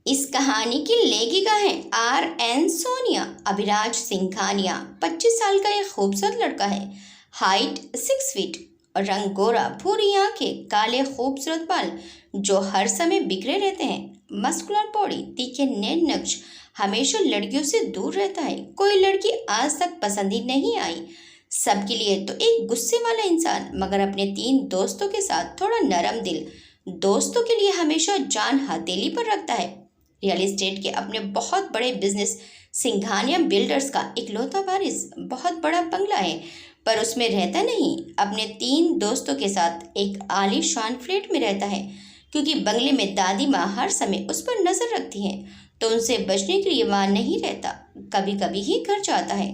इस कहानी की लेखिका है R.N. सोनिया। अभिराज सिंघानिया 25 साल का एक खूबसूरत लड़का है। हाइट 6 फीट, रंग गोरा, भूरी आंखें, काले खूबसूरत बाल जो हर समय बिखरे रहते हैं, मस्कुलर बॉडी, तीखे नैन नक्श, हमेशा लड़कियों से दूर रहता है। कोई लड़की आज तक पसंद ही नहीं आई। सबके लिए तो एक गुस्से वाला इंसान, मगर अपने 3 दोस्तों के साथ थोड़ा नरम दिल। दोस्तों के लिए हमेशा जान हथेली पर रखता है। रियल एस्टेट के अपने बहुत बड़े बिजनेस सिंघानिया बिल्डर्स का इकलौता वारिस। बहुत बड़ा बंगला है, पर उसमें रहता नहीं, अपने 3 दोस्तों के साथ एक आलीशान फ्लैट में रहता है। क्योंकि बंगले में दादी माँ हर समय उस पर नजर रखती हैं, तो उनसे बचने के लिए वहाँ नहीं रहता, कभी कभी ही घर जाता है।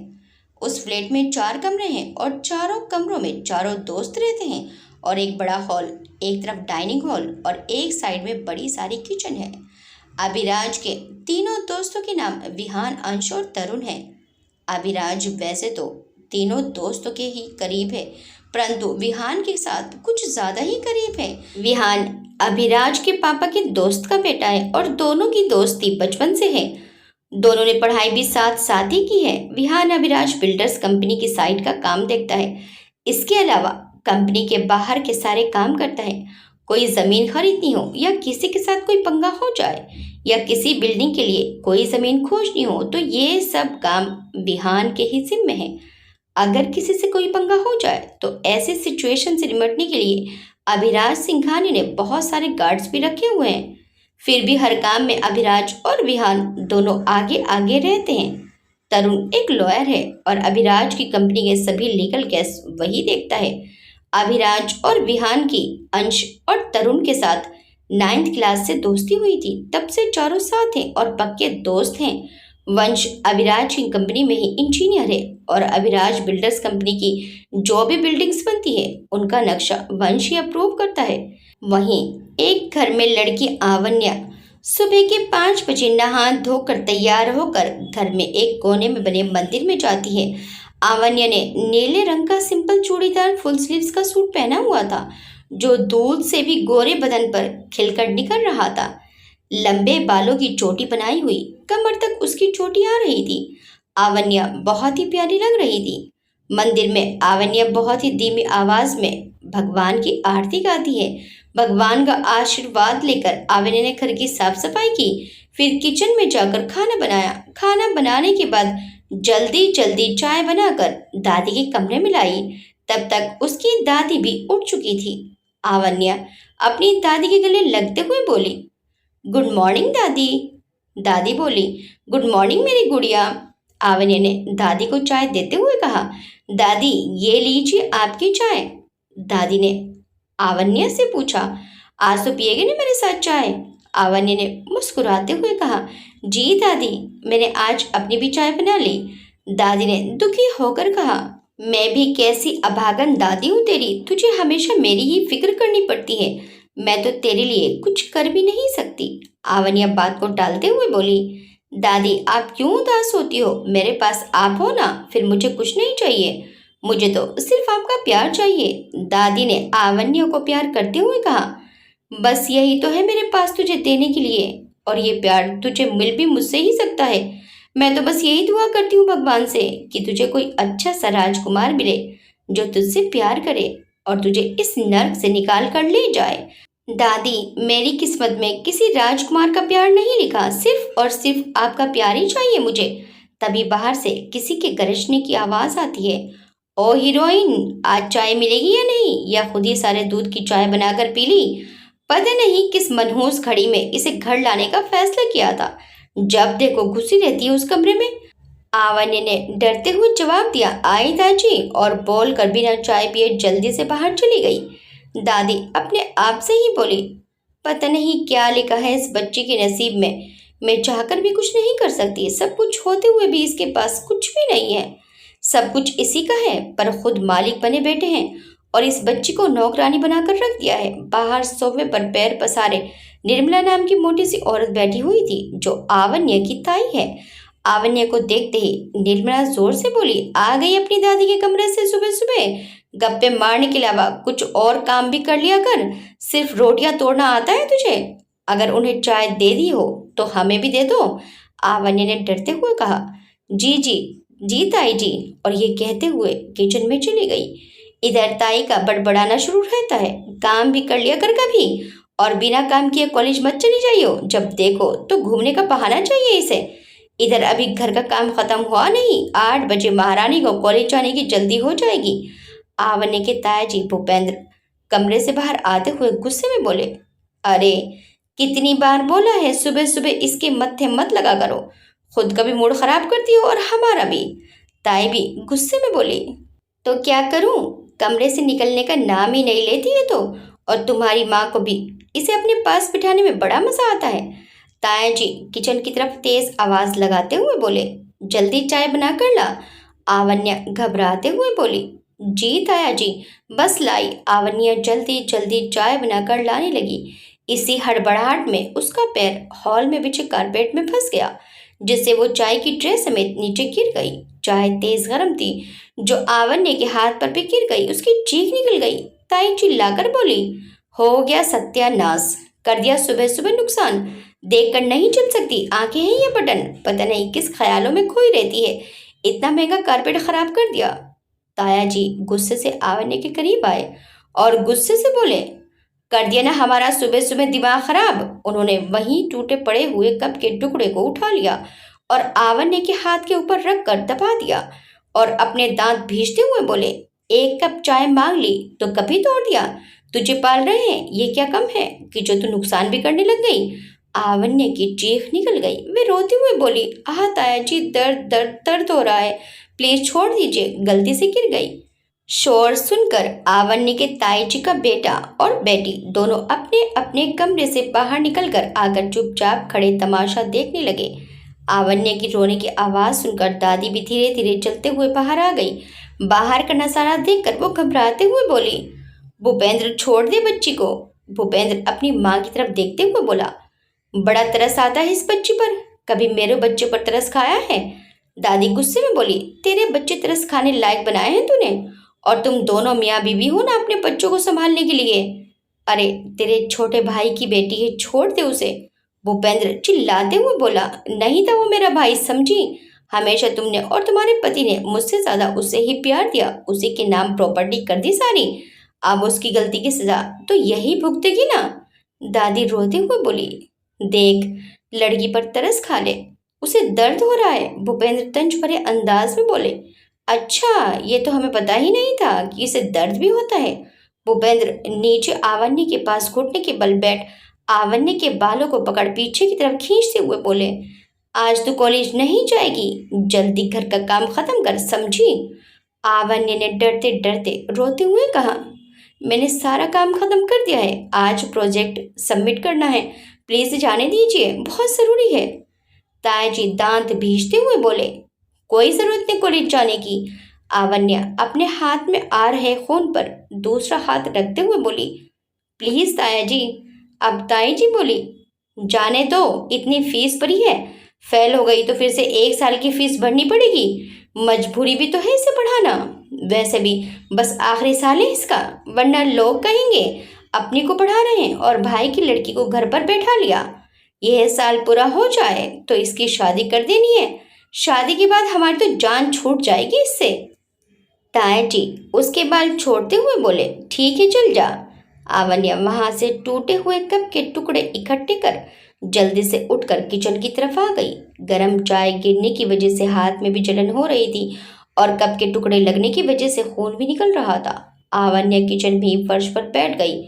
उस फ्लैट में 4 कमरे हैं और चारों कमरों में चारों दोस्त रहते हैं, और एक बड़ा हॉल, एक तरफ डाइनिंग हॉल और एक साइड में बड़ी सारी किचन है। अभिराज के तीनों दोस्तों के नाम विहान, अंश और तरुण है। अभिराज वैसे तो तीनों दोस्तों के ही करीब है, परंतु विहान के साथ कुछ ज्यादा ही करीब है। विहान अभिराज के पापा के दोस्त का बेटा है और दोनों की दोस्ती बचपन से है। दोनों ने पढ़ाई भी साथ साथ ही की है। विहान अभिराज बिल्डर्स कंपनी की साइट का काम देखता है। इसके अलावा कंपनी के बाहर के सारे काम करता है। कोई जमीन खरीदनी हो या किसी के साथ कोई पंगा हो जाए या किसी बिल्डिंग के लिए कोई जमीन खोजनी हो, तो ये सब काम विहान के ही जिम्मे है। अगर किसी से कोई पंगा हो जाए तो ऐसे सिचुएशन से निपटने के लिए अभिराज सिंघानी ने बहुत सारे गार्ड्स भी रखे हुए हैं। फिर भी हर काम में अभिराज और विहान दोनों आगे आगे रहते हैं। तरुण एक लॉयर है और अभिराज की कंपनी के सभी लीगल केस वही देखता है। अभिराज और विहान की अंश और तरुण के साथ 9th क्लास से दोस्ती हुई थी, तब से चारों साथ हैं और पक्के दोस्त हैं। वंश अभिराज की कंपनी में ही इंजीनियर है और अभिराज बिल्डर्स कंपनी की जो भी बिल्डिंग्स बनती है उनका नक्शा वंश ही अप्रूव करता है। वहीं एक घर में लड़की आवन्या सुबह के 5 बजे नहा धोकर तैयार होकर घर में एक कोने में बने मंदिर में जाती है। आवन्या ने नीले रंग का सिंपल चूड़ीदार फुल स्लीव्स का सूट पहना हुआ था, जो दूध से भी गोरे बदन पर खिलकर निकल रहा था। लंबे बालों की चोटी बनाई हुई, कमर तक उसकी चोटी आ रही थी। आवन्या बहुत ही प्यारी लग रही थी। मंदिर में आवन्या बहुत ही धीमी आवाज में भगवान की आरती गाती है। भगवान का आशीर्वाद लेकर आवन्या ने घर की साफ सफाई की, फिर किचन में जाकर खाना बनाया। खाना बनाने के बाद जल्दी जल्दी चाय बनाकर दादी के कमरे में लाई। तब तक उसकी दादी भी उठ चुकी थी। आवन्या अपनी दादी के गले लगते हुए बोली, गुड मॉर्निंग दादी। दादी बोली, गुड मॉर्निंग मेरी गुड़िया। आवन्या ने दादी को चाय देते हुए कहा, दादी ये लीजिए आपकी चाय। दादी ने आवन्या से पूछा, आज तो पिएगे ना मेरे साथ चाय? आवन्या ने मुस्कुराते हुए कहा, जी दादी, मैंने आज अपनी भी चाय बना ली। दादी ने दुखी होकर कहा, मैं भी कैसी अभागन दादी हूँ तेरी, तुझे हमेशा मेरी ही फिक्र करनी पड़ती है, मैं तो तेरे लिए कुछ कर भी नहीं सकती। आवन्या बात को टालते हुए बोली, दादी आप क्यों उदास होती हो? मेरे पास आप हो ना, फिर मुझे कुछ नहीं चाहिए, मुझे तो सिर्फ आपका प्यार चाहिए। दादी ने आवन्या को प्यार करते हुए कहा, बस यही तो है मेरे पास तुझे देने के लिए, और ये प्यार तुझे मिल भी मुझसे ही सकता है। मैं तो बस यही दुआ करती हूँ भगवान से कि तुझे कोई अच्छा सा राजकुमार मिले जो तुझसे प्यार करे और तुझे इस नर्क से निकाल कर ले जाए। दादी मेरी किस्मत में किसी राजकुमार का प्यार नहीं लिखा, सिर्फ और सिर्फ आपका प्यार ही चाहिए मुझे। तभी बाहर से किसी के गरजने की आवाज आती है, ओ हीरोइन, आज चाय मिलेगी या नहीं, या खुद ही सारे दूध की चाय बनाकर पी ली? पता नहीं किस मनहूस घड़ी में इसे घर लाने का फैसला किया था, जब देखो घुसी रहती है उस कमरे में। आवन्या ने डरते हुए जवाब दिया, आई दादी, और बोल कर बिना चाय पिए जल्दी से बाहर चली गई। दादी अपने आप से ही बोली, पता नहीं क्या लिखा है इस बच्चे के नसीब में, मैं चाहकर भी कुछ नहीं कर सकती, सब कुछ होते हुए भी इसके पास कुछ भी नहीं है। सब कुछ इसी का है, पर खुद मालिक बने बैठे हैं और इस बच्ची को नौकरानी बनाकर रख दिया है। बाहर सोफे पर पैर पसारे निर्मला नाम की मोटी सी औरत बैठी हुई थी, जो आवन्या की ताई है। आवन्या को देखते ही निर्मला जोर से बोली, आ गई अपनी दादी के कमरे से सुबह सुबह? गप्पे मारने के अलावा कुछ और काम भी कर लिया कर, सिर्फ रोटियां तोड़ना आता है तुझे? अगर उन्हें चाय दे दी हो तो हमें भी दे दो। आवन्या ने डरते हुए कहा। जी जी, जी ताई जी। और ये कहते हुए किचन में चली गई। इधर ताई का बड़बड़ाना शुरू रहता है। काम भी कर लिया कर कभी, और बिना काम किए कॉलेज मत चली जाइयो। जब देखो तो घूमने का बहाना चाहिए इसे। इधर अभी घर का काम खत्म हुआ नहीं, 8 बजे महारानी को कॉलेज जाने की जल्दी हो जाएगी। आवन्य के तायाजी भूपेंद्र कमरे से बाहर आते हुए गुस्से में बोले। अरे, कितनी बार बोला है सुबह सुबह इसके मत्थे मत लगा करो। खुद का भी मूड खराब करती हो और हमारा भी। ताई भी गुस्से में बोली। तो क्या करूं, कमरे से निकलने का नाम ही नहीं लेती है तो। और तुम्हारी माँ को भी इसे अपने पास बिठाने में बड़ा मजा आता है। ताया जी किचन की तरफ तेज आवाज लगाते हुए बोले। जल्दी चाय बना कर ला। आवन्या घबराते हुए बोली। जी ताया जी, बस लाई। आवन्या जल्दी जल्दी चाय बनाकर लाने लगी। इसी हड़बड़ाहट में उसका पैर हॉल में बिछे कारपेट में फंस गया, जिससे वो चाय की ट्रे समेत नीचे गिर गई। चाय तेज गर्म थी, जो आवन्य के हाथ पर भी गिर गई। उसकी चीख निकल गई। ताई चिल्लाकर बोली। हो गया सत्यानाश, कर दिया सुबह सुबह नुकसान। देखकर नहीं चल सकती, आंखें हैं ये बटन, पता नहीं किस ख्यालों में खोई रहती है। इतना महंगा कारपेट खराब कर दिया। ताया जी गुस्से से आवन्य के करीब आए और गुस्से से बोले। कर दिया ना हमारा सुबह सुबह दिमाग खराब। उन्होंने वहीं टूटे पड़े हुए कप के टुकड़े को उठा लिया और आवन्य के हाथ के ऊपर रख कर दबा दिया और अपने दांत भींचते हुए बोले। एक कप चाय मांग ली तो कभी तोड़ दिया। तुझे पाल रहे हैं, ये क्या कम है कि जो तू नुकसान भी करने लग गई। आवन्य की चीख निकल गई। वे रोते हुए बोली। आह ताया जी, दर्द दर्द दर्द हो रहा है, प्लीज छोड़ दीजिए, गलती से गिर गई। शोर सुनकर आवन्य के ताई जी का बेटा और बेटी दोनों अपने अपने कमरे से बाहर निकलकर आकर चुपचाप खड़े तमाशा देखने लगे। आवन्य की रोने की आवाज सुनकर दादी भी धीरे धीरे चलते हुए बाहर आ गई। बाहर का नजारा देखकर वो घबराते हुए बोली। भूपेंद्र, छोड़ दे बच्ची को। भूपेंद्र अपनी माँ की तरफ देखते हुए बोला। बड़ा तरस आता है इस बच्ची पर, कभी मेरे बच्चे पर तरस खाया है। दादी गुस्से में बोली। तेरे बच्चे तरस खाने लायक बनाए हैं तूने, और तुम दोनों मियाँ बीवी हो ना अपने बच्चों को संभालने के लिए। अरे, तेरे छोटे भाई की बेटी है, छोड़ दे उसे। भूपेंद्र चिल्लाते हुए बोला। नहीं था वो मेरा भाई, समझी। हमेशा तुमने और तुम्हारे पति ने मुझसे ज्यादा उसे ही प्यार दिया, उसी के नाम प्रॉपर्टी कर दी सारी। अब उसकी गलती की सजा तो यही भुगतेगी ना। दादी रोते हुए बोली। देख, लड़की पर तरस खा ले, उसे दर्द हो रहा है। भूपेंद्र तंज भरे अंदाज में बोले। अच्छा, ये तो हमें पता ही नहीं था कि इसे दर्द भी होता है। भूपेंद्र नीचे आवन्य के पास घुटने के बल बैठ आवन्य के बालों को पकड़ पीछे की तरफ खींचते हुए बोले। आज तू कॉलेज नहीं जाएगी, जल्दी घर का काम खत्म कर, समझी। आवन्य ने डरते डरते रोते हुए कहा। मैंने सारा काम खत्म कर दिया है, आज प्रोजेक्ट सबमिट करना है, प्लीज जाने दीजिए, बहुत जरूरी है। ताया जी दांत भींचते हुए बोले। कोई जरूरत नहीं कॉलेज जाने की। आवन्या अपने हाथ में आ रहे खून पर दूसरा हाथ रखते हुए बोली। प्लीज ताया जी। अब ताई जी बोली। जाने दो, इतनी फीस भरी है, फेल हो गई तो फिर से 1 साल की फीस भरनी पड़ेगी। मजबूरी भी तो है इसे पढ़ाना। वैसे भी बस आखिरी साल है इसका, वरना लोग कहेंगे अपनी को पढ़ा रहे हैं और भाई की लड़की को घर पर बैठा लिया। यह साल पूरा हो जाए तो इसकी शादी कर देनी है। शादी के बाद हमारी तो जान छूट जाएगी इससे। ताया जी उसके बाल छोड़ते हुए बोले। ठीक है, चल जा। आवन्या वहां से टूटे हुए कप के टुकड़े इकट्ठे कर जल्दी से उठकर किचन की तरफ आ गई। गरम चाय गिरने की वजह से हाथ में भी जलन हो रही थी और कप के टुकड़े लगने की वजह से खून भी निकल रहा था। आवन्या किचन में फर्श पर बैठ गई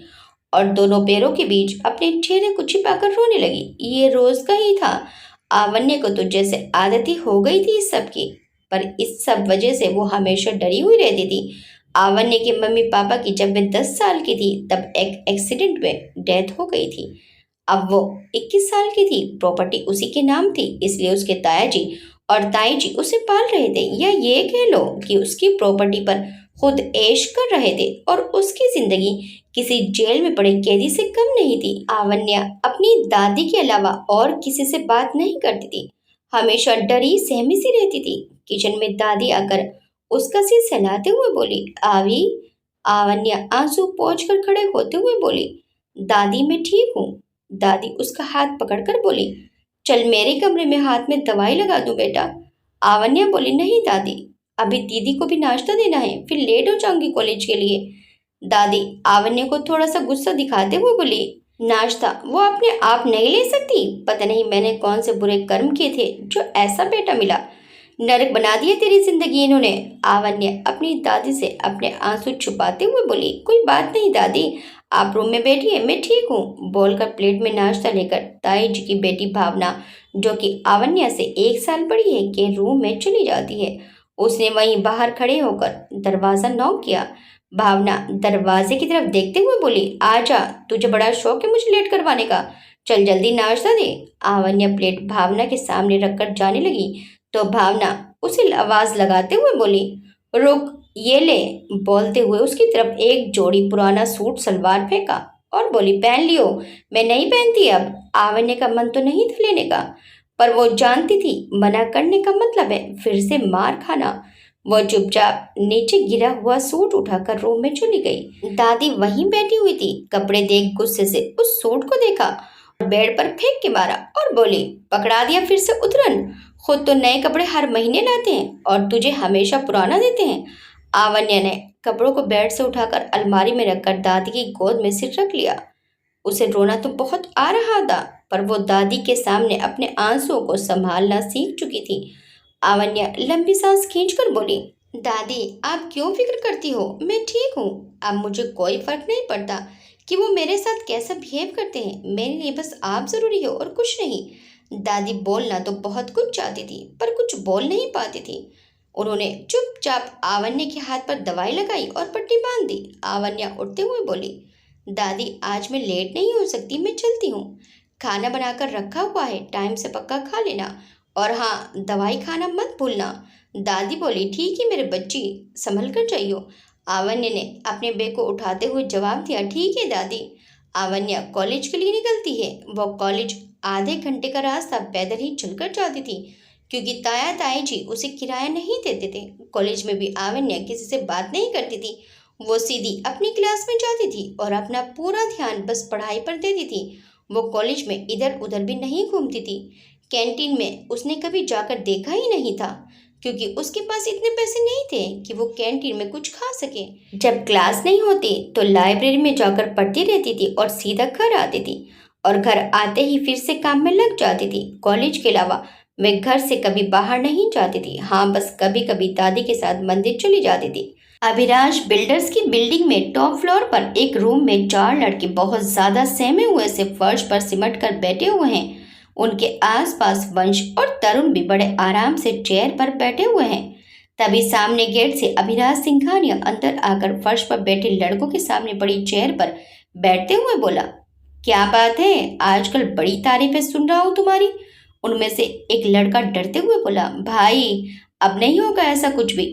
और दोनों पैरों के बीच अपने चेहरे को छिपाकर रोने लगी। ये रोज का ही था। आवन्या को तो जैसे आदत ही हो गई थी इस सब की, पर इस सब वजह से वो हमेशा डरी हुई रहती थी। आवन्या के मम्मी पापा की जब वे 10 साल की थी तब एक एक्सीडेंट में डेथ हो गई थी। अब वो 21 साल की थी। प्रॉपर्टी उसी के नाम थी, इसलिए उसके ताया जी और ताई जी उसे पाल रहे थे, या ये कह लो कि उसकी प्रॉपर्टी पर खुद ऐश कर रहे थे। और उसकी जिंदगी किसी जेल में पड़े कैदी से कम नहीं थी। आवन्या अपनी दादी के अलावा और किसी से बात नहीं करती थी, हमेशा डरी सहमी सी रहती थी। किचन में दादी आकर उसका सिर सहलाते हुए बोली। आवी। आवन्या आंसू पोंछ कर खड़े होते हुए बोली। दादी, मैं ठीक हूँ। दादी उसका हाथ पकड़कर बोली। चल मेरे कमरे में हाथ में दवाई लगा दूं बेटा। आवन्या बोली, नहीं दादी, अभी दीदी को भी नाश्ता देना है, फिर लेट हो जाऊंगी कॉलेज के लिए। दादी आवन्या को थोड़ा सा गुस्सा दिखाते हुए बोली, नाश्ता वो अपने आप नहीं ले सकती? पता नहीं मैंने कौन से बुरे कर्म किए थे जो ऐसा बेटा मिला। नरक बना दिया तेरी जिंदगी इन्होंने। आवन्या अपनी दादी से अपने आंसू छुपाते हुए बोली, कोई बात नहीं दादी, आप रूम में बैठिए, मैं ठीक हूँ, बोलकर प्लेट में नाश्ता लेकर ताई जी की बेटी भावना, जो कि आवन्या से 1 साल बड़ी है, के रूम में चली जाती है। उसने वहीं बाहर खड़े होकर दरवाजा नॉक किया। भावना दरवाजे की तरफ देखते हुए बोली, आजा, तुझे बड़ा शौक है मुझे लेट करवाने का, चल जल्दी नाश्ता दे। आवन्या प्लेट भावना के सामने रखकर जाने लगी तो भावना उसे आवाज लगाते हुए बोली, रुक, ये ले, बोलते हुए उसकी तरफ एक जोड़ी पुराना सूट सलवार फेंका और बोली, पहन लियो। मैं नहीं पहनती अब। आवन्या का मन तो नहीं था लेने का, पर वो जानती थी मना करने का मतलब है फिर से मार खाना। वो चुपचाप नीचे गिरा हुआ सूट उठाकर रूम में चली गई। दादी वहीं बैठी हुई थी, कपड़े देख गुस्से से उस सूट को देखा और बेड पर फेंक के मारा और बोली, पकड़ा दिया फिर से उतरन, खुद तो नए कपड़े हर महीने लाते हैं और तुझे हमेशा पुराना देते हैं। आवन्या ने कपड़ों को बेड से उठाकर अलमारी में रखकर दादी की गोद में सिर रख लिया। उसे रोना तो बहुत आ रहा था, पर वो दादी के सामने अपने आंसुओं को संभालना सीख चुकी थी। आवन्या लंबी सांस खींचकर बोली, दादी आप क्यों फिक्र करती हो, मैं ठीक हूँ। अब मुझे कोई फर्क नहीं पड़ता कि वो मेरे साथ कैसा बिहेव करते हैं, मेरे लिए बस आप जरूरी हो और कुछ नहीं। दादी बोलना तो बहुत कुछ चाहती थी, पर कुछ बोल नहीं पाती थी। उन्होंने चुपचाप आवन्या के हाथ पर दवाई लगाई और पट्टी बांध दी। आवन्या उठते हुए बोली, दादी आज मैं लेट नहीं हो सकती, मैं चलती हूँ। खाना बनाकर रखा हुआ है, टाइम से पक्का खा लेना, और हाँ, दवाई खाना मत भूलना। दादी बोली, ठीक है मेरे बच्ची, संभल कर जाइयो। आवन्या ने अपने बैग को उठाते हुए जवाब दिया, ठीक है दादी। आवन्या कॉलेज के लिए निकलती है। वो कॉलेज आधे घंटे का रास्ता पैदल ही चलकर जाती थी, क्योंकि ताया ताई जी उसे किराया नहीं देते थे। कॉलेज में भी आवन्या किसी से बात नहीं करती थी, वो सीधी अपनी क्लास में जाती थी और अपना पूरा ध्यान बस पढ़ाई पर देती थी। वो कॉलेज में इधर उधर भी नहीं घूमती थी। कैंटीन में उसने कभी जाकर देखा ही नहीं था, क्योंकि उसके पास इतने पैसे नहीं थे कि वो कैंटीन में कुछ खा सके। जब क्लास नहीं होती तो लाइब्रेरी में जाकर पढ़ती रहती थी और सीधा घर आती थी, और घर आते ही फिर से काम में लग जाती थी। कॉलेज के अलावा मैं घर से कभी बाहर नहीं जाती थी। हाँ, बस कभी कभी दादी के साथ मंदिर चली जाती थी। अभिलाष बिल्डर्स की बिल्डिंग में टॉप फ्लोर पर एक रूम में 4 लड़के बहुत ज्यादा सहमे हुए से फर्श पर सिमट कर बैठे हुए हैं। उनके आसपास वंश और तरुण भी बड़े आराम से चेयर पर बैठे हुए हैं। तभी सामने गेट से अभिलाष सिंघानिया अंदर आकर फर्श पर बैठे लड़कों के सामने बड़ी चेयर पर बैठते हुए बोला, क्या बात है, आजकल बड़ी तारीफें सुन रहा हूँ तुम्हारी। उनमें से एक लड़का डरते हुए बोला, भाई अब नहीं होगा ऐसा कुछ भी।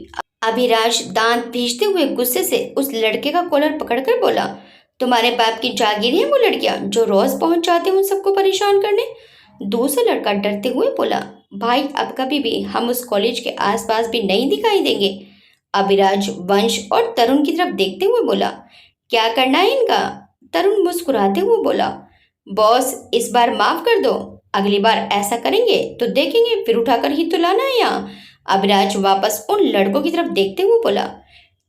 अभिलाष दांत भींचते हुए गुस्से से उस लड़के का कॉलर पकड़कर बोला, तुम्हारे बाप की जागीर है वो लड़कियां जो रोज पहुंच जाते हैं उन सबको परेशान करने। दूसरा लड़का डरते हुए बोला, भाई अब कभी भी हम उस कॉलेज के आसपास भी नहीं दिखाई देंगे। अभिराज वंश और तरुण की तरफ देखते हुए बोला, क्या करना है इनका? तरुण मुस्कुराते हुए बोला, बॉस इस बार माफ कर दो, अगली बार ऐसा करेंगे तो देखेंगे, फिर उठाकर ही तो लाना है यहाँ। अभिराज वापस उन लड़कों की तरफ देखते हुए बोला,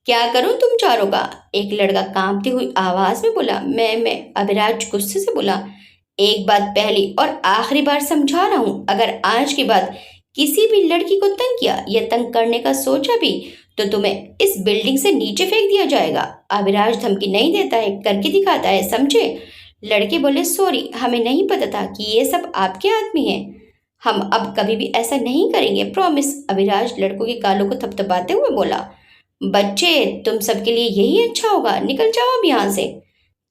क्या करूं तुम चारों का? एक लड़का कांपती हुई आवाज में बोला, मैं। अभिराज गुस्से से बोला, एक बात पहली और आखिरी बार समझा रहा हूं, अगर आज के बाद किसी भी लड़की को तंग किया या तंग करने का सोचा भी तो तुम्हें इस बिल्डिंग से नीचे फेंक दिया जाएगा। अभिराज धमकी नहीं देता है, करके दिखाता है, समझे? लड़के बोले, सॉरी, हमें नहीं पता था कि ये सब आपके आदमी हैं, हम अब कभी भी ऐसा नहीं करेंगे, प्रॉमिस। अभिराज लड़कों के गालों को थपथपाते हुए बोला, बच्चे तुम सबके लिए यही अच्छा होगा, निकल जाओ अब यहाँ से।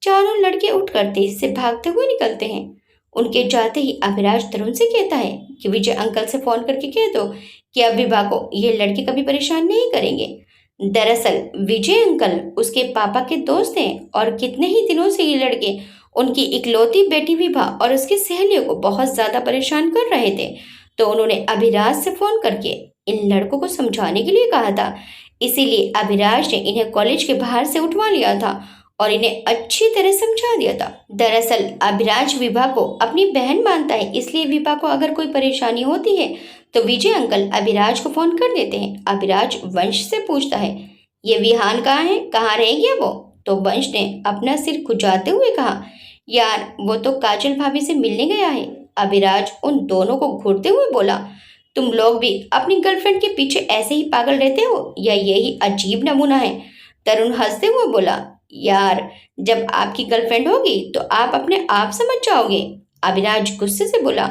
चारों लड़के उठकर तेजी से भागते हुए निकलते हैं। उनके जाते ही अभिराज तरुण से कहता है कि विजय अंकल से फोन करके कह दो कि अब विभा को ये लड़के कभी परेशान नहीं करेंगे। दरअसल विजय अंकल उसके पापा के दोस्त हैं और कितने ही दिनों से ये लड़के उनकी इकलौती बेटी विभा और उसकी सहेलियों को बहुत ज्यादा परेशान कर रहे थे। तो उन्होंने अभिराज से फोन करके इन लड़कों को समझाने के लिए कहा था। इसीलिए अभिराज ने इन्हें कॉलेज के बाहर से उठवा लिया था और इन्हें अच्छी तरह समझा दिया था। दरअसल अभिराज विभा को अपनी बहन मानता है, इसलिए विभा को अगर कोई परेशानी होती है तो विजय अंकल अभिराज को फोन कर देते हैं। अभिराज वंश से पूछता है, ये विहान कहाँ है, कहाँ रह गया वो? तो वंश ने अपना सिर खुजाते हुए कहा, यार वो तो काजल भाभी से मिलने गया है। अभिराज उन दोनों को घूरते हुए बोला, तुम लोग भी अपनी गर्लफ्रेंड के पीछे ऐसे ही पागल रहते हो या यही अजीब नमूना है? तरुण हंसते हुए बोला, यार जब आपकी गर्लफ्रेंड होगी तो आप अपने आप समझ जाओगे। अविनाश गुस्से से बोला,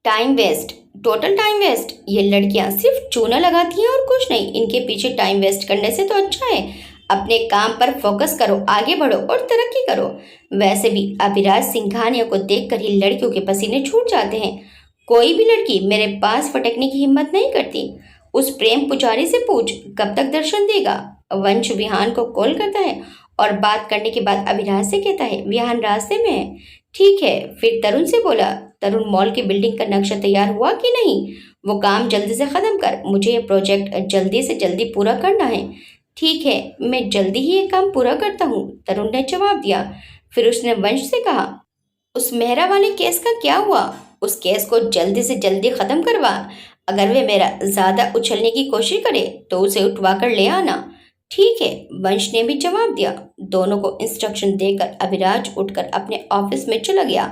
time waste, total time waste. ये लड़कियां सिर्फ चूना लगाती हैं और कुछ नहीं। इनके पीछे टाइम वेस्ट करने से तो अच्छा है अपने काम पर फोकस करो, आगे बढ़ो और तरक्की करो। वैसे भी अभिराज सिंघानिया को देखकर ही लड़कियों के पसीने छूट जाते हैं। कोई भी लड़की मेरे पास फटकने की हिम्मत नहीं करती। उस प्रेम पुजारी से पूछ कब तक दर्शन देगा। वंश विहान को कॉल करता है और बात करने के बाद अभिराज से कहता है, विहान रास्ते में है। ठीक है। फिर तरुण से बोला, तरुण मॉल की बिल्डिंग का नक्शा तैयार हुआ कि नहीं? वो काम जल्दी से खत्म कर, मुझे ये प्रोजेक्ट जल्दी से जल्दी पूरा करना है। ठीक है, मैं जल्दी ही ये काम पूरा करता हूँ, तरुण ने जवाब दिया। फिर उसने वंश से कहा, उस मेहरा वाले केस का क्या हुआ? उस केस को जल्दी से जल्दी खत्म करवा। अगर वे मेरा ज्यादा उछलने की कोशिश करे तो उसे उठवा कर ले आना। ठीक है, वंश ने भी जवाब दिया। दोनों को इंस्ट्रक्शन देकर अभिराज उठकर अपने ऑफिस में चला गया।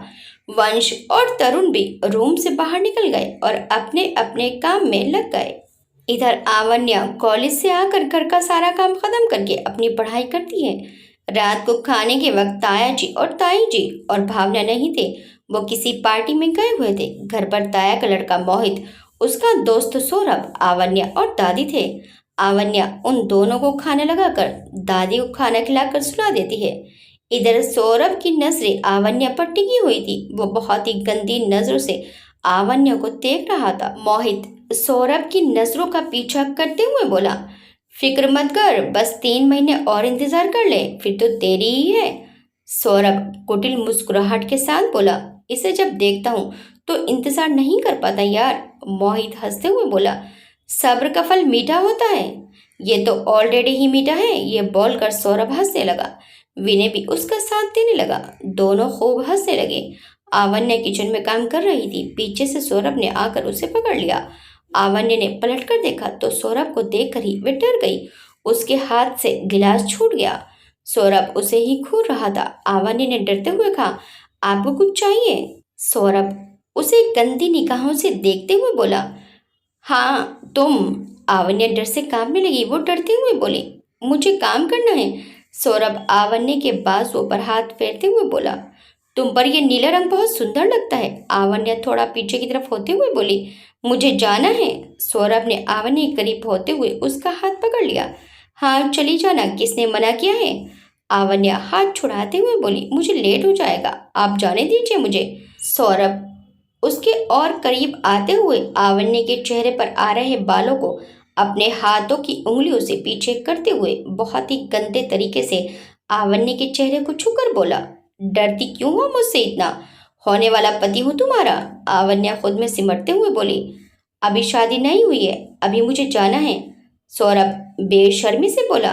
वंश और तरुण भी रूम से बाहर निकल गए और अपने अपने काम में लग गए। इधर आवन्या कॉलेज से आकर घर का सारा काम खत्म करके अपनी पढ़ाई करती है। रात को खाने के वक्त ताया जी और ताई जी और भावना नहीं थे, वो किसी पार्टी में गए हुए थे। घर पर ताया का लड़का मोहित, उसका दोस्त सौरभ, आवन्या और दादी थे। आवन्या उन दोनों को खाना लगाकर दादी को खाना खिलाकर सुला देती है। इधर सौरभ की नजरें आवन्या पर टिकी हुई थी। वो बहुत ही गंदी नजरों से आवन्या को देख रहा था। मोहित सौरभ की नजरों का पीछा करते हुए बोला, फिक्र मत कर, बस 3 महीने और इंतजार कर ले, फिर तो तेरी ही है। सौरभ कुटिल मुस्कुराहट के साथ बोला, इसे जब देखता हूँ तो इंतजार नहीं कर पाता यार। मोहित हंसते हुए बोला, सब्र का फल मीठा होता है, ये तो ऑलरेडी ही मीठा है। ये बोलकर सौरभ हंसने लगा। विनय भी उसका साथ देने लगा। दोनों खूब हंसने लगे। आवन्या किचन में काम कर रही थी। पीछे से सौरभ ने आकर उसे पकड़ लिया। आवन्या ने पलटकर देखा तो सौरभ को देखकर ही वे डर गई। उसके हाथ से गिलास छूट गया। सौरभ उसे ही घूर रहा था। आवन्या ने डरते हुए कहा, आपको कुछ चाहिए? सौरभ उसे गंदी निगाहों से देखते हुए बोला, हाँ तुम। आवन्या डर से कांपने लगी। वो डरते हुए बोली, मुझे काम करना है। सौरभ आवन्या के बाजुओं पर हाथ फेरते हुए बोला, तुम पर यह नीला रंग बहुत सुंदर लगता है। आवन्या थोड़ा पीछे की तरफ होते हुए बोली, मुझे जाना है। सौरभ ने आवन्या के करीब होते हुए उसका हाथ पकड़ लिया। हाँ चली जाना, किसने मना किया है? आवन्या हाथ छुड़ाते हुए बोली, मुझे लेट हो जाएगा, आप जाने दीजिए मुझे। सौरभ उसके और करीब आते हुए आवन्या के चेहरे पर आ रहे बालों को अपने हाथों की उंगलियों से पीछे करते हुए बहुत ही गंदे तरीके से आवन्या के चेहरे को छूकर बोला, डरती क्यों हो मुझसे इतना? होने वाला पति हूँ तुम्हारा। आवन्या खुद में सिमटते हुए बोली, अभी शादी नहीं हुई है, अभी मुझे जाना है। सौरभ बेशर्मी से बोला,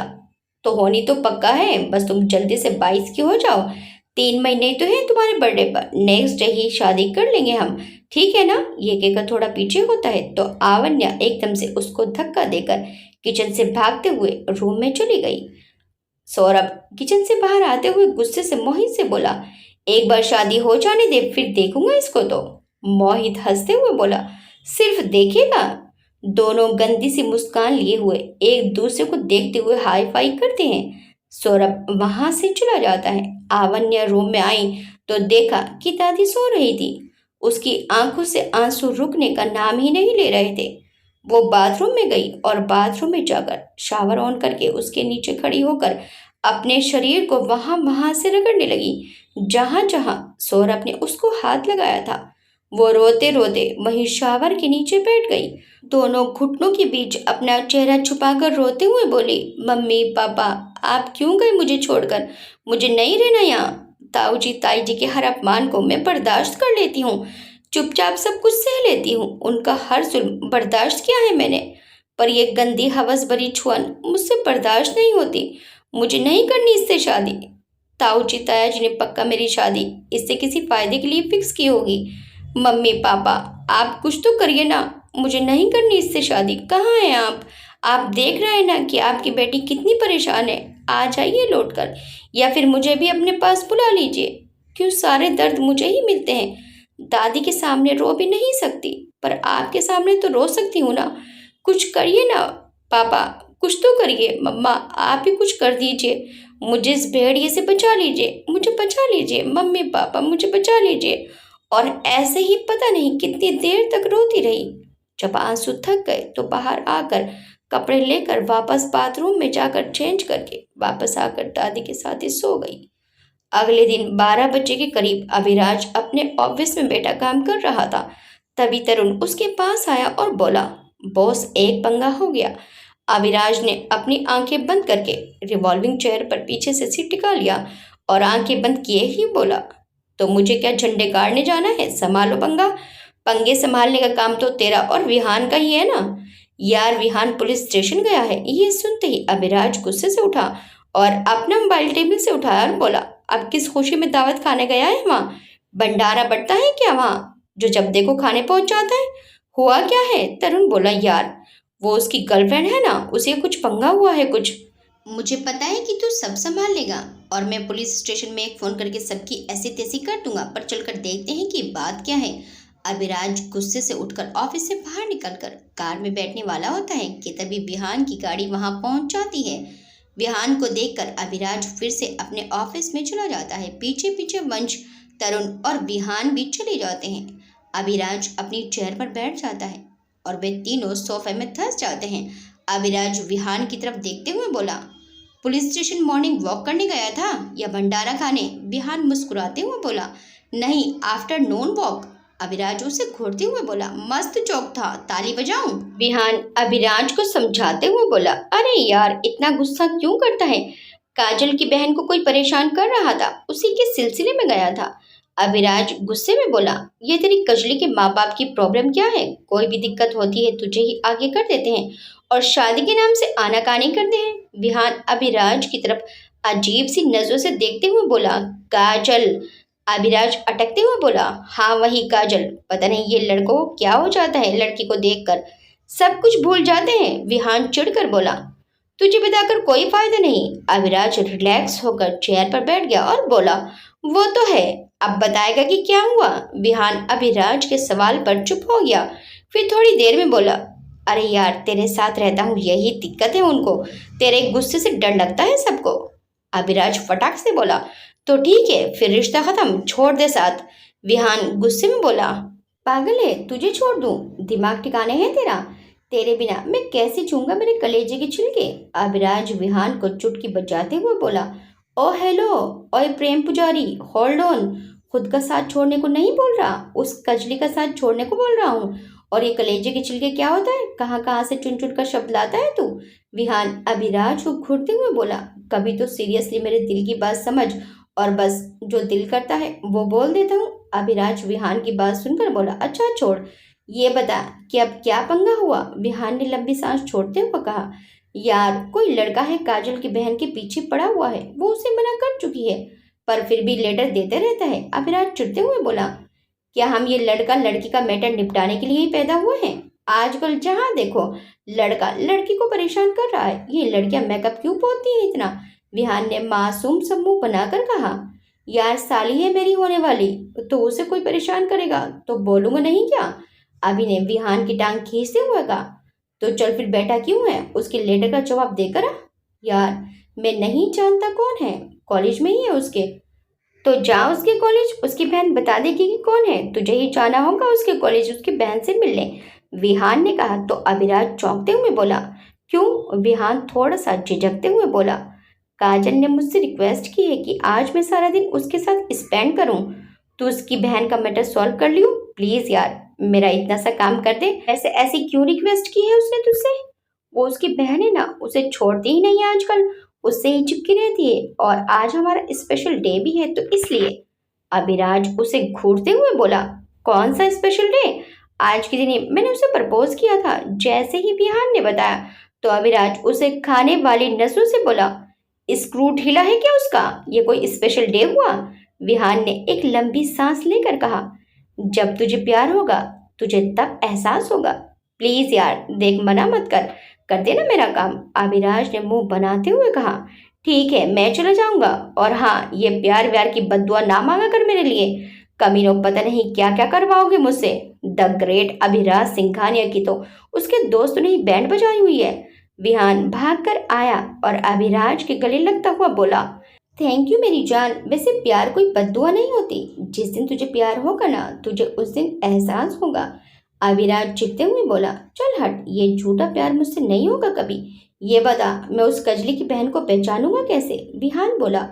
तो होनी तो पक्का है, बस तुम जल्दी से 22 की हो जाओ। 3 महीने तो है तुम्हारे बर्थडे पर, नेक्स्ट डे ही शादी कर लेंगे हम, ठीक है ना? ये कहकर थोड़ा पीछे होता है तो आवन्या एकदम से उसको धक्का देकर किचन से भागते हुए रूम में चली गई। सौरभ किचन से बाहर आते हुए गुस्से से मोहित से बोला, एक बार शादी हो जाने दे, फिर देखूंगा इसको तो। मोहित हंसते हुए बोला, सिर्फ देखेगा? दोनों गंदी सी मुस्कान लिए हुए एक दूसरे को देखते हुए हाई फाई करते हैं। सौरभ वहां से चला जाता है। आवन्या रूम में आई तो देखा कि दादी सो रही थी। उसकी आंखों से आंसू रुकने का नाम ही नहीं ले रहे थे। वो बाथरूम में गई और बाथरूम में जाकर शावर ऑन करके उसके नीचे खड़ी होकर अपने शरीर को वहां वहां से रगड़ने लगी जहां जहां सौरभ ने उसको हाथ लगाया था। वो रोते रोते वहीं शावर के नीचे बैठ गई। दोनों घुटनों के बीच अपना चेहरा छुपाकर रोते हुए बोली, मम्मी पापा आप क्यों गए मुझे छोड़कर? मुझे नहीं रहना यहाँ। ताऊ जी ताई जी के हर अपमान को मैं बर्दाश्त कर लेती हूँ, चुपचाप सब कुछ सह लेती हूँ, उनका हर जुल्म बर्दाश्त किया है मैंने, पर यह गंदी हवस भरी छुअन मुझसे बर्दाश्त नहीं होती। मुझे नहीं करनी इससे शादी। ताऊ जी ताया जी ने पक्का मेरी शादी इससे किसी फायदे के लिए फिक्स की होगी। मम्मी पापा, आप कुछ तो करिए ना, मुझे नहीं करनी इससे शादी। कहाँ हैं आप देख रहे हैं ना कि आपकी बेटी कितनी परेशान है। आ जाइए लौट कर, या फिर मुझे भी अपने पास बुला लीजिए। क्यों सारे दर्द मुझे ही मिलते हैं। दादी के सामने रो भी नहीं सकती, पर आपके सामने तो रो सकती हूँ ना। कुछ करिए ना पापा, कुछ तो करिए। मम्मा, आप ही कुछ कर दीजिए, मुझे इस भेड़िए से बचा लीजिए, मुझे बचा लीजिए। मम्मी पापा, मुझे बचा लीजिए। और ऐसे ही पता नहीं कितनी देर तक रोती रही। जब आंसू थक गए तो बाहर आकर कपड़े लेकर वापस बाथरूम में जाकर चेंज करके वापस आकर दादी के साथ ही सो गई। अगले दिन 12 बजे के करीब अभिराज अपने ऑफिस में बैठा काम कर रहा था। तभी तरुण उसके पास आया और बोला, बॉस एक पंगा हो गया। अभिराज ने अपनी आंखें बंद करके रिवॉल्विंग चेयर पर पीछे से सिर टिका लिया और आंखें बंद किए ही बोला, तो मुझे क्या झंडे गाड़ने जाना है? संभालो पंगा। पंगे संभालने का काम तो तेरा और विहान का ही है ना। यार, विहान पुलिस स्टेशन गया है। ये सुनते ही अभिराज गुस्से से उठा और अपना मोबाइल टेबल से उठाया और बोला, अब किस खुशी में दावत खाने गया है? वहाँ भंडारा बढ़ता है क्या वहाँ, जो जब देखो खाने पहुंच जाता है? हुआ क्या है? तरुण बोला, यार वो उसकी गर्लफ्रेंड है ना, उसे कुछ पंगा हुआ है कुछ। मुझे पता है कि तू सब संभाल लेगा और मैं पुलिस स्टेशन में एक फोन करके सबकी ऐसी तैसी कर दूंगा, पर चलकर देखते हैं कि बात क्या है। अभिराज गुस्से से उठकर ऑफिस से बाहर निकलकर कार में बैठने वाला होता है कि तभी विहान की गाड़ी वहां पहुंच जाती है। विहान को देखकर अभिराज फिर से अपने ऑफिस में चला जाता है। पीछे पीछे वंश, तरुण और विहान भी चले जाते हैं। अभिराज अपनी चेयर पर बैठ जाता है और वे तीनों सोफे में धंस जाते हैं। अभिराज विहान की तरफ देखते हुए बोला, पुलिस स्टेशन मॉर्निंग वॉक करने गया था या भंडारा खाने? विहान मुस्कुराते हुए बोला, नहीं, आफ्टरनून वॉक। अभिराज उसे घूरते हुए बोला, मस्त जोक था, ताली बजाऊं? विहान अभिराज को समझाते हुए बोला, अरे यार इतना गुस्सा क्यों करता है? काजल की बहन को कोई परेशान कर रहा था, उसी के सिलसिले में गया था। अभिराज गुस्से में बोला, ये तेरी कजली के माँ बाप की प्रॉब्लम क्या है? कोई भी दिक्कत होती है तुझे ही आगे कर देते हैं और शादी के नाम से आनाकानी करते हैं। विहान अभिराज की तरफ अजीब सी नजरों से देखते हुए बोला, काजल? अभिराज अटकते हुए बोला, हाँ वही काजल। पता नहीं ये लड़कों को क्या हो जाता है, लड़की को देखकर सब कुछ भूल जाते हैं। विहान चिढ़कर बोला, तुझे बताकर कोई फायदा नहीं। अभिराज रिलैक्स होकर चेयर पर बैठ गया और बोला, वो तो है, अब बताएगा कि क्या हुआ? विहान अभिराज के सवाल पर चुप हो गया। फिर थोड़ी देर में बोला, अरे यार तेरे साथ रहता हूँ यही दिक्कत है उनको, तेरे गुस्से से डर लगता है सबको। अभिराज फटाक से बोला, तो ठीक है फिर रिश्ता खत्म, छोड़ दे साथ। विहान गुस्से में बोला, पागल है, तुझे छोड़ दूं? दिमाग ठिकाने है तेरा? तेरे बिना मैं कैसे छूंगा मेरे कलेजे के छिलके? अभिराज विहान को चुटकी बजाते हुए बोला, ओ हेलो, ओए प्रेम पुजारी, होल्ड ऑन। खुद का साथ छोड़ने को नहीं बोल रहा, उस कजली का साथ छोड़ने को बोल रहा हूँ। और ये कलेजे के छिलके क्या होता है? कहाँ कहाँ से चुन चुन कर शब्द लाता है तू? विहान अभिराज को घूरते हुए बोला, कभी तो सीरियसली मेरे दिल की बात समझ और बस जो दिल करता है वो बोल देता हूँ। अभिराज विहान की बात सुनकर बोला, अच्छा छोड़, ये बता कि अब क्या पंगा हुआ? विहान ने लंबी सांस छोड़ते हुए कहा, यार कोई लड़का है काजल की बहन के पीछे पड़ा हुआ है, वो उसे मना कर चुकी है पर फिर भी लेटर देते रहता है। अभिराज चिढ़ते हुए बोला, क्या हम ये लड़का लड़की का मैटर निपटाने के लिए ही पैदा हुए हैं? आजकल जहाँ देखो लड़का लड़की को परेशान कर रहा है, ये लड़कियां मेकअप क्यों पोतती हैं इतना? विहान ने मासूम सा मुंह बनाकर कहा, यार साली है मेरी होने वाली, तो उसे कोई परेशान करेगा तो बोलूंगा नहीं क्या? अभी ने विहान की टांग खींचते हुए कहा, तो चल फिर बैठा क्यों है, उसके लेटर का जवाब देकर आ। यार मैं नहीं जानता कौन है, कॉलेज में ही है उसके, तो जा उसके कॉलेज, उसकी बहन बता देगी कि कौन है, तुझे ही जाना होगा उसके कॉलेज उसकी बहन से मिलने। विहान ने कहा तो अभिराज चौंकते हुए बोला, क्यों? विहान थोड़ा सा झिझकते हुए बोला, काजल ने मुझसे रिक्वेस्ट की है कि आज मैं सारा दिन उसके साथ स्पेंड करूं, तो उसकी बहन का मैटर सॉल्व कर लियो प्लीज यार, मेरा इतना सा काम कर दे। ऐसे ऐसी क्यों रिक्वेस्ट की है उसने तुझसे? वो उसकी बहन है ना, उसे छोड़ती ही नहीं है आजकल, उससे ही चिपकी रहती है और आज हमारा स्पेशल डे भी है तो इसलिए। अभिराज उसे घूरते हुए बोला, कौन सा स्पेशल डे? आज के दिन ही मैंने उसे प्रपोज किया था। जैसे ही विहान ने बताया तो अभिराज उसे खाने वाली नसों से बोला, स्क्रू ढीला है क्या उसका? ये कोई स्पेशल डे हुआ? विहान ने एक लंबी सांस लेकर कहा। जब तुझे प्यार होगा तुझे तब एहसास होगा। प्लीज यार देख, मना मत कर देना मेरा काम। अभिराज ने मुंह बनाते हुए कहा। ठीक है, मैं चला जाऊंगा। और हाँ, ये प्यार व्यार की बद्दुआ ना मांगा कर मेरे लिए। कमीनों, पता नहीं क्या क्या करवाओगे मुझसे। द ग्रेट अभिराज सिंघानिया की तो उसके दोस्त ने ही बैंड बजाई हुई है। विहान भागकर आया और अभिराज के गले लगता हुआ बोला, थैंक यू मेरी जान। वैसे प्यार कोई बद्दुआ नहीं होती। जिस दिन तुझे प्यार होगा ना, तुझे उस दिन एहसास होगा। अभिराज चिढ़ते हुए बोला, चल हट, ये झूठा प्यार मुझसे नहीं होगा कभी। ये बता, मैं उस कजली की बहन को पहचानूंगा कैसे? विहान बोला,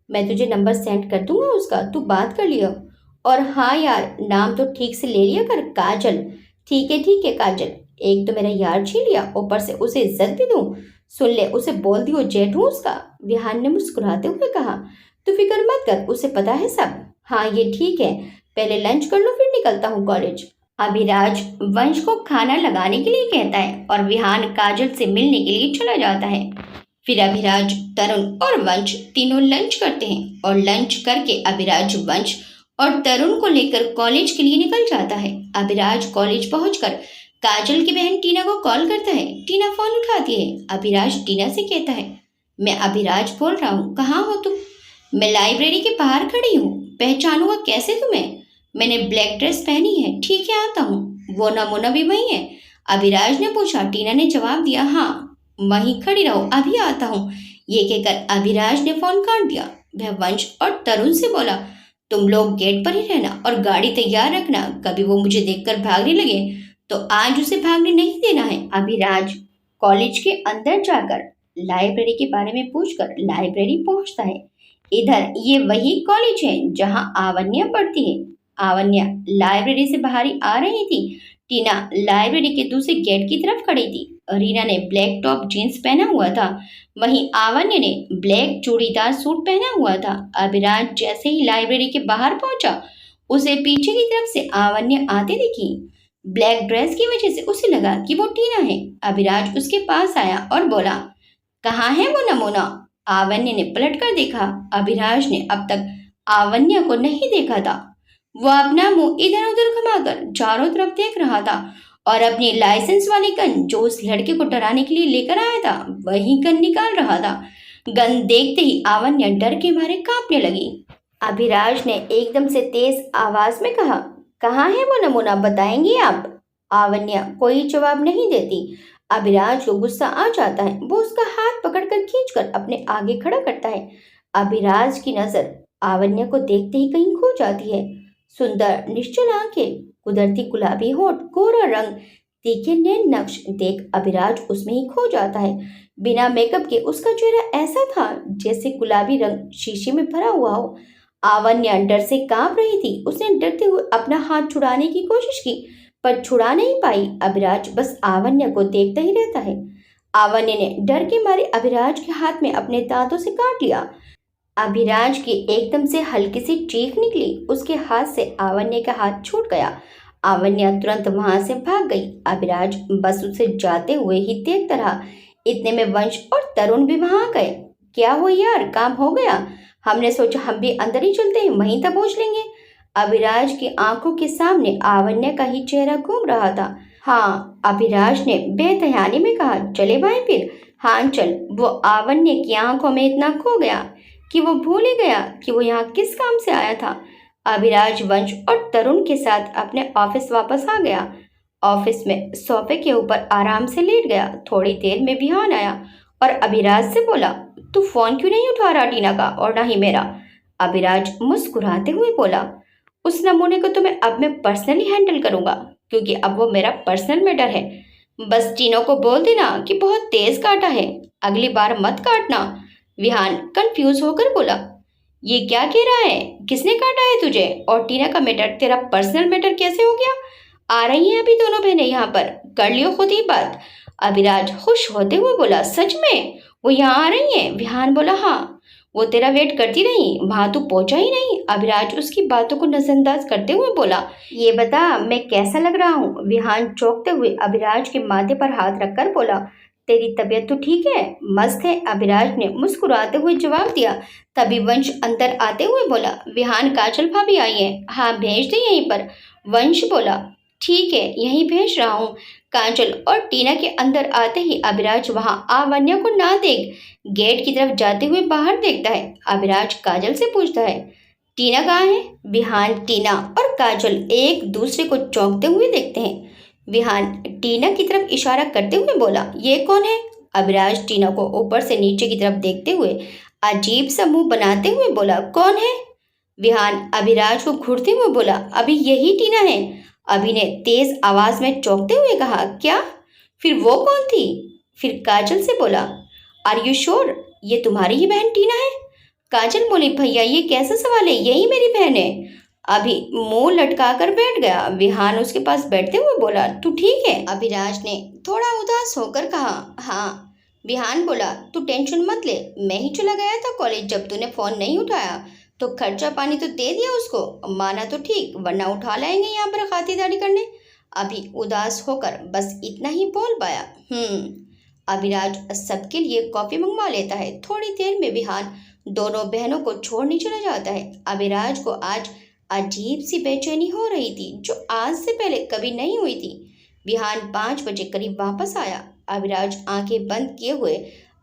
मैं तुझे नंबर सेंड कर दूंगा उसका, तू बात कर लियो। और हाँ यार, नाम तो ठीक से ले लिया कर, काजल। ठीक है काजल। एक तो मेरा यार छीन लिया, ऊपर से उसे इज्जत भी दूं। सुन ले, उसे बोल दियो जेठ हूं उसका। विहान ने मुस्कुराते हुए कहा, तू फिक्र मत कर, उसे पता है सब। हाँ ये ठीक है, पहले लंच कर लो फिर निकलता हूँ कॉलेज। अभिराज वंश को खाना लगाने के लिए कहता है और विहान काजल से मिलने के लिए चला जाता है। फिर अभिराज, तरुण और वंश तीनों लंच करते हैं और लंच करके अभिराज वंश और तरुण को लेकर कॉलेज के लिए निकल जाता है। अभिराज कॉलेज पहुंचकर काजल की बहन टीना को कॉल करता है। टीना फोन उठाती है। अभिराज टीना से कहता है, मैं अभिराज बोल रहा हूँ, कहाँ हो तुम? मैं लाइब्रेरी के बाहर खड़ी हूँ। पहचानूंगा कैसे तुम्हें? मैंने ब्लैक ड्रेस पहनी है। ठीक है, आता हूँ। वो नमूना भी वही है? अभिराज ने पूछा। टीना ने जवाब दिया, हाँ वहीं खड़ी रहो, अभी आता हूँ। ये कहकर अभिराज ने फोन काट दिया। वह वंश और तरुण से बोला, तुम लोग गेट पर ही रहना और गाड़ी तैयार रखना। कभी वो मुझे देखकर भागने लगे तो आज उसे भागने नहीं देना है। अभिराज कॉलेज के अंदर जाकर लाइब्रेरी के बारे में पूछकर लाइब्रेरी पहुंचता है। इधर ये वही कॉलेज है जहां आवन्या पढ़ती है। आवन्या लाइब्रेरी से बाहर ही आ रही थी। टीना लाइब्रेरी के दूसरे गेट की तरफ खड़ी थी। रीना ने ब्लैक टॉप जीन्स पहना हुआ था, वहीं आवन्या ने ब्लैक चूड़ीदार सूट पहना हुआ था। अभिराज जैसे ही लाइब्रेरी के बाहर पहुंचा, उसे पीछे की तरफ से आवन्या आते दिखी। ब्लैक ड्रेस की वजह से उसे लगा कि वो टीना है। अभिराज उसके पास आया और बोला, कहाँ है वो नमूना? आवन्या ने पलट कर देखा। अभिराज ने अब तक आवन्या को नहीं देखा था। वो अपना मुंह इधर उधर घुमाकर चारों तरफ देख रहा था और अपनी लाइसेंस वाली गन जो उस लड़के को डराने के लिए लेकर आया था, वही गन निकाल रहा था। गन देखते ही आवन्या डर के मारे कांपने लगी। अभिराज ने एकदम से तेज आवाज में कहा, कहाँ है वो नमूना, बताएंगे आप? आवन्या कोई जवाब नहीं देती। अभिराज को गुस्सा आ जाता है। वो उसका हाथ पकड़कर खींचकर अपने आगे खड़ा करता है। अभिराज की नजर आवन्या को देखते ही कहीं खो जाती है। सुंदर निश्चल आंखें, कुदरती गुलाबी होठ, गोरा रंग, तीखे नैन नक्श देख अभिराज उसमें ही खो जाता है। बिना मेकअप के उसका चेहरा ऐसा था जैसे गुलाबी रंग शीशे में भरा हुआ हो। आवन्या डर से कांप रही थी। उसने डरते हुए अपना हाथ छुड़ाने की कोशिश की पर छुड़ा नहीं पाई। अभिराज बस आवन्या को देखता ही रहता है। आवन्या ने डर के मारे अभिराज के हाथ में अपने दांतों से काट लिया। अभिराज की एकदम से हल्की सी चीख निकली। उसके हाथ से आवन्या का हाथ छूट गया। आवन्या तुरंत वहां से भाग गई। अभिराज बस उसे जाते हुए ही देखता रहा। इतने में वंश और तरुण भी वहां आ गए। क्या हुआ यार, काम हो गया? हमने सोचा हम भी अंदर ही चलते हैं, वहीं तक पहुंच लेंगे। अभिराज की आंखों के सामने आवन्या का ही चेहरा घूम रहा था। हाँ, अभिराज ने बेतहानी में कहा, चले भाई फिर? हाँ चल। वो आवन्या की आंखों में इतना खो गया कि वो भूल ही गया कि वो यहाँ किस काम से आया था। अभिराज वंश और तरुण के साथ अपने ऑफिस वापस आ गया। ऑफिस में सोफे के ऊपर आराम से लेट गया। थोड़ी देर में विहान आया और अभिराज से बोला, तू फोन क्यों नहीं उठा रहा टीना का और ना ही मेरा? अभिराज मुस्कुराते हुए बोला, उस नमूने को तो मैं पर्सनली हैंडल करूंगा क्योंकि अब वो मेरा पर्सनल मैटर है। बस टीना को बोल देना कि बहुत तेज काटा है, अगली बार मत काटना। विहान कंफ्यूज होकर बोला, ये क्या कह रहा है? किसने काटा है तुझे? और टीना का मैटर तेरा पर्सनल मैटर कैसे हो गया? आ रही हैं अभी दोनों बहनें यहाँ पर, कर लियो खुद ही बात। अभिराज खुश होते हुए बोला, सच में वो यहाँ आ रही हैं? विहान बोला, हाँ, वो तेरा वेट करती रही, वहां तू पहुंचा ही नहीं। अभिराज उसकी बातों को नजरअंदाज करते हुए बोला, ये बता मैं कैसा लग रहा हूँ? विहान चौंकते हुए अभिराज के माथे पर हाथ रखकर बोला, तेरी तबीयत तो ठीक है? मस्त है, अभिराज ने मुस्कुराते हुए जवाब दिया। तभी वंश अंदर आते हुए बोला, विहान काजल भाभी आई है, हाँ भेज दे यहीं पर। वंश बोला, ठीक है यहीं भेज रहा हूँ। काजल और टीना के अंदर आते ही अभिराज वहां आवन्या को ना देख गेट की तरफ जाते हुए बाहर देखता है। अभिराज काजल से पूछता है, टीना कहाँ है? विहान, टीना और काजल एक दूसरे को चौंकते हुए देखते हैं। विहान टीना की तरफ इशारा करते हुए बोला, ये कौन है? अभिराज टीना को ऊपर से नीचे की तरफ देखते हुए अजीब सा मुंह बनाते हुए बोला, कौन है? विहान अभिराज को घूरते हुए बोला, अभी यही टीना है। अभि ने तेज आवाज में चौंकते हुए कहा, क्या? फिर वो कौन थी? फिर काजल से बोला, आर यू श्योर ये तुम्हारी ही बहन टीना है? काजल बोली, भैया ये कैसा सवाल है, यही मेरी बहन है। अभी मुंह लटका कर बैठ गया। विहान उसके पास बैठते हुए बोला, तू ठीक है? अभिराज ने थोड़ा उदास होकर कहा, हाँ। विहान बोला, तू टेंशन मत ले, मैं ही चला गया था कॉलेज जब तूने फोन नहीं उठाया, तो खर्चा पानी तो दे दिया उसको, माना तो ठीक, वरना उठा लाएंगे यहाँ पर खातिरदारी करने। अभी उदास होकर बस इतना ही बोल पाया, अभिराज सबके लिए कॉफी मंगवा लेता है। थोड़ी देर में विहान दोनों बहनों को छोड़ने चला जाता है। अभिराज को आज अजीब सी बेचैनी हो रही थी जो आज से पहले कभी नहीं हुई थी। विहान 5 बजे करीब वापस आया। अभिराज आंखें बंद किए हुए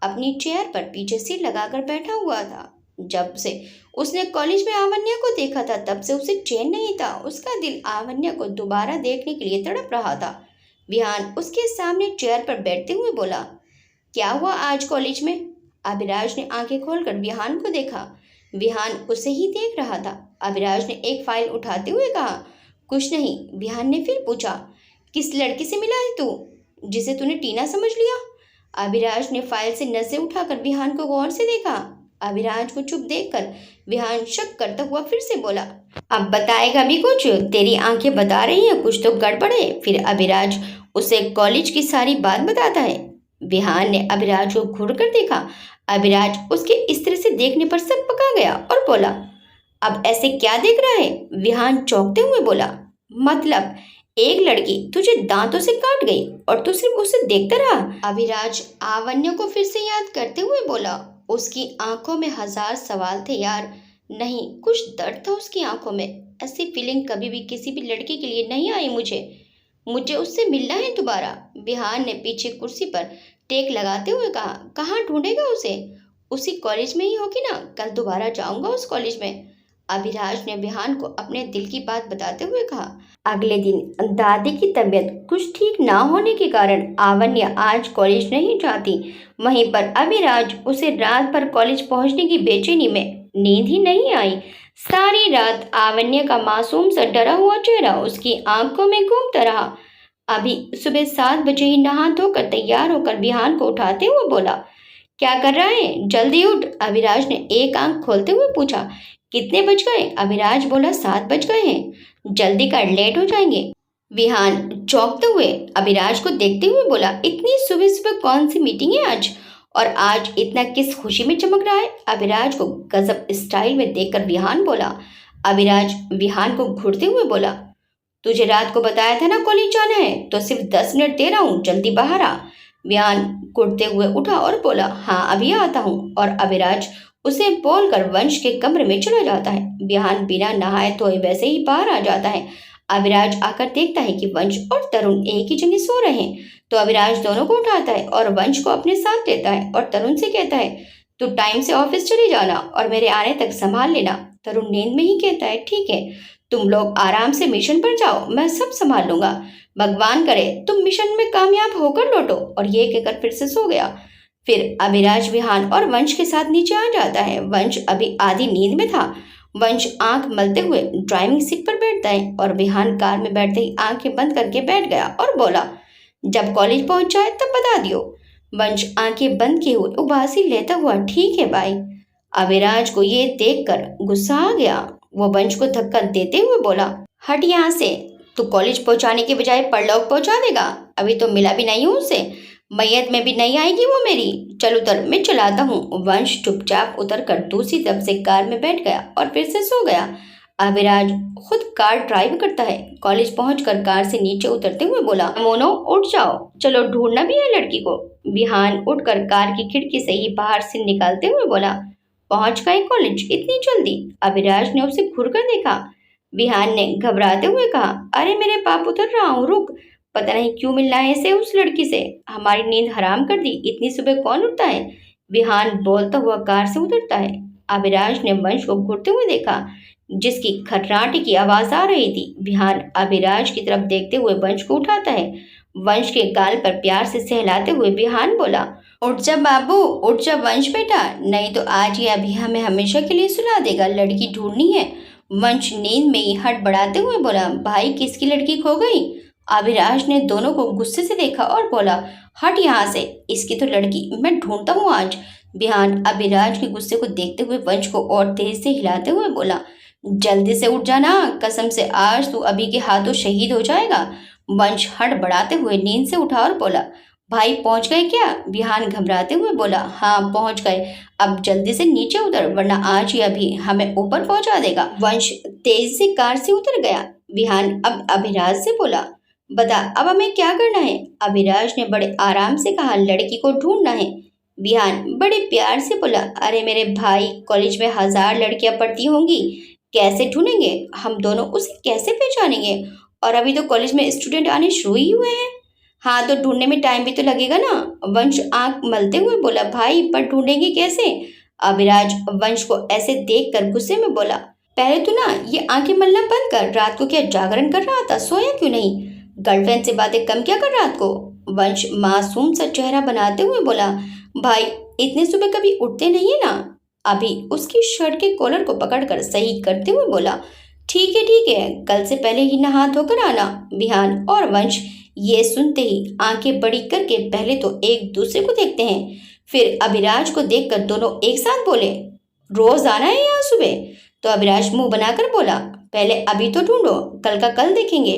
अपनी चेयर पर पीछे सिर लगाकर बैठा हुआ था। जब से उसने कॉलेज में आवन्या को देखा था तब से उसे चैन नहीं था। उसका दिल आवन्या को दोबारा देखने के लिए तड़प रहा था। विहान उसके सामने चेयर पर बैठते हुए बोला, क्या हुआ आज कॉलेज में? अभिराज ने आंखें खोलकर विहान को देखा। विहान उसे ही देख रहा था। अभिराज ने एक फाइल उठाते हुए कहा, कुछ नहीं। विहान ने फिर पूछा, किस लड़की से मिला है तू, जिसे तूने टीना समझ लिया? अभिराज ने फाइल से नजरें उठाकर विहान को गौर से देखा। अभिराज को चुप देखकर विहान शक करता हुआ फिर से बोला, अब बताएगा भी कुछ? तेरी आंखें बता रही हैं कुछ तो गड़बड़ है। फिर अभिराज उसे कॉलेज की सारी बात बताता है। विहान ने अभिराज को घूर कर देखा। अभिराज उसके इस तरह से देखने पर सब पका गया और बोला, अब ऐसे क्या देख रहा है? विहान चौंकते हुए बोला, मतलब एक लड़की तुझे दांतों से काट गई और तू सिर्फ उसे देखता रहा? अभिराज आवन्या को फिर से याद करते हुए बोला, उसकी आंखों में हजार सवाल थे यार। नहीं, कुछ दर्द था उसकी आंखों में। ऐसी फीलिंग कभी भी किसी भी लड़की के लिए नहीं आई मुझे उससे मिलना है दोबारा। विहान ने पीछे कुर्सी पर टेक लगाते हुए कहा, कहाँ ढूंढेगा उसे? उसी कॉलेज में ही होगी ना, कल दोबारा जाऊंगा उस कॉलेज में। अभिराज ने विहान को अपने दिल की बात बताते हुए कहा। अगले दिन दादी की तबीयत कुछ ठीक ना होने के कारण आवन्या आज कॉलेज नहीं जाती। वहीं पर अभिराज उसे रात भर कॉलेज पहुंचने की बेचैनी में नींद ही नहीं आई। सारी रात आवन्या का मासूम सा डरा हुआ चेहरा उसकी आंखों में घूमता रहा। अभी सुबह 7 बजे ही नहा धोकर तैयार होकर विहान को उठाते हुए बोला, क्या कर रहा है, जल्दी उठ। अभिराज ने एक आंख खोलते हुए पूछा, कितने बज गए? अभिराज बोला, 7 बज गए हैं, जल्दी कर, लेट हो जाएंगे। विहान चौंकते हुए अभिराज को देखते हुए बोला, इतनी सुबह सुबह कौन सी मीटिंग है आज, और आज इतना किस खुशी में चमक रहा है? अभिराज को गजब स्टाइल में देखकर विहान बोला। अभिराज विहान को घूरते हुए बोला, तुझे रात को बताया था ना कॉलेज जाना है, तो सिर्फ 10 मिनट दे रहा हूँ, जल्दी बाहर आ। विहान कुटते हुए उठा और बोला, हाँ अभी आता हूँ। और अभिराज उसे बोलकर वंश के कमरे में चला जाता है। विहान बिना नहाए धोए वैसे ही बाहर आ जाता है। अभिराज आकर देखता है कि वंश और तरुण एक ही जगह सो रहे हैं, तो अभिराज दोनों को उठाता है और वंश को अपने साथ लेता है और तरुण से कहता है, तू टाइम से ऑफिस चले जाना और मेरे आने तक संभाल लेना। तरुण नींद में ही कहता है, ठीक है, तुम लोग आराम से मिशन पर जाओ, मैं सब संभाल लूंगा, भगवान करे तुम मिशन में कामयाब होकर लौटो। और ये कहकर फिर से सो गया। फिर अभिराज विहान और वंश के साथ नीचे आ जाता है। वंश अभी आधी नींद में था। वंश आंख मलते हुए ड्राइविंग सीट पर बैठता है और विहान कार में बैठते ही आंखें बंद करके बैठ गया और बोला, जब कॉलेज पहुंच जाए तब बता दियो। वंश आंखें बंद किए हुए उबासी लेता हुआ, ठीक है भाई। अभिराज को ये देखकर गुस्सा आ गया। वो वंश को धक्का देते हुए बोला, हट यहाँ से, तू कॉलेज पहुंचाने के बजाय परलोक पहुंचा देगा। अभी तो मिला भी नहीं हूँ उसे, मैयत में भी नहीं आएगी वो मेरी। चल उतर, मैं चलाता हूँ। वंश चुपचाप उतर कर दूसरी तरफ से कार में बैठ गया और फिर से सो गया। अभिराज खुद कार ड्राइव करता है। कॉलेज पहुंचकर कार से नीचे उतरते हुए बोला, मोनो उठ जाओ, चलो ढूंढना भी है लड़की को। विहान उठकर कार की खिड़की से ही बाहर से निकालते हुए बोला, पहुंच गए कॉलेज इतनी जल्दी? अभिराज ने उसे घूरकर देखा। विहान ने घबराते हुए कहा, अरे मेरे बाप उतर रहा हूँ, रुक। पता नहीं क्यों मिलना है इसे उस लड़की से, हमारी नींद हराम कर दी। इतनी सुबह कौन उठता है? विहान बोलता हुआ कार से उतरता है। अभिराज ने वंश को घूरते हुए देखा, जिसकी खर्राटे की आवाज आ रही थी। विहान अभिराज की तरफ देखते हुए वंश को उठाता है। वंश के गाल पर प्यार से सहलाते हुए विहान बोला, उठ जा बाबू, उठ जा वंश बेटा, नहीं तो आज ये अभी हमें हमेशा के लिए सुला देगा। लड़की ढूंढनी है। वंश नींद में ही हड़बड़ाते हुए बोला, भाई किसकी लड़की खो गई? अभिराज ने दोनों को गुस्से से देखा और बोला, हट यहाँ से, इसकी तो लड़की मैं ढूंढता हूँ आज। विहान अभिराज के गुस्से को देखते हुए वंश को और तेज से हिलाते हुए बोला, जल्दी से उठ जाना, कसम से आज तू अभी के हाथों शहीद हो जाएगा। वंश हड़बड़ाते हुए नींद से उठा और बोला, भाई पहुंच गए क्या? विहान घबराते हुए बोला, हाँ पहुंच गए, अब जल्दी से नीचे उतर वरना आज ही अभी हमें ऊपर पहुंचा देगा। वंश तेज से कार से उतर गया। विहान अब अभिराज से बोला, बता अब हमें क्या करना है? अभिराज ने बड़े आराम से कहा, लड़की को ढूंढना है। विहान बड़े प्यार से बोला, अरे मेरे भाई, कॉलेज में 1000 लड़कियां पढ़ती होंगी, कैसे ढूंढेंगे हम दोनों, उसे कैसे पहचानेंगे? और अभी तो कॉलेज में स्टूडेंट आने शुरू ही हुए हैं। हाँ तो ढूंढने में टाइम भी तो लगेगा ना। वंश आंख मलते हुए बोला, भाई पर ढूंढेंगे कैसे? अभिराज वंश को ऐसे देखकर गुस्से में बोला, पहले तो ना ये आंखें मलना बंद कर। रात को क्या जागरण कर रहा था, सोया क्यों नहीं? गर्लफ्रेंड से बातें कम क्या कर रात को? वंश मासूम सा चेहरा बनाते हुए बोला, भाई इतने सुबह कभी उठते नहीं है ना। अभी उसकी शर्ट के कॉलर को पकड़कर सही करते हुए बोला, ठीक है, कल से पहले ही नहा धोकर आना। विहान और वंश ये सुनते ही आंखें बड़ी करके पहले तो एक दूसरे को देखते हैं, फिर अभिराज को देखकर दोनों एक साथ बोले, रोज आना है यहाँ सुबह? तो अभिराज मुंह बनाकर बोला, पहले अभी तो ढूंढो, कल का कल देखेंगे।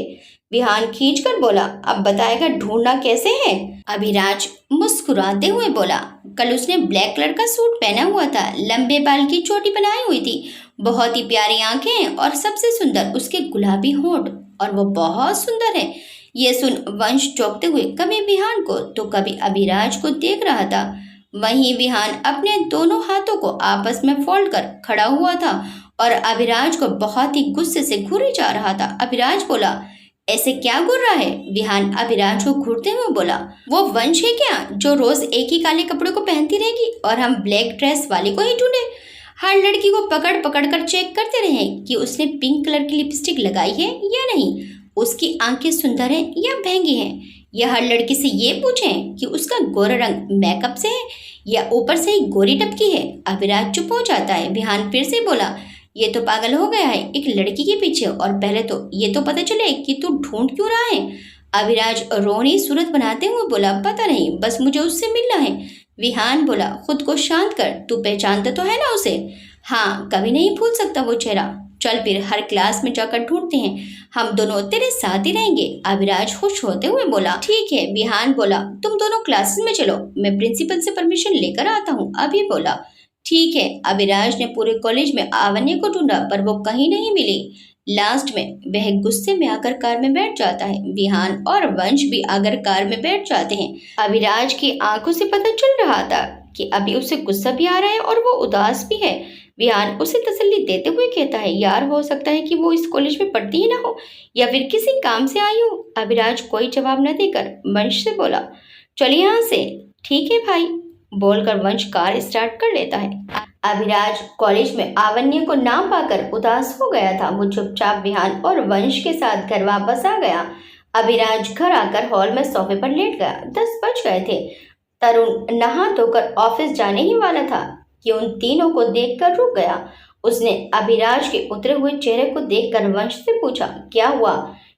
विहान खींच कर बोला, अब बताएगा ढूंढना कैसे है? अभिराज मुस्कुराते हुए बोला, कल उसने ब्लैक कलर का सूट पहना हुआ था, लंबे बाल की चोटी बनाई हुई थी, बहुत ही प्यारी आंखें और सबसे सुंदर उसके गुलाबी होंठ, और वो बहुत सुंदर है। ये सुन वंश चौंकते हुए कभी विहान को तो कभी अभिराज को देख रहा था। वहीं विहान अपने दोनों हाथों को आपस में फोल्ड कर खड़ा हुआ था और अभिराज को बहुत ही गुस्से से घूरे जा रहा था। अभिराज बोला, ऐसे क्या घूर रहा है? विहान अभिराज को घूरते हुए बोला, वो वंश है क्या जो रोज एक ही काले कपड़ों को पहनती रहेगी और हम ब्लैक ड्रेस वाले को ही ढूंढे? हर लड़की को पकड़ पकड़ कर चेक करते रहे कि उसने पिंक कलर की लिपस्टिक लगाई है या नहीं, उसकी आंखें सुंदर हैं या महंगी हैं, या हर लड़की से ये पूछें कि उसका गोरा रंग मेकअप से है या ऊपर से ही गोरी टपकी है। अभिराज चुप हो जाता है। विहान फिर से बोला, ये तो पागल हो गया है एक लड़की के पीछे, और पहले तो ये तो पता चले कि तू ढूंढ क्यों रहा है। अभिराज रोनी सूरत बनाते हुए बोला, पता नहीं, बस मुझे उससे मिलना है। विहान बोला, खुद को शांत कर, तू पहचानता तो है ना उसे? हाँ, कभी नहीं भूल सकता वो चेहरा। चल फिर हर क्लास में जाकर ढूंढते हैं, हम दोनों तेरे साथ ही रहेंगे। अभिराज खुश होते हुए बोला, ठीक है। विहान बोला, तुम दोनों क्लासेस में चलो, मैं प्रिंसिपल से परमिशन लेकर आता हूँ। अभी बोला, ठीक है। अभिराज ने पूरे कॉलेज में आवन्य को ढूंढा पर वो कहीं नहीं मिली। लास्ट में वह गुस्से में आकर कार में बैठ जाता है। विहान और वंश भी आकर कार में बैठ जाते हैं। अभिराज की आंखों से पता चल रहा था कि अभी उसे गुस्सा भी आ रहा है और वो उदास भी है। विहान उसे तसल्ली देते हुए कहता है, यार हो सकता है कि वो इस कॉलेज में पढ़ती ही ना हो या फिर किसी काम से आई हो। अभिराज कोई जवाब न देकर वंश से बोला, चलिए यहाँ से। ठीक है भाई, बोलकर वंश कार स्टार्ट कर लेता है। अभिराज कॉलेज में आवन्य को ना पाकर उदास हो गया था। वो चुपचाप विहान और वंश के साथ घर वापस आ गया। अभिराज घर आकर हॉल में सोफे पर लेट गया। 10 बज गए थे। तरुण नहा धोकर ऑफिस जाने ही वाला था कि उन तीनों को देखकर रुक गया। उसने अभिराज के उतरे हुए चेहरे को देखकर वंश से पूछा, क्या हुआ,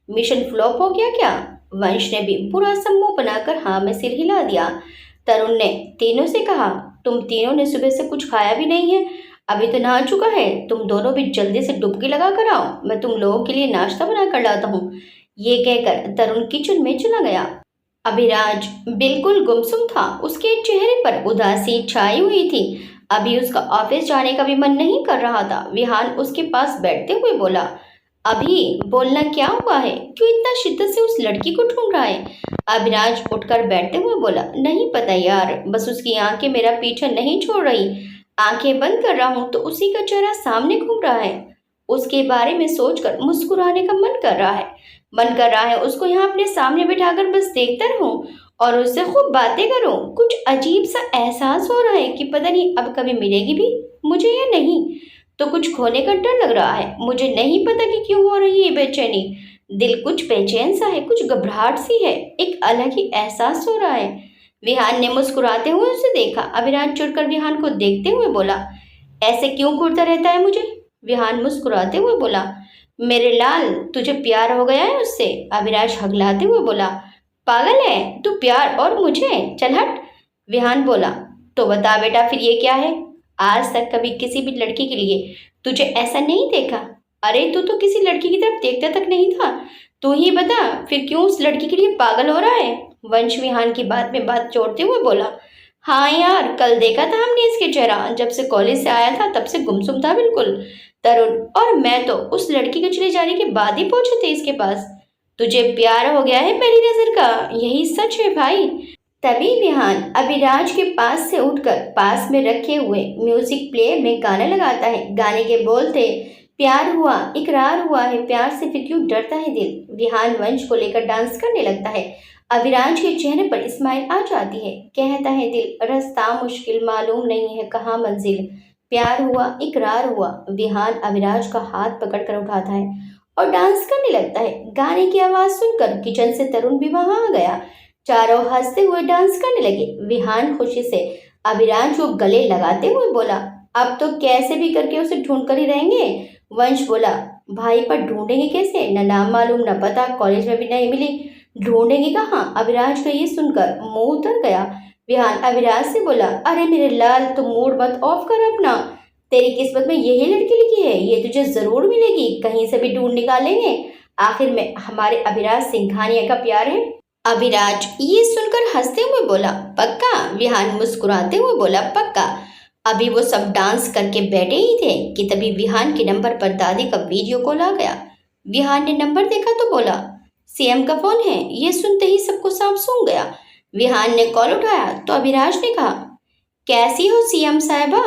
मिशन फ्लॉप हो गया क्या? वंश ने भी बुरा सा मुंह बनाकर हाँ में सिर हिला दिया। तरुण ने तीनों से कहा, तुम तीनों ने सुबह से कुछ खाया भी नहीं है, अभी तो नहा चुका है, तुम दोनों भी जल्दी से डुबकी लगा कर आओ, मैं तुम लोगों के लिए नाश्ता बना कर लाता हूँ। ये कहकर तरुण किचन में चला गया। अभिराज बिल्कुल गुमसुम था। उसके चेहरे पर उदासी छाई हुई थी। अभी उसका ऑफिस जाने का भी मन नहीं कर रहा था। विहान उसके पास बैठते हुए बोला, अभी बोलना क्या हुआ है? क्यों इतना शिद्दत से उस लड़की को ढूंढ रहा है? अभिराज उठकर बैठते हुए बोला, नहीं पता यार, बस उसकी आंखें मेरा पीछा नहीं छोड़ रही। आंखें बंद कर रहा हूं तो उसी का चेहरा सामने घूम रहा है। उसके बारे में सोचकर मुस्कुराने का मन कर रहा है उसको यहाँ अपने सामने बिठाकर बस देखता रहूं और उससे खूब बातें करूं। कुछ अजीब सा एहसास हो रहा है कि पता नहीं अब कभी मिलेगी भी मुझे या नहीं। तो कुछ खोने का डर लग रहा है। मुझे नहीं पता कि क्यों हो रही है बेचैनी। दिल कुछ बेचैन सा है, कुछ घबराहट सी है, एक अलग ही एहसास हो रहा है। विहान ने मुस्कुराते हुए उसे देखा। अभिराज चिढ़कर विहान को देखते हुए बोला, ऐसे क्यों घूरता रहता है मुझे? विहान मुस्कुराते हुए बोला, मेरे लाल तुझे प्यार हो गया है उससे। अभिराज हगलाते हुए बोला, पागल है तू, प्यार और मुझे? चल हट। विहान बोला, तो बता बेटा फिर ये क्या है? आज तक कभी किसी भी लड़की के लिए तुझे ऐसा नहीं देखा। अरे तू तो किसी लड़की की तरफ देखता तक नहीं था। तू ही बता फिर क्यों उस लड़की के लिए पागल हो रहा है? वंश विहान की बात में बात जोड़ते हुए बोला, हाँ यार, कल देखा था हमने इसके चेहरा। जब से कॉलेज से आया था तब से गुमसुम था बिल्कुल। तरुण और मैं तो उस लड़की के चले जाने के बाद ही पहुंचे थे इसके पास। तुझे प्यार हो गया है पहली नजर का, यही सच है भाई। तभी विहान अभिराज के पास से उठकर पास में रखे हुए म्यूजिक प्लेयर में गाना लगाता है। गाने के बोल थे, प्यार हुआ इकरार हुआ है, प्यार से फिर क्यों डरता है दिल। विहान वंश को लेकर डांस करने लगता है। अभिराज के चेहरे पर स्माइल आ जाती है। कहता है दिल, रास्ता मुश्किल मालूम नहीं है कहाँ मंजिल, प्यार हुआ इकरार हुआ। विहान अभिराज का हाथ पकड़कर उठाता है और डांस करने लगता है। गाने की आवाज सुनकर किचन से तरुण भी वहां आ गया। चारों हंसते हुए डांस करने लगे। विहान खुशी से अभिराज को गले लगाते हुए बोला, अब तो कैसे भी करके उसे ढूंढ कर ही रहेंगे। वंश बोला, भाई पर ढूंढेंगे कैसे? न नाम मालूम न पता, कॉलेज में भी नहीं मिली, ढूंढेंगे कहाँ? अभिराज का ये सुनकर मुंह उतर गया। विहान अभिराज से बोला, अरे मेरे लाल तुम मूड मत ऑफ कर अपना। तेरी किस्मत में यही लड़की लिखी है, ये तुझे जरूर मिलेगी, कहीं से भी ढूंढ निकालेंगे। आखिर में हमारे अभिराज सिंघानिया का प्यार है। अभिराज ये सुनकर हंसते हुए बोला, पक्का? विहान मुस्कुराते हुए बोला, पक्का। अभी वो सब डांस करके बैठे ही थे कि तभी विहान के नंबर पर दादी का वीडियो कॉल आ गया। विहान ने नंबर देखा तो बोला, सीएम का फोन है। ये सुनते ही सबको सांप सूंघ गया। विहान ने कॉल उठाया तो अभिराज ने कहा, कैसी हो सीएम साहिबा?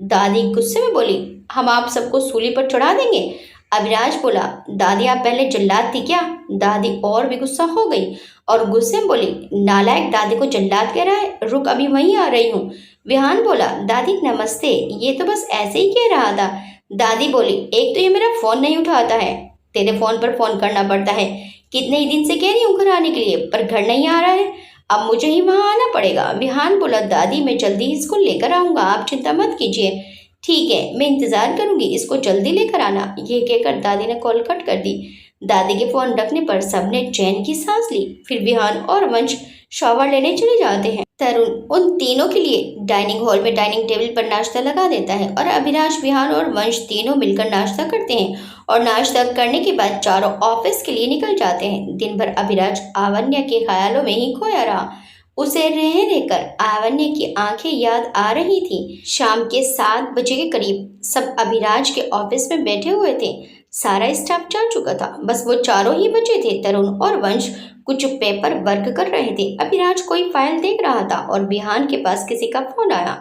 दादी गुस्से में बोली, हम आप सबको सूली पर चढ़ा देंगे। अभिराज बोला, दादी आप पहले जल्लाद थी क्या? दादी और भी गुस्सा हो गई और गुस्से में बोली, नालायक, दादी को जल्लाद कह रहा है, रुक अभी वहीं आ रही हूँ। विहान बोला, दादी नमस्ते, ये तो बस ऐसे ही कह रहा था। दादी बोली, एक तो ये मेरा फोन नहीं उठाता है, तेरे फोन पर फोन करना पड़ता है। कितने ही दिन से कह रही हूँ घर आने के लिए, पर घर नहीं आ रहा है, अब मुझे ही वहां आना पड़ेगा। विहान बोला, दादी मैं जल्दी इसको लेकर आऊंगा, आप चिंता मत कीजिए। ठीक है, मैं इंतजार करूंगी, इसको जल्दी लेकर आना। ये कहकर दादी ने कॉल कट कर दी। दादी के फोन रखने पर सबने चैन की सांस ली। फिर विहान और वंश शॉवर लेने चले जाते हैं। तरुण उन तीनों के लिए डाइनिंग हॉल में डाइनिंग टेबल पर नाश्ता लगा देता है और अभिलाष, विहान और वंश तीनों मिलकर नाश्ता करते हैं और नाश्ता करने के बाद चारों ऑफिस के लिए निकल जाते हैं। दिन भर अभिराज आवन्या के ख्यालों में ही खोया रहा। उसे रह रहकर आवन्या की आंखें याद आ रही थी। शाम के 7 बजे के करीब सब अभिराज के ऑफिस में बैठे हुए थे। सारा स्टाफ जा चुका था, बस वो चारों ही बचे थे। तरुण और वंश कुछ पेपर वर्क कर रहे थे। अभिराज कोई फाइल देख रहा था और विहान के पास किसी का फोन आया।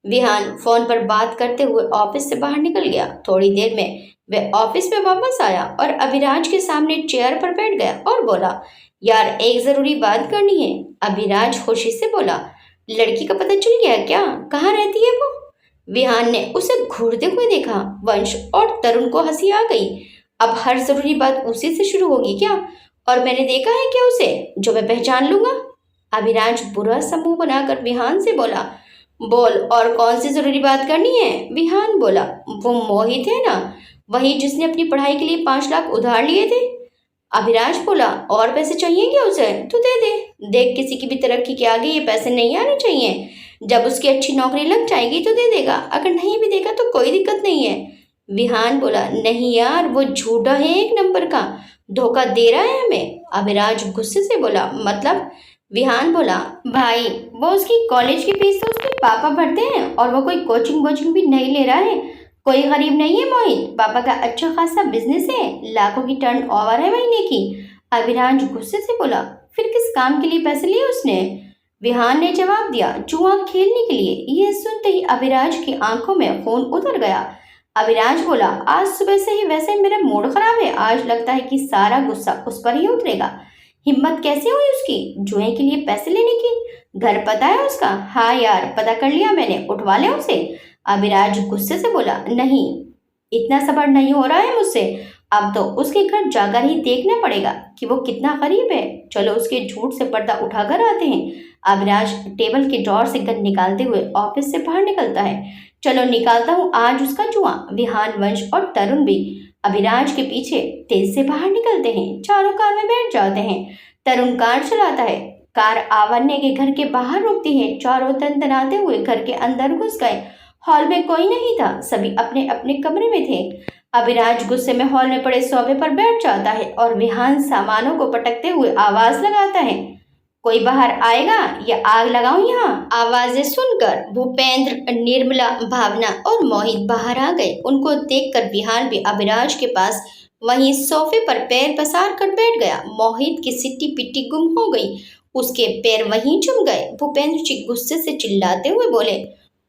विहान फोन पर बात करते हुए ऑफिस से बाहर निकल गया। थोड़ी देर में वह ऑफिस में वापस आया और अभिराज के सामने चेयर पर बैठ गया और बोला, यार एक जरूरी बात करनी है। अभिराज खुशी से बोला, लड़की का पता चल गया क्या? कहाँ रहती है वो? विहान ने उसे घूरते हुए देखा। वंश और तरुण को हंसी आ गई। अब हर जरूरी बात उसी से शुरू होगी क्या? और मैंने देखा है क्या उसे, जो मैं पहचान लूंगा? अभिराज बुरा सा मुंह बनाकर विहान से बोला, बोल और कौन सी जरूरी बात करनी है? विहान बोला, वो मोहित है ना, वही जिसने अपनी पढ़ाई के लिए 5 लाख उधार लिए थे। अभिराज बोला, और पैसे चाहिए क्या उसे? तो दे दे। देख, किसी की भी तरक्की के आगे ये पैसे नहीं आने चाहिए। जब उसकी अच्छी नौकरी लग जाएगी तो दे देगा, अगर नहीं भी देगा तो कोई दिक्कत नहीं है। विहान बोला, नहीं यार, वो झूठा है, एक नंबर का धोखा दे रहा है हमें। अभिराज गुस्से से बोला, मतलब? विहान बोला, भाई वो उसकी कॉलेज की फीस तो उसके पापा भरते हैं और वो कोई कोचिंग वोचिंग भी नहीं ले रहा है। कोई गरीब नहीं है मोहित, पापा का अच्छा खासा बिजनेस है, लाखों की टर्न ओवर है महीने की। अभिराज गुस्से से बोला, फिर किस काम के लिए पैसे लिए उसने? विहान ने जवाब दिया, जुआ खेलने के लिए। यह सुनते ही अभिराज की आंखों में खून उतर गया। अभिराज बोला, आज सुबह से ही वैसे मेरा मूड खराब है, आज लगता है कि सारा गुस्सा उस पर ही उतरेगा। हिम्मत कैसे हुई उसकी जुए के लिए पैसे लेने की? घर पता है उसका? हाँ यार, पता कर लिया मैंने, उठवा ले उसे। अभिराज गुस्से से बोला, नहीं, इतना सब्र नहीं हो रहा है मुझसे। अब तो उसके घर जाकर ही देखना पड़ेगा कि वो कितना गरीब है। चलो उसके झूठ से पर्दा उठाकर आते हैं। अभिराज टेबल के ड्रॉर से गन निकालते हुए ऑफिस से बाहर निकलता है। चलो निकालता हूँ आज उसका जुआ। विहान, वंश और तरुण भी अभिराज के पीछे तेज से बाहर निकलते हैं। चारों कार में बैठ जाते हैं। तरुण कार चलाता है। कार आवन्य के घर के बाहर रुकती है। चारों तनतनाते हुए घर के अंदर घुस गए। हॉल में कोई नहीं था, सभी अपने अपने कमरे में थे। अभिराज गुस्से में हॉल में पड़े सोफे पर बैठ जाता है और विहान सामानों को पटकते हुए आवाज लगाता है, कोई बाहर आएगा या आग लगाऊं यहाँ? आवाजें सुनकर भूपेंद्र, निर्मला, भावना और मोहित बाहर आ गए। उनको देखकर विहान भी अभिराज के पास वहीं सोफे पर पैर पसार कर बैठ गया। मोहित की सिट्टी पिट्टी गुम हो गई, उसके पैर वहीं चुम गए। भूपेंद्र जी गुस्से से चिल्लाते हुए बोले,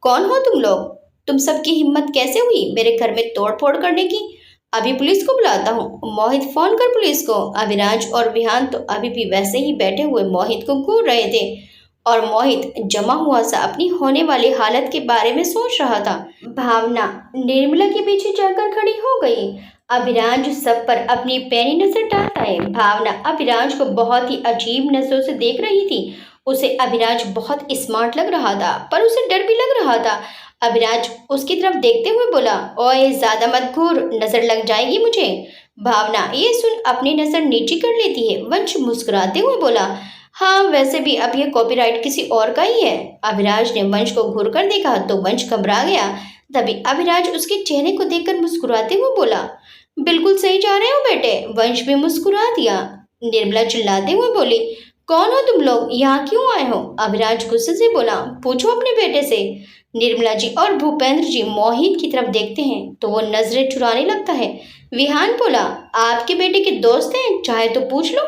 कौन हो तुम लोग? तुम सबकी हिम्मत कैसे हुई मेरे घर में तोड़ फोड़ करने की? अभी पुलिस को बुलाता हूँ। मोहित, फोन कर पुलिस को। अविनाश और विहान तो अभी भी वैसे ही बैठे हुए मोहित को घूर रहे थे और मोहित जमा हुआ सा अपनी होने वाली हालत के बारे में सोच रहा था। भावना निर्मला के पीछे जाकर खड़ी हो गई। अभिराज सब पर अपनी पैनी नजर डालता है। भावना अभिराज को बहुत ही अजीब नजरों से देख रही थी। उसे अभिराज बहुत स्मार्ट लग रहा था, पर उसे डर भी लग रहा था। अभिराज उसकी तरफ देखते हुए बोला, ओए ज्यादा मत घूर, नजर लग जाएगी मुझे। भावना ये सुन अपनी नजर नीचे कर लेती है। वंश मुस्कुराते हुए बोला, हाँ वैसे भी अब ये कॉपीराइट किसी और का ही है। अभिराज ने वंश को घूर कर देखा तो वंश घबरा गया। तभी अभिराज उसके चेहरे को देखकर मुस्कुराते हुए बोला, बिल्कुल सही जा रहे हो बेटे। वंश भी मुस्कुरा दिया। निर्मला चिल्लाते हुए बोली, कौन हो तुम लोग, यहाँ क्यों आए हो? अभिराज गुस्से से बोला, पूछो अपने बेटे से। निर्मला जी और भूपेंद्र जी मोहित की तरफ देखते हैं तो वो नजरें चुराने लगता है। विहान बोला, आपके बेटे के दोस्त हैं, चाहे तो पूछ लो।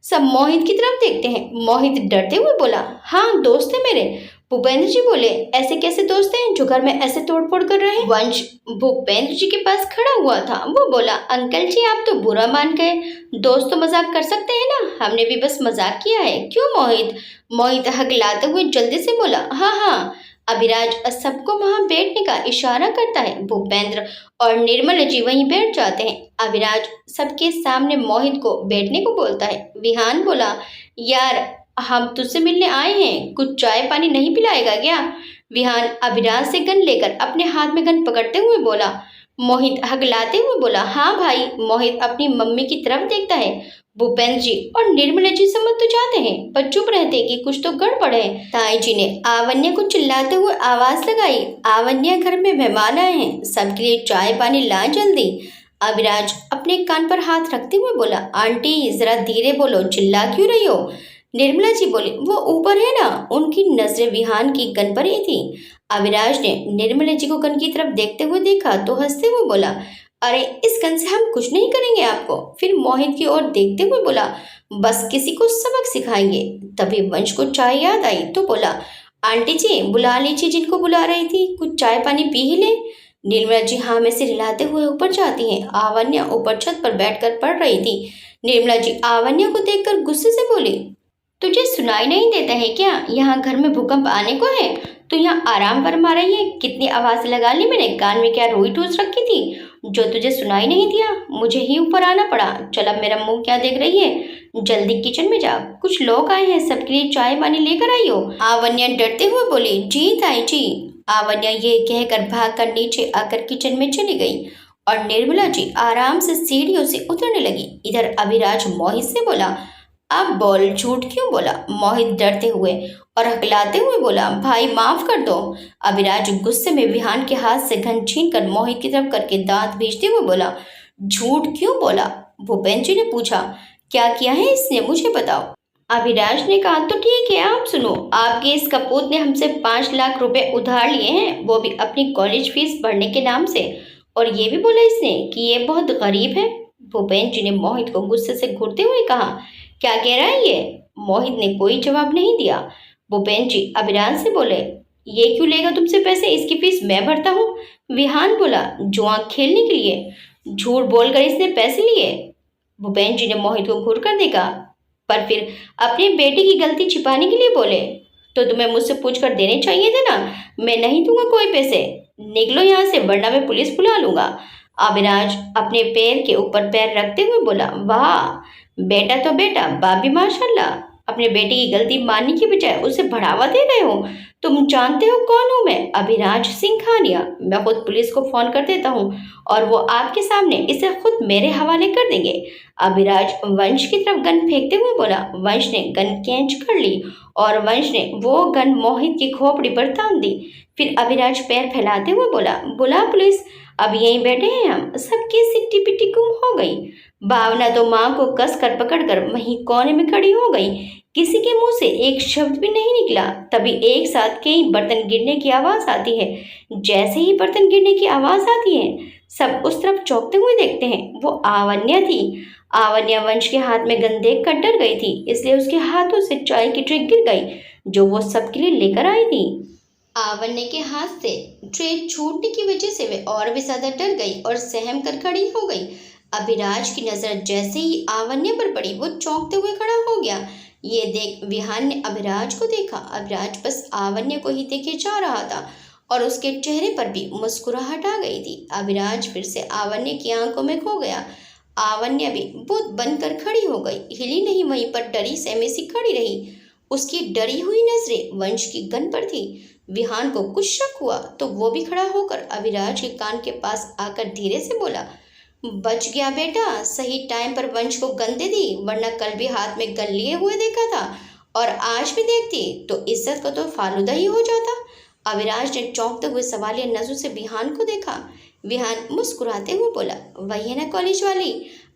सब मोहित की तरफ देखते हैं। मोहित डरते हुए बोला, हाँ दोस्त है मेरे। भूपेंद्र जी बोले, ऐसे कैसे दोस्त हैं जो घर में ऐसे तोड़फोड़ कर रहे हैं? वंश भूपेंद्र जी के पास खड़ा हुआ था। वो बोला, अंकल जी आप तो बुरा मान गए, दोस्त तो मजाक कर सकते हैं ना, हमने भी बस मजाक किया है, क्यों मोहित? मोहित हकलाते हुए जल्दी से बोला, हाँ हाँ। अभिराज सबको वहां बैठने का इशारा करता है। भूपेंद्र और निर्मल जी वहीं बैठ जाते हैं। अभिराज सबके सामने मोहित को बैठने को बोलता है। विहान बोला, यार हम तुझसे मिलने आए हैं, कुछ चाय पानी नहीं पिलाएगा क्या? विहान अभिराज से गन लेकर अपने हाथ में गन पकड़ते हुए बोला। मोहित हगलाते हुए बोला, हाँ भाई। मोहित अपनी मम्मी की तरफ देखता है। भूपेंद्र जी और निर्मला जी समझ तो जाते हैं पर चुप रहते कि कुछ तो गड़बड़ है। ताई जी ने आवन्या को चिल्लाते हुए आवाज लगाई, आवन्या घर में मेहमान आए हैं, सबके लिए चाय पानी ला जल्दी। अभिराज अपने कान पर हाथ रखते हुए बोला, आंटी जरा धीरे बोलो, चिल्ला क्यों रही हो? निर्मला जी बोली, वो ऊपर है ना। उनकी नजरें विहान की गन पर ही थी। अविराज ने निर्मला जी को गन की तरफ देखते हुए देखा तो हंसते हुए बोला, अरे इस गन से हम कुछ नहीं करेंगे आपको। फिर मोहित की ओर देखते हुए बोला, बस किसी को सबक सिखाएंगे। तभी वंश को चाय याद आई तो बोला, आंटी जी बुला लीजिए जिनको बुला रही थी, कुछ चाय पानी पी ही ले। निर्मला जी हाँ में से हिलाते हुए ऊपर जाती हैं। आवन्या ऊपर छत पर बैठकर पढ़ रही थी। निर्मला जी आवन्या को देखकर गुस्से से बोली, तुझे सुनाई नहीं देता है क्या? यहाँ घर में भूकंप आने को है तो यहाँ आराम फरमा रही है। कितनी आवाज लगा ली मैंने, कान में क्या रोई ठूस रखी थी जो तुझे सुनाई नहीं दिया? मुझे ही ऊपर आना पड़ा। चल अब मेरा मुंह क्या देख रही है, जल्दी किचन में जा, कुछ लोग आए हैं, सबके लिए चाय पानी लेकर आई हो। आवन्या डरते हुए बोली, जी ताई जी। आवन्या ये कहकर भागकर नीचे आकर किचन में चली गई और निर्मला जी आराम से सीढ़ियों से उतरने लगी। इधर अभिराज मोहित से बोला, अब बोल, झूठ क्यों बोला? मोहित डरते हुए और हकलाते हुए बोला, भाई माफ कर दो। अभिराज गुस्से में विहान के हाथ से गन छीनकर मोहित की तरफ करके दांत भींचते हुए बोला, झूठ क्यों बोला? भूपेंद्र जी ने पूछा, क्या किया है इसने, मुझे बताओ। अभिलाष ने कहा, तो ठीक है, आप सुनो, आपके इस कपूत ने हमसे 5 लाख रुपए उधार लिए हैं, वो भी अपनी कॉलेज फीस भरने के नाम से। और ये भी बोला इसने कि ये बहुत गरीब है। भूपेन जी ने मोहित को गुस्से से घूरते हुए कहा, क्या कह रहा है ये? मोहित ने कोई जवाब नहीं दिया। भूपेन जी अभिलाष से बोले, ये क्यों लेगा तुमसे पैसे? इसकी फीस मैं भरता हूँ। विहान बोला, जुआ खेलने के लिए? झूठ बोलकर इसने पैसे लिए। भूपेन जी ने मोहित को घूर कर देखा, पर फिर अपने बेटे की गलती छिपाने के लिए बोले, तो तुम्हें मुझसे पूछ कर देने चाहिए थे ना। मैं नहीं दूंगा कोई पैसे, निकलो यहाँ से, वरना मैं पुलिस बुला लूंगा। अविनाश अपने पैर के ऊपर पैर रखते हुए बोला, वाह बेटा तो बेटा, बाप भी माशाल्लाह। अपने बेटे की गलती मानने की बजाय उसे बढ़ावा दे रहे हो। तुम जानते हो कौन हूं मैं? अभिराज सिंघानिया। मैं खुद पुलिस को फोन कर देता हूँ और वो आपके सामने इसे खुद मेरे हवाले कर देंगे। अभिराज वंश की तरफ गन फेंकते हुए बोला। वंश ने गन कैच कर ली और वंश ने वो गन मोहित की खोपड़ी पर तान दी। फिर अभिराज पैर फैलाते हुए बोला, बुला पुलिस, अब यहीं बैठे हैं हम। सबकी सिट्टी पिट्टी गुम हो गई। भावना तो माँ को कस कर पकड़कर वहीं कोने में खड़ी हो गई। किसी के मुंह से एक शब्द भी नहीं निकला। तभी एक साथ कई बर्तन गिरने की आवाज आती है। जैसे ही बर्तन गिरने की आवाज आती है, सब उस तरफ चौंकते हुए देखते हैं। वो आवन्या थी। आवन्या वंश के हाथ में गन देख कर डर गई थी, इसलिए उसके हाथों से चाय की ट्रे गिर गई जो वो सबके लिए लेकर आई थी। आवन्या के हाथ से ट्रे छूटने की वजह से वे और भी ज्यादा डर गई और सहम कर खड़ी हो गई। अभिराज की नजर जैसे ही आवन्या पर पड़ी, वो चौंकते हुए खड़ा हो गया। ये देख विहान ने अभिराज को देखा। अभिराज बस आवन्या को ही देखे जा रहा था और उसके चेहरे पर भी मुस्कुराहट आ गई थी। अभिराज फिर से आवन्या की आंखों में खो गया। आवन्या भी भूत बनकर खड़ी हो गई, हिली नहीं, वहीं पर डरी सहमी सी खड़ी रही। उसकी डरी हुई नजरें वंश की गन पर थी। विहान को कुछ शक हुआ तो वो भी खड़ा होकर अभिराज के कान के पास आकर धीरे से बोला, बच गया बेटा, सही टाइम पर वंश को गन दे दी, वरना कल भी हाथ में गन लिए हुए देखा था और आज भी देखती तो इज्जत का तो फालूदा ही हो जाता। अविराज ने चौंकते हुए सवालिया नजरों से विहान को देखा। विहान मुस्कुराते हुए बोला, वही है ना कॉलेज वाली।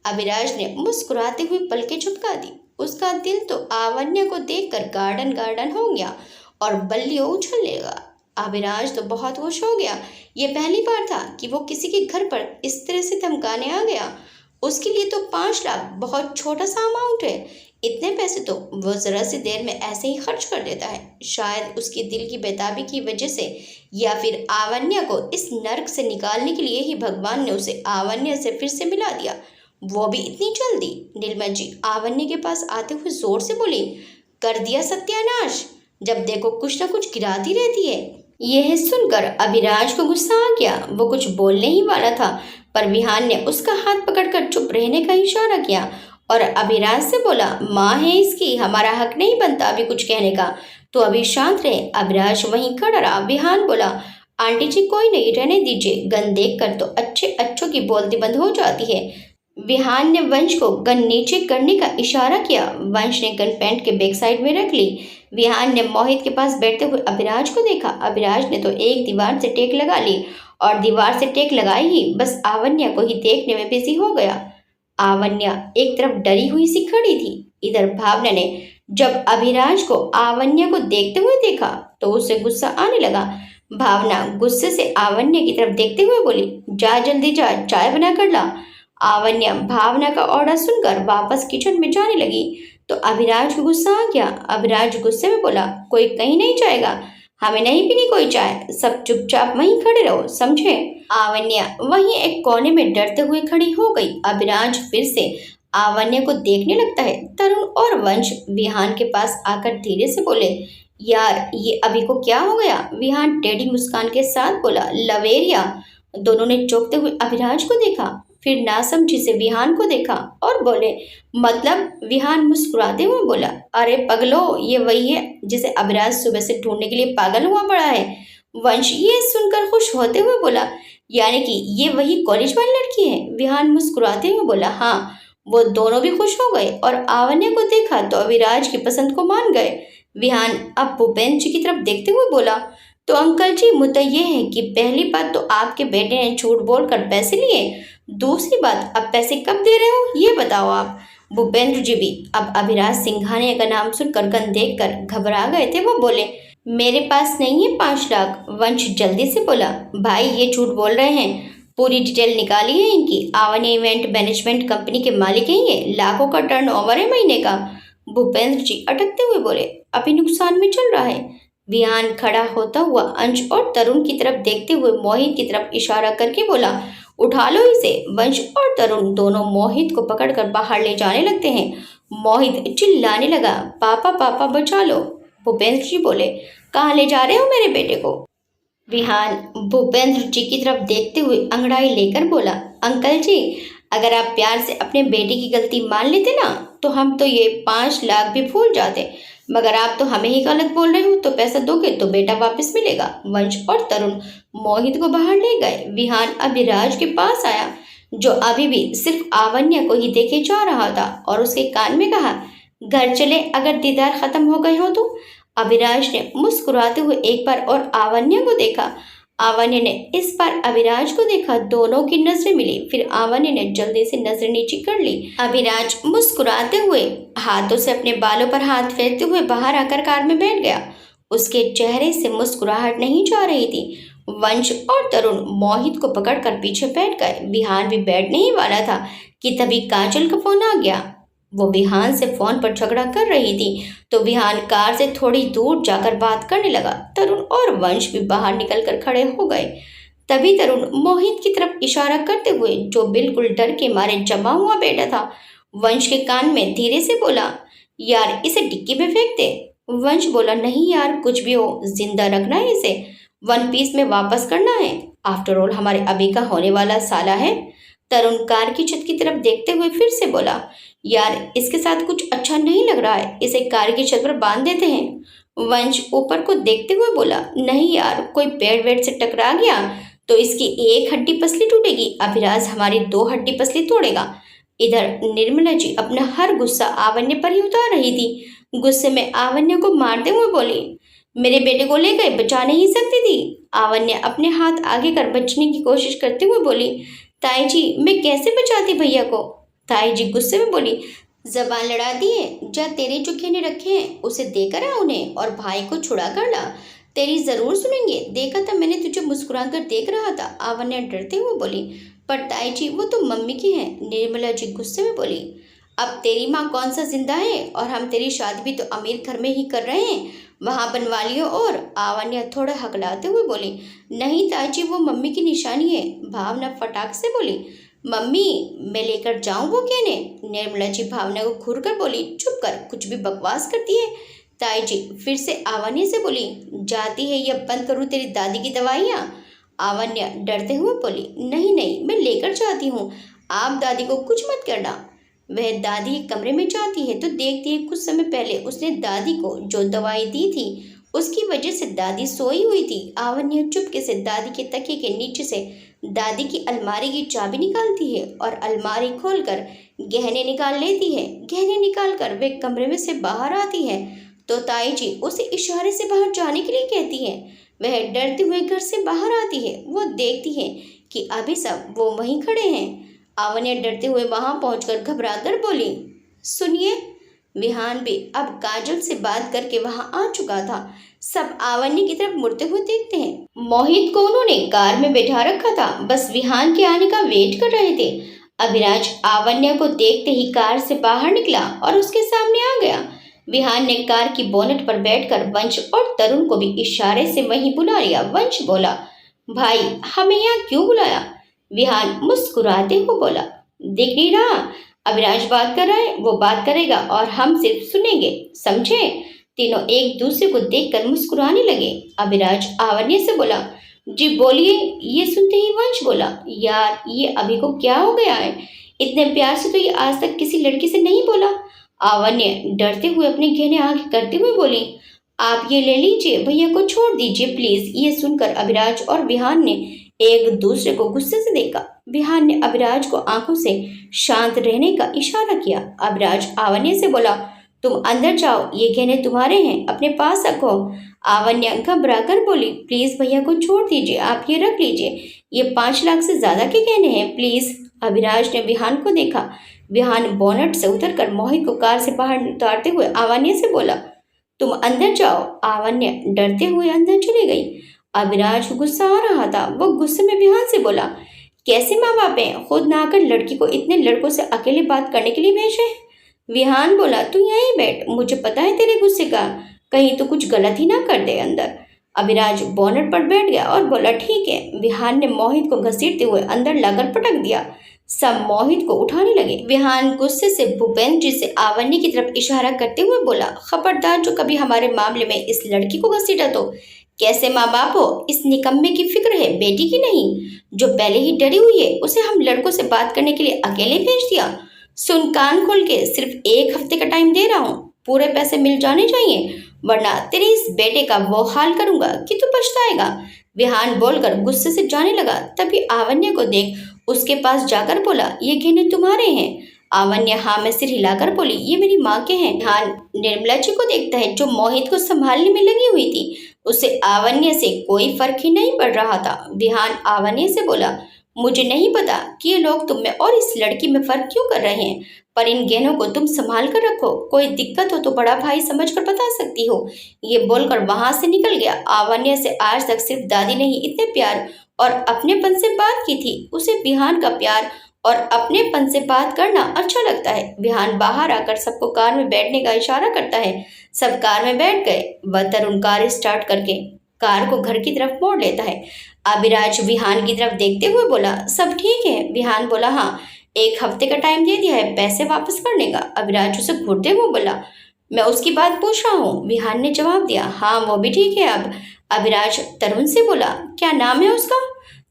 अविराज ने मुस्कुराते हुए पलकें झपका दी। उसका दिल तो आवन्या को देखकर गार्डन गार्डन हो गया और बल्लियों उछलने लगा। अविराज तो बहुत खुश हो गया। ये पहली बार था कि वो किसी के घर पर इस तरह से धमकाने आ गया। उसके लिए तो 5 लाख बहुत छोटा सा अमाउंट है। इतने पैसे तो वो जरा सी देर में ऐसे ही खर्च कर देता है। शायद उसके दिल की बेताबी की वजह से या फिर आवन्या को इस नर्क से निकालने के लिए ही भगवान ने उसे आवन्या से फिर से मिला दिया, वो भी इतनी जल्दी। नीलमा जी आवन्या के पास आते हुए जोर से बोली, कर दिया सत्यानाश, जब देखो कुछ ना कुछ गिराती रहती है। यह सुनकर अभिराज को गुस्सा आ गया। वो कुछ बोलने ही वाला था, पर विहान ने उसका हाथ पकड़कर चुप रहने का इशारा किया और अभिराज से बोला, माँ है इसकी, हमारा हक नहीं बनता अभी कुछ कहने का, तो अभी शांत रहे। अभिराज वहीं खड़ा रहा। विहान बोला, आंटी जी कोई नहीं, रहने दीजिए, गन देख कर तो अच्छे अच्छों की बोलती बंद हो जाती है। विहान ने वंश को गन नीचे करने का इशारा किया। वंश ने गन पैंट के बैक साइड में रख ली। विहान ने मोहित के पास बैठते हुए अभिराज को देखा। अभिराज ने तो एक दीवार से टेक लगा ली और दीवार से टेक लगाई ही बस आवन्या को ही देखने में बिजी हो गया। आवन्या एक तरफ डरी हुई सी खड़ी थी। इधर भावना ने जब अभिराज को आवन्या को देखते हुए देखा तो उसे गुस्सा आने लगा। भावना गुस्से से आवन्या की तरफ देखते हुए बोली, जा जल्दी जा, चाय बना कर ला। आवन्या भावना का ऑर्डर सुनकर वापस किचन में जाने लगी तो अभिराज को गुस्सा आ गया। अभिराज गुस्से में बोला, कोई कहीं नहीं जाएगा, हमें नहीं पीनी कोई चाय, सब चुपचाप वहीं खड़े रहो, समझे। आवन्या वहीं एक कोने में डरते हुए खड़ी हो गई। अभिराज फिर से आवन्या को देखने लगता है। तरुण और वंश विहान के पास आकर धीरे से बोले, यार ये अभी को क्या हो गया? विहान टेढ़ी मुस्कान के साथ बोला, लवेरिया। दोनों ने चौंकते हुए अभिराज को देखा, फिर नासमझी से विहान को देखा और बोले, मतलब? विहान मुस्कुराते हुए बोला, अरे पगलो, ये वही है जिसे अभिराज सुबह से ढूंढने के लिए पागल हुआ पड़ा है। वंश ये सुनकर खुश होते हुए बोला, यानी कि ये वही कॉलेज वाली लड़की है? विहान मुस्कुराते हुए बोला, हाँ। वो दोनों भी खुश हो गए और आवन्या को देखा तो अभिराज की पसंद को मान गए। विहान अब भूपेन जी की तरफ देखते हुए बोला, तो अंकल जी मुद्दा ये है कि पहली बात तो आपके बेटे ने झूठ बोलकर पैसे लिए, दूसरी बात अब पैसे कब दे रहे हो ये बताओ आप। भूपेंद्र जी भी अब अभिराज सिंघानिया का नाम सुनकर गन देखकर घबरा गए थे। वो बोले, मेरे पास नहीं है 5 लाख। वंश जल्दी से बोला, भाई ये झूठ बोल रहे हैं, पूरी डिटेल निकाली है इनकी। आवान्य इवेंट मैनेजमेंट कंपनी के मालिक हैं ये, लाखों का टर्नओवर है महीने का। भूपेंद्र जी अटकते हुए बोले, अभी नुकसान में चल रहा है। विहान खड़ा होता हुआ अंश और तरुण की तरफ देखते हुए मोहित की तरफ इशारा करके बोला, उठा लो इसे। वंश और तरुण दोनों मोहित को पकड़कर बाहर ले जाने लगते हैं। मोहित चिल्लाने लगा, पापा पापा बचा लो। भूपेंद्र जी बोले, कहाँ ले जा रहे हो मेरे बेटे को? विहान भूपेंद्र जी की तरफ देखते हुए अंगड़ाई लेकर बोला, अंकल जी अगर आप प्यार से अपने बेटे की गलती मान लेते ना तो हम तो ये 5 लाख भी भूल जाते, मगर आप तो हमें ही गलत बोल रहे हो। तो पैसा दोगे तो बेटा वापस मिलेगा। वंश और तरुण मोहित को बाहर ले गए। विहान अभिराज के पास आया जो अभी भी सिर्फ आवन्या को ही देखे जा रहा था और उसके कान में कहा, घर चले अगर दीदार खत्म हो गए हो तो। अभिराज ने मुस्कुराते हुए एक बार और आवन्या को देखा। आवन्या ने इस बार अभिराज को देखा। दोनों की नजरें मिली। फिर आवन्या ने जल्दी से नजर नीचे कर ली। अभिराज मुस्कुराते हुए हाथों से अपने बालों पर हाथ फेरते हुए बाहर आकर कार में बैठ गया। उसके चेहरे से मुस्कुराहट नहीं जा रही थी। वंश और तरुण मोहित को पकड़कर पीछे बैठ गए। विहान भी बैठने ही वाला था कि तभी काजल का फोन आ गया। वो विहान से फोन पर झगड़ा कर रही थी तो विहान कार से थोड़ी दूर जाकर बात करने लगा। तरुण और वंश भी बाहर निकलकर खड़े हो गए। तभी तरुण मोहित की तरफ इशारा करते हुए, जो बिल्कुल डर के मारे जमा हुआ बैठा था, वंश के कान में धीरे से बोला, यार इसे डिक्की में फेंक दे। वंश बोला, नहीं यार कुछ भी हो, जिंदा रखना है इसे, 1 पीस में वापस करना है। आफ्टर ऑल हमारे अभी का होने वाला साला है। तरुण कार की छत की तरफ देखते हुए फिर से बोला, यार इसके साथ कुछ अच्छा नहीं लग रहा है, इसे कार की छत पर बांध देते हैं। वंश ऊपर को देखते हुए बोला, नहीं यार कोई पेड़ वेड़ से टकरा गया तो इसकी एक हड्डी पसली टूटेगी, अभिराज हमारी 2 हड्डी पसली तोड़ेगा। इधर निर्मला जी अपना हर गुस्सा आवन्या पर ही उतार रही थी। गुस्से में आवन्या को मारते हुए बोली, मेरे बेटे को ले गए, बचा नहीं सकती थी। आवन्या अपने हाथ आगे कर बचने की कोशिश करते हुए बोली, ताई जी मैं कैसे बचाती भैया को। ताई जी गुस्से में बोली, जबान लड़ा दिए, जा तेरे जो गहने रखे हैं उसे देकर आ उन्हें और भाई को छुड़ा कर ला, तेरी जरूर सुनेंगे। देखा था मैंने तुझे मुस्कुरा कर देख रहा था। आवन्या डरते हुए बोली, पर ताई जी वो तो मम्मी की है। निर्मला जी गुस्से में बोली, अब तेरी माँ कौन सा जिंदा है, और हम तेरी शादी भी तो अमीर घर में ही कर रहे हैं, वहाँ बनवा लियो। और आवन्या थोड़ा हकलाते हुए बोली, नहीं ताई जी वो मम्मी की निशानी है। भावना फटाक से बोली, मम्मी मैं लेकर जाऊं वो कहने। निर्मला जी भावना को घूर कर बोली, चुप कर, कुछ भी बकवास करती है। ताई जी फिर से आवन्या से बोली, जाती है या बंद करूं तेरी दादी की दवाइयाँ। आवन्या डरते हुए बोली, नहीं नहीं मैं लेकर जाती हूँ, आप दादी को कुछ मत करना। वह दादी के कमरे में जाती है तो देखती है कुछ समय पहले उसने दादी को जो दवाई दी थी उसकी वजह से दादी सोई हुई थी। आवन्या चुपके से दादी के तकिए के नीचे से दादी की अलमारी की चाबी निकालती है और अलमारी खोलकर गहने निकाल लेती है। गहने निकालकर वे कमरे में से बाहर आती है तो ताई जी उसे इशारे से बाहर जाने के लिए कहती है। वह डरते हुए घर से बाहर आती है। वो देखती है कि अभी सब वो वहीं खड़े हैं। आवन्या डरते हुए वहां पहुंचकर घबराकर बोली, सुनिए। विहान भी अब काजल से बात करके वहां आ चुका था। सब आवन्या की तरफ मुड़ते हुए देखते हैं। मोहित को उन्होंने कार में बैठा रखा था, बस विहान के आने का वेट कर रहे थे। अभिराज आवन्या को देखते ही कार से बाहर निकला और उसके सामने आ गया। विहान ने कार की बोनेट पर बैठकर वंश और तरुण को भी इशारे से वहीं बुला लिया। वंश बोला, भाई हमें यहाँ क्यों बुलाया? विहान मुस्कुराते हुए बोला, दिख नहीं रहा, अभिराज बात कर रहा है, वो बात करेगा और हम सिर्फ सुनेंगे, समझे? तीनों एक दूसरे को देखकर मुस्कुराने लगे। अभिराज आवन्या से बोला, जी बोलिए। ये सुनते ही वंश बोला, यार ये अभी को क्या हो गया है, इतने प्यार से तो ये आज तक किसी लड़की से नहीं बोला। आवन्या डरते हुए अपने गहने आगे करते हुए बोली, आप ये ले लीजिए, भैया को छोड़ दीजिए प्लीज। ये सुनकर अभिराज और विहान ने एक दूसरे को गुस्से से देखा। विहान ने अभिराज को आंखों से शांत रहने का इशारा किया। अभिराज आवन्या से बोला, तुम अंदर जाओ, ये गहने तुम्हारे हैं, अपने पास रखो। आवन्या घबरा कर बोली, प्लीज भैया को छोड़ दीजिए, आप ये रख लीजिए, ये 5 लाख से ज्यादा के गहने हैं, प्लीज। अभिराज ने विहान को देखा। विहान बोनट से उतरकर मोहित को कार से बाहर उतारते हुए आवान्या से बोला, तुम अंदर जाओ। आवान्या डरते हुए अंदर चली गई। अभिराज को गुस्सा आ रहा था। वो गुस्से में विहान से बोला, कैसे माँ बाप हैं, खुद ना आकर लड़की को इतने लड़कों से अकेले बात करने के लिए भेजे। विहान बोला, तू यहीं बैठ, मुझे पता है तेरे गुस्से का, कहीं तो कुछ गलत ही ना कर दे अंदर। अभिराज बोनट पर बैठ गया और बोला, ठीक है। विहान ने मोहित को घसीटते हुए अंदर लाकर पटक दिया। सब मोहित को उठाने लगे। विहान गुस्से से भूपेंद्र जी से आवान्या की तरफ इशारा करते हुए बोला, खबरदार जो कभी हमारे मामले में इस लड़की को घसीटा तो। कैसे माँ बाप हो, इस निकम्मे की फिक्र है बेटी की नहीं, जो पहले ही डरी हुई है, उसे हम लड़कों से बात करने के लिए अकेले भेज दिया। सुन कान खोल के, सिर्फ 1 हफ्ते का टाइम दे रहा हूँ, पूरे पैसे मिल जाने चाहिए, वरना तेरे इस बेटे का वो हाल करूंगा कि तू पछताएगा। विहान बोलकर गुस्से से जाने लगा। तभी आवान्या को देख उसके पास जाकर बोला, ये गहने तुम्हारे हैं। आवान्या हाँ में सिर हिलाकर बोली, ये मेरी माँ के हैं। विहान निर्मला जी को देखता है जो मोहित को संभालने में लगी हुई थी। उसे आवान्या से कोई फर्क ही नहीं पड़ रहा था। विहान आवान्या से बोला, मुझे नहीं पता कि ये लोग तुम में और इस लड़की में फर्क क्यों कर रहे हैं, पर इन गहनों को तुम संभाल कर रखो, कोई दिक्कत हो तो बड़ा भाई समझकर बता सकती हो। ये बोलकर वहां से निकल गया। आवान्या से आज तक सिर्फ दादी ने ही इतने प्यार और अपनेपन से बात की थी। उसे विहान का प्यार और अपनेपन से बात करना अच्छा लगता है। विहान बाहर आकर सबको कार में बैठने का इशारा करता है। सब कार में बैठ गए। वह तरुण कार स्टार्ट करके कार को घर की तरफ मोड़ लेता है। अभिराज विहान की तरफ देखते हुए बोला, सब ठीक है। विहान बोला, हाँ, 1 हफ्ते का टाइम दे दिया है पैसे वापस करने का। अभिराज उसे घूरते हुए बोला, मैं उसकी बात पूछ रहा हूँ। विहान ने जवाब दिया, हाँ वो भी ठीक है अब। अभिराज तरुण से बोला, क्या नाम है उसका।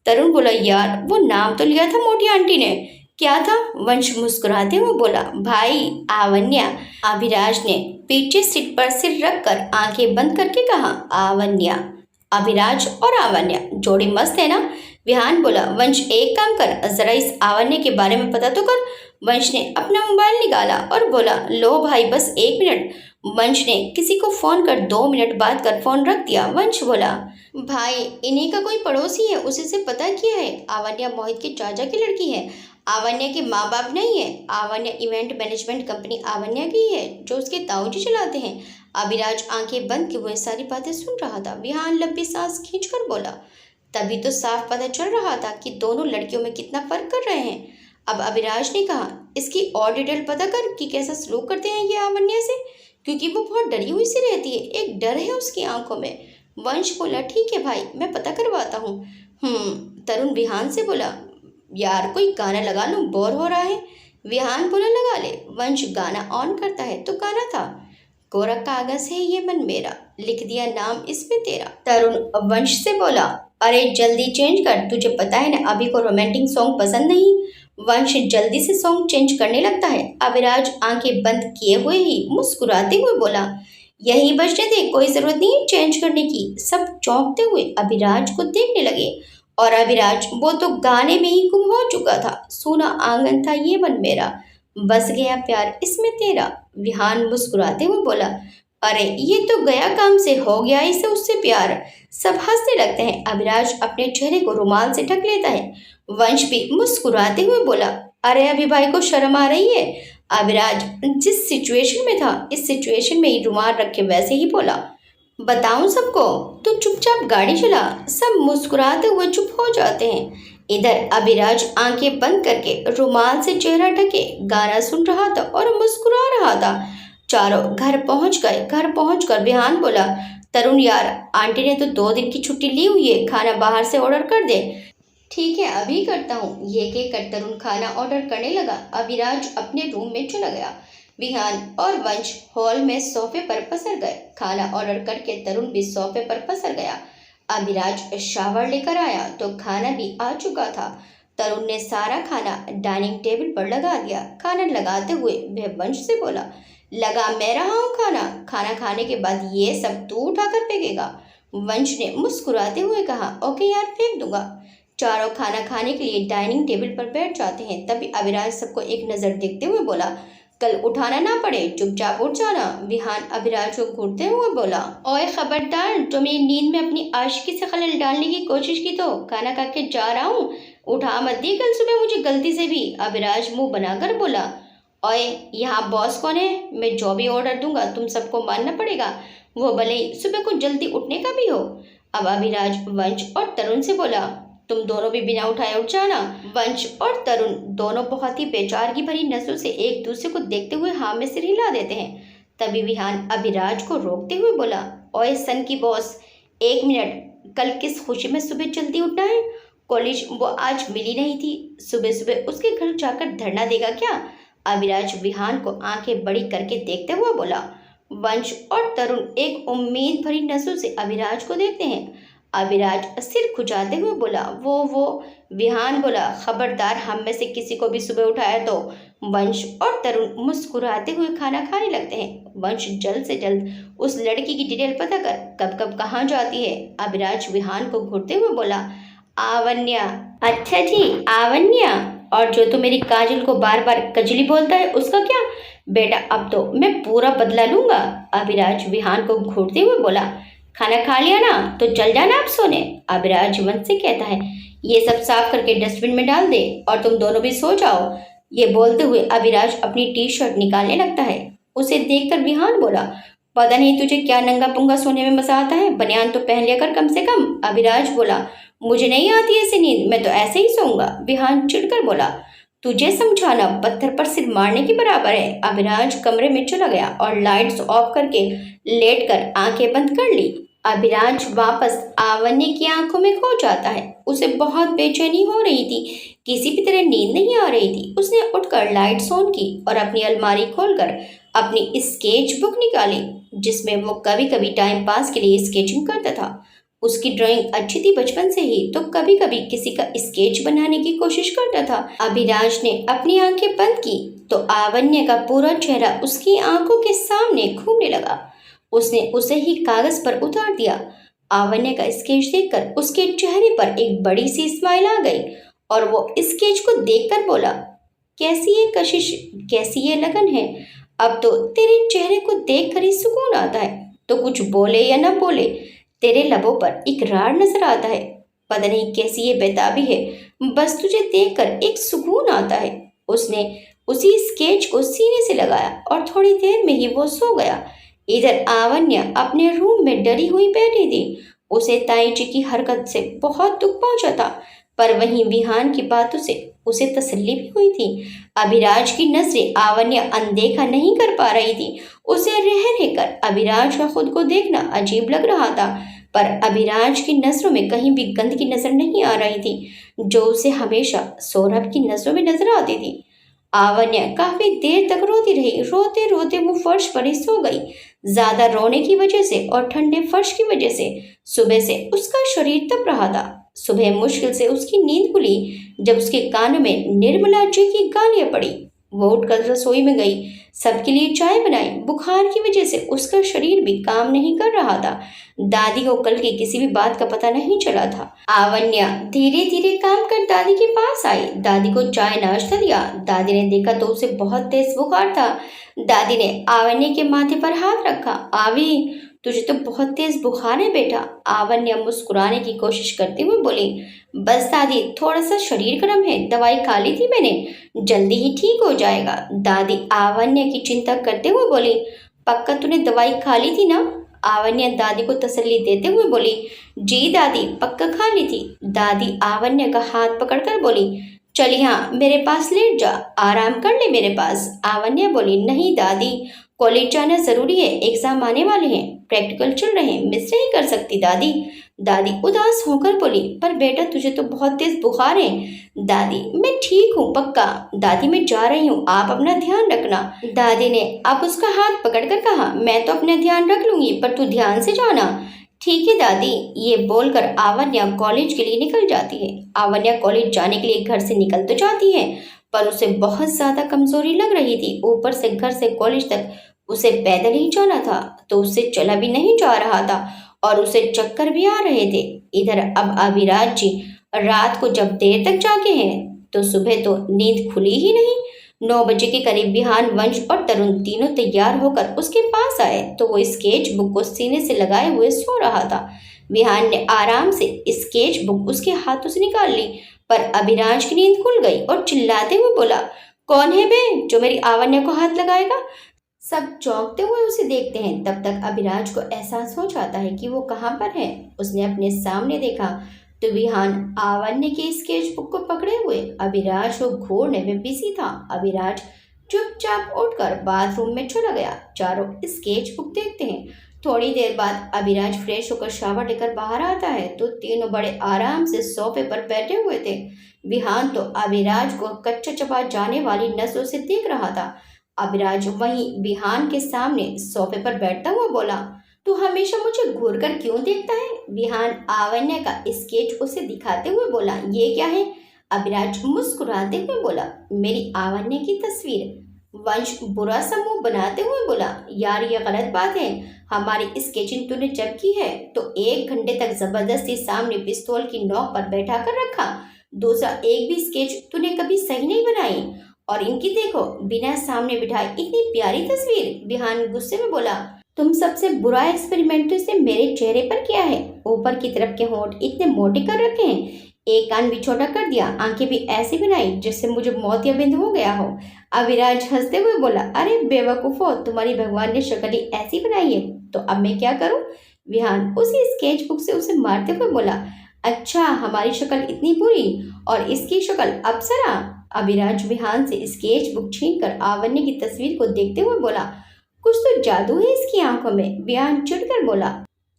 तरुण बोला, यार वो नाम तो लिया था मोटी आंटी ने, क्या था। वंश मुस्कुराते हुए बोला, भाई आवान्या। अभिराज ने पीछे सीट पर सिर रखकर आंखें बंद करके कहा, आवान्या। अभिराज और आवान्या जोड़ी मस्त है ना। विहान बोला, वंश एक काम कर, जरा इस आवान्या के बारे में पता तो कर। वंश ने अपना मोबाइल निकाला और बोला, लो भाई बस 1 मिनट। वंश ने किसी को फोन कर 2 मिनट बाद कर फोन रख दिया। वंश बोला, भाई इन्हीं का कोई पड़ोसी है, उसी से पता किया है, आवान्या मोहित के चाचा की लड़की है। आवान्या के माँ बाप नहीं है। आवान्या इवेंट मैनेजमेंट कंपनी आवान्या की है जो उसके ताऊजी चलाते हैं। अभिराज आंखें बंद किए हुए सारी बातें सुन रहा था। विहान लंबी सांस खींचकर बोला, तभी तो साफ पता चल रहा था कि दोनों लड़कियों में कितना फर्क कर रहे हैं। अब अभिराज ने कहा, इसकी और डिटेल पता कर कि कैसा सलूक करते हैं ये आवान्या से, क्योंकि वो बहुत डरी हुई सी रहती है, एक डर है उसकी आंखों में। वंश बोला, ठीक है भाई, मैं पता करवाता हूँ। तरुण विहान से बोला, यार कोई गाना लगा लूं, बोर हो रहा है। विहान बोला, लगा ले। वंश गाना ऑन करता है तो गाना था, कोरा कागज है ये मन मेरा, लिख दिया नाम इसमें तेरा। तरुण वंश से बोला, अरे जल्दी चेंज कर, तुझे पता है ना अभी को रोमांटिक सॉन्ग पसंद नहीं। वंश जल्दी से सॉन्ग चेंज करने लगता है। अविराज आंखें बंद किए हुए ही मुस्कुराते हुए बोला, यही बजने दे, कोई जरूरत नहीं चेंज करने की। सब चौंकते हुए अभिराज को देखने लगे और अभिराज वो तो गाने में ही गुम हो चुका था। सोना आंगन था ये मन मेरा, बस गया प्यार इसमें तेरा। विहान मुस्कुराते हुए बोला, अरे ये तो गया काम से, हो गया इसे उससे प्यार। सब हंसने लगते हैं। अभिराज अपने चेहरे को रुमाल से ढक लेता है। वंश भी मुस्कुराते हुए बोला, अरे अभी भाई को शर्म आ रही है। अभिराज जिस सिचुएशन में था इस सिचुएशन में ही रुमाल रख के वैसे ही बोला, बताऊं सबको, तू चुपचाप गाड़ी चला। सब मुस्कुराते हुए चुप हो जाते हैं। इधर अभिराज आंखें बंद करके रुमाल से चेहरा ढके गाना सुन रहा था और मुस्कुरा रहा था। चारों घर पहुंच गए। घर पहुंचकर विहान बोला, तरुण यार, आंटी ने तो 2 दिन की छुट्टी ली हुई है, खाना बाहर से ऑर्डर कर दे। ठीक है अभी करता हूँ, ये कहकर तरुण खाना ऑर्डर करने लगा। अभिराज अपने रूम में चला गया। विहान और वंश हॉल में सोफे पर पसर गए। खाना ऑर्डर करके तरुण भी सोफे पर पसर गया। अभिराज शावर लेकर आया तो खाना भी आ चुका था। तरुण ने सारा खाना डाइनिंग टेबल पर लगा दिया। खाना लगाते हुए वह वंश से बोला, लगा मैं रहा हूँ खाना, खाना खाने के बाद ये सब तू उठाकर फेंकेगा। वंश ने मुस्कुराते हुए कहा, ओके यार फेंक दूंगा। चारों खाना खाने के लिए डाइनिंग टेबल पर बैठ जाते हैं। तभी अभिराज सबको एक नज़र देखते हुए बोला, कल उठाना ना पड़े, चुपचाप उठ जाना। विहान अभिराज को घूरते हुए बोला, ओए खबरदार, जो मेरी नींद में अपनी आशिकी से खलल डालने की कोशिश की तो खाना खा के जा रहा हूँ, उठा मत दी कल सुबह मुझे गलती से भी। अभिराज मुंह बनाकर बोला। ओए, यहाँ बॉस कौन है? मैं जो भी ऑर्डर दूंगा तुम सबको मानना पड़ेगा, वो भले ही सुबह को जल्दी उठने का भी हो। अब अभिराज वंश और तरुण से बोला, तुम दोनों भी बिना उठाए उठ जाना। वंश और तरुण दोनों बहुत ही बेचारगी भरी नजरों से एक दूसरे को देखते हुए हाँ में सिर हिला देते हैं। तभी विहान अभिराज को रोकते हुए बोला, ओए सन की बॉस, एक मिनट, कल किस खुशी में सुबह जल्दी उठना है? कॉलेज वो आज मिली नहीं थी, सुबह सुबह उसके घर जाकर धरना देगा क्या? अभिराज विहान को आंखें बड़ी करके देखते हुए बोला। वंश और तरुण एक उम्मीद भरी नजरों से अभिराज को देखते हैं। अभिराज सिर खुजाते हुए बोला, वो। विहान बोला, खबरदार हम में से किसी को भी सुबह उठाया तो। वंश और तरुण मुस्कुराते हुए खाना खाने लगते हैं। वंश जल्द से जल्द उस लड़की की डिटेल पता कर कब कब कहाँ जाती है। अभिराज विहान को घूरते हुए बोला, आवन्या। अच्छा जी, आवन्या। और जो तो मेरी काजल को बार बार कजली बोलता है उसका क्या? बेटा अब तो मैं पूरा बदला लूंगा। अभिराज विहान को घूरते हुए बोला, खाना खा लिया ना तो चल जाना आप सोने। अभिराज वंश से कहता है, ये सब साफ करके डस्टबिन में डाल दे और तुम दोनों भी सो जाओ। ये बोलते हुए अभिराज अपनी टी शर्ट निकालने लगता है। उसे देखकर विहान बोला, पता नहीं तुझे क्या नंगा पुंगा सोने में मजा आता है, बनियान तो पहन लिया कर कम से कम। अभिराज बोला, मुझे नहीं आती ऐसी नींद, मैं तो ऐसे ही सोऊंगा। विहान चिढ़कर बोला, तुझे समझाना पत्थर पर सिर मारने के बराबर है। अभिराज कमरे में चला गया और लाइट्स ऑफ करके लेटकर आंखें बंद कर ली। अभिराज वापस आवन्य की आंखों में खो जाता है। उसे बहुत बेचैनी हो रही थी, किसी भी तरह नींद नहीं आ रही थी। उसने उठकर लाइट्स ऑन की और अपनी अलमारी खोलकर अपनी स्केच बुक निकाली, जिसमें वो कभी कभी टाइम पास के लिए स्केचिंग करता था। उसकी ड्राइंग अच्छी थी बचपन से ही, तो कभी कभी किसी का स्केच बनाने की कोशिश करता था। अभिराज ने अपनी आंखें बंद की तो आवन्य का पूरा चेहरा उसकी आंखों के सामने घूमने लगा। उसने उसे ही कागज पर उतार दिया। आवन्य का स्केच देखकर उसके चेहरे पर एक बड़ी सी स्माइल आ गई और वो स्केच को देखकर बोला, कैसी ये कशिश, कैसी ये लगन है। अब तो तेरे चेहरे को देखकर ही सुकून आता है, तो कुछ बोले या न बोले तेरे लबों पर इकरार नजर आता है। पता नहीं कैसी ये बेताबी है, बस तुझे देखकर एक सुकून आता है। उसने उसी स्केच को सीने से लगाया और थोड़ी देर में ही वो सो गया। इधर आवन्या अपने रूम में डरी हुई बैठी थी। उसे ताई जी की हरकत से बहुत दुख पहुंचा था, पर वहीं विहान की बातों से उसे तसल्ली भी हुई थी। अभिराज की नजरें आवन्या अनदेखा नहीं कर पा रही थी। उसे रह रहकर अभिराज का खुद को देखना अजीब लग रहा था, पर अभिराज की नजरों में कहीं भी गंदगी नजर नहीं आ रही थी, जो उसे हमेशा सौरभ की नजरों में नजर आती थी। आवन्या काफी देर तक रोती रही। रोते रोते वो फर्श पर ही सो गई। ज्यादा रोने की वजह से और ठंडे फर्श की वजह से सुबह से उसका शरीर तप रहा था। सुबह मुश्किल से उसकी नींद खुली जब उसके कानों में निर्मला जी की गालियां पड़ी। वो उठकर रसोई में गई, सबके लिए चाय बनाई। बुखार की वजह से उसका शरीर भी काम नहीं कर रहा था। दादी को कल की किसी भी बात का पता नहीं चला था। आवन्या धीरे धीरे काम कर दादी के पास आई। दादी को चाय नाश्ता दिया। दादी ने देखा तो उसे बहुत तेज बुखार था। दादी ने आवन्या के माथे पर हाथ रखा। आवी, तुझे तो बहुत तेज बुखार है बेटा। आवन्या मुस्कुराने की कोशिश करते हुए बोली, बस दादी, थोड़ा सा शरीर गर्म है, दवाई खा ली थी मैंने, जल्दी ही ठीक हो जाएगा। दादी आवन्या की चिंता करते हुए बोली, पक्का तूने दवाई खा ली थी ना? आवन्या दादी को तसल्ली देते हुए बोली, जी दादी, पक्का खा ली थी। दादी आवन्या का हाथ पकड़कर बोली, चल यहाँ मेरे पास लेट जा, आराम कर ले मेरे पास। आवन्या बोली, नहीं दादी, कॉलेज जाना जरूरी है, एग्जाम आने वाले हैं, प्रैक्टिकल चल रहे हैं, मिस नहीं कर सकती दादी। दादी उदास होकर बोली, पर बेटा तुझे तो बहुत तेज बुखार है। दादी, मैं ठीक हूँ पक्का। दादी, मैं जा रही हूँ, आप अपना ध्यान रखना। दादी ने अब उसका हाथ पकड़कर कहा, मैं तो अपना ध्यान रख लूंगी, पर तू ध्यान से जाना। ठीक है दादी। ये बोलकर आवन्या कॉलेज के लिए निकल जाती है। आवन्या कॉलेज जाने के लिए घर से निकल तो जाती है, पर उसे बहुत ज्यादा कमजोरी लग रही थी। ऊपर से घर से कॉलेज तक उसे पैदल ही जाना था, तो उससे चला भी नहीं जा रहा था और उसे चक्कर भी आ रहे थे। इधर अब अभिराज जी रात को जब देर तक जागे हैं तो सुबह तो नींद खुली ही नहीं। 9 बजे के करीब विहान, वंश और तरुण तीनों तैयार होकर उसके पास आए तो वो स्केच बुक को सीने से लगाए हुए सो रहा था। विहान ने आराम से स्केच बुक उसके हाथों से निकाल ली, पर अभिराज की नींद खुल गई और चिल्लाते हुए बोला, कौन है बे जो मेरी आवन्या को हाथ लगाएगा? सब चौंकते हुए उसे देखते हैं। तब तक अभिराज को एहसास हो जाता है कि वो कहाँ पर है। उसने अपने सामने देखा तो विहान आवन्य के स्केच बुक को पकड़े हुए अभिराज को घूरने में बिजी था। अभिराज चुपचाप उठकर बाथरूम में चला गया। चारों स्केच बुक देखते हैं। थोड़ी देर बाद अभिराज फ्रेश होकर शावर लेकर बाहर आता है तो तीनों बड़े आराम से सोफे पर बैठे हुए थे। विहान तो अभिराज को कच्चा चबा जाने वाली नसों से देख रहा था। अभिराज वहीं विहान के सामने सोफे पर बैठता हुआ बोला, तू हमेशा मुझे घूर कर क्यों देखता है? विहान आवन्य का स्केच उसे दिखाते हुए बोला, ये क्या है? अभिराज मुस्कुराते हुए बोला, मेरी आवन्य की तस्वीर। वंश बुरा सा मुंह बनाते हुए बोला, यार ये गलत बात है। हमारी स्केचिंग तूने जब की है तो 1 घंटे तक जबरदस्ती सामने पिस्तौल की नोक पर बैठा कर रखा। दूसरा एक भी स्केच तूने कभी सही नहीं बनाई। और इनकी देखो, बिना सामने बिठाए इतनी प्यारी तस्वीर। विहान गुस्से में बोला, तुम सबसे बुरा एक्सपेरिमेंट तो इसने मेरे चेहरे पर किया है। ऊपर की तरफ के होंठ इतने मोटे कर रखे हैं, एक कान भी छोटा कर दिया, आंखें भी ऐसी बनाई जिससे मुझे मोतियाबिंद हो गया हो। अविराज हंसते हुए बोला, अरे बेवकूफो, तुम्हारी भगवान ने शक्ल ही ऐसी बनाई है तो अब मैं क्या करूं? विहान उसी स्केच बुक से उसे मारते हुए बोला, अच्छा हमारी शक्ल इतनी बुरी और इसकी शक्ल अप्सरा? अभिराज विहान से स्केच बुक छीनकर आवन्य की तस्वीर को देखते हुए बोला, कुछ तो जादू है इसकी आंखों में। विहान चिढ़कर बोला,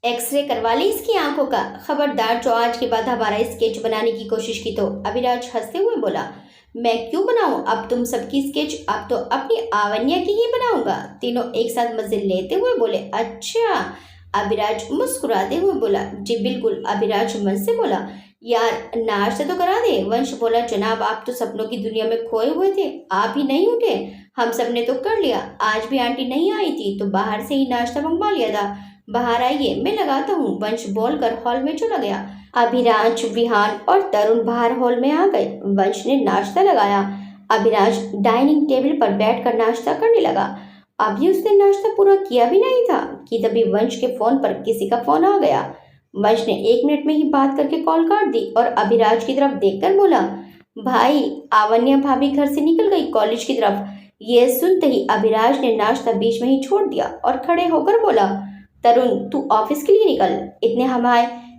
एक्सरे करवा ली इसकी आंखों का। खबरदार जो आज के बाद हमारा स्केच बनाने की कोशिश की तो। अभिराज हंसते हुए बोला, मैं क्यों बनाऊं अब तुम सबकी स्केच? अब तो अपनी आवन्या की ही बनाऊंगा। तीनों एक साथ मजे लेते हुए बोले, अच्छा? अभिराज मुस्कुराते हुए बोला, जी बिल्कुल। अभिराज मन से बोला, यार नाश्ता तो करा दे। वंश बोला, जनाब आप तो सपनों की दुनिया में खोए हुए थे, आप ही नहीं उठे। हम सब ने तो कर लिया, आज भी आंटी नहीं आई थी तो बाहर से ही नाश्ता मंगवा लिया था। बाहर आइए, मैं लगाता हूँ। वंश बोलकर हॉल में चला गया। अभिराज, विहान और तरुण बाहर हॉल में आ गए। वंश ने नाश्ता लगाया। अभिराज डाइनिंग टेबल पर बैठकर नाश्ता करने लगा। अभी उसने नाश्ता पूरा किया भी नहीं था कि तभी वंश के फोन पर किसी का फोन आ गया। वंश ने 1 मिनट में ही बात करके कॉल काट दी और अभिराज की तरफ देखकर बोला, भाई आवन्या भाभी घर से निकल गई कॉलेज की तरफ। ये सुनते ही अभिराज ने नाश्ता बीच में ही छोड़ दिया और खड़े होकर बोला, तरुण तू ऑफिस के लिए निकल,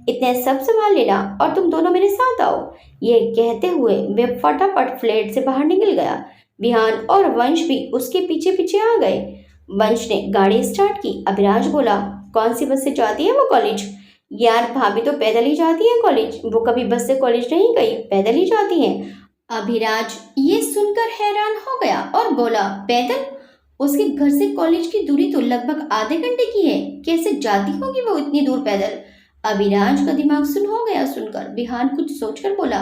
इतने सब संभाल लेना और तुम दोनों मेरे साथ आओ। ये कहते हुए वे फटाफट फ्लैट से बाहर निकल गया। विहान और वंश भी उसके पीछे पीछे आ गए। वंश ने गाड़ी स्टार्ट की। अभिराज बोला, कौन सी बस से जाती है वो कॉलेज? यार भाभी तो पैदल ही जाती है कॉलेज, वो कभी बस से कॉलेज नहीं गई, पैदल ही जाती है। अभिराज ये सुनकर हैरान हो गया और बोला, पैदल? उसके घर से कॉलेज की दूरी तो लगभग आधे घंटे की है, कैसे जाती होगी वो इतनी दूर पैदल? अभिराज का दिमाग सुन हो गया सुनकर। विहान कुछ सोचकर बोला,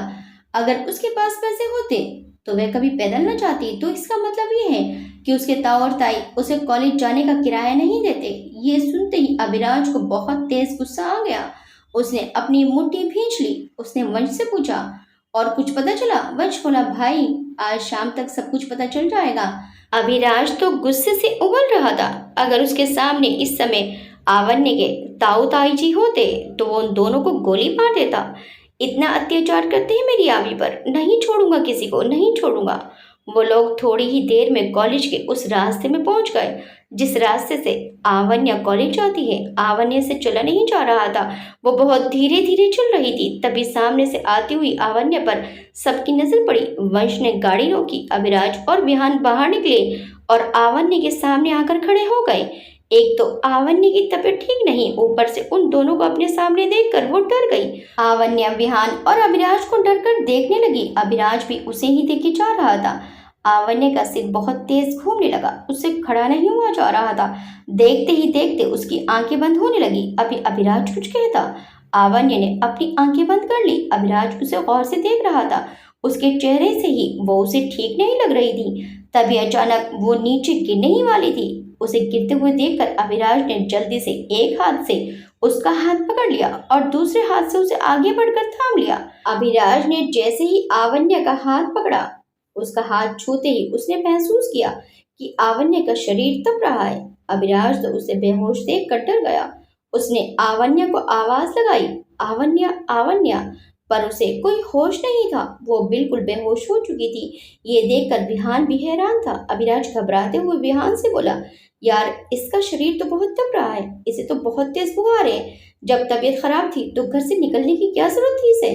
अगर उसके पास पैसे होते तो वह कभी पैदल न जाती, तो इसका मतलब ये है कि उसके ताऊ और ताई उसे कॉलेज जाने का किराया नहीं देते। ये सुनते ही अभिराज को बहुत तेज गुस्सा आ गया। उसने अपनी मुट्ठी भींच ली। उसने वंश से पूछा, और कुछ पता चला? वंश बोला, भाई आज शाम तक सब कुछ पता चल जाएगा। अभिराज तो गुस्से से उबल रहा था। अगर उसके सामने इस समय आवन्य के ताऊ ताई जी होते तो वो उन दोनों को गोली मार देता। इतना अत्याचार करते हैं मेरी आवी पर, नहीं छोड़ूंगा किसी को, नहीं छोड़ूंगा। वो लोग थोड़ी ही देर में कॉलेज के उस रास्ते में पहुंच गए जिस रास्ते से आवन्या कॉलेज जाती है। आवन्या से चला नहीं जा रहा था, वो बहुत धीरे धीरे चल रही थी। तभी सामने से आती हुई आवन्या पर सबकी नजर पड़ी। वंश ने गाड़ी रोकी। अभिराज और विहान बाहर निकले और आवन्या के सामने आकर खड़े हो गए। एक तो आवन्या की तबीयत ठीक नहीं, ऊपर से उन दोनों को अपने सामने देखकर वो डर गई। आवन्या विहान और अभिराज को डर कर देखने लगी। अभिराज भी उसे ही देखे जा रहा था। आवन्या का सिर बहुत तेज घूमने लगा, उससे खड़ा नहीं हुआ जा रहा था। देखते ही देखते उसकी आंखें बंद होने लगी। अभी अभिराज कुछ कहता, आवन्या ने अपनी आंखें बंद कर ली। अभिराज उसे गौर से देख रहा था। उसके चेहरे से ही वो उसे ठीक नहीं लग रही थी। तभी अचानक वो नीचे गिरने ही वाली थी। उसे गिरते हुए देखकर अभिराज ने जल्दी से एक हाथ से उसका हाथ पकड़ लिया और दूसरे हाथ से उसे आगे बढ़कर थाम लिया। अभिराज ने जैसे ही आवन्या का हाथ पकड़ा, उसका हाथ छूते ही उसने महसूस किया कि आवन्या का शरीर तप रहा है। अभिराज तो उसे बेहोश देख कर डर गया। उसने आवन्या को आवाज लगाई, आवन्या आवन्या, पर उसे कोई होश नहीं था। वो बिल्कुल बेहोश हो चुकी थी। ये देखकर विहान भी हैरान था। अभिराज घबराते हुए विहान से बोला, यार इसका शरीर तो बहुत दब रहा है, इसे तो बहुत तेज बुखार है। जब तबीयत खराब थी तो घर से निकलने की क्या जरूरत थी इसे।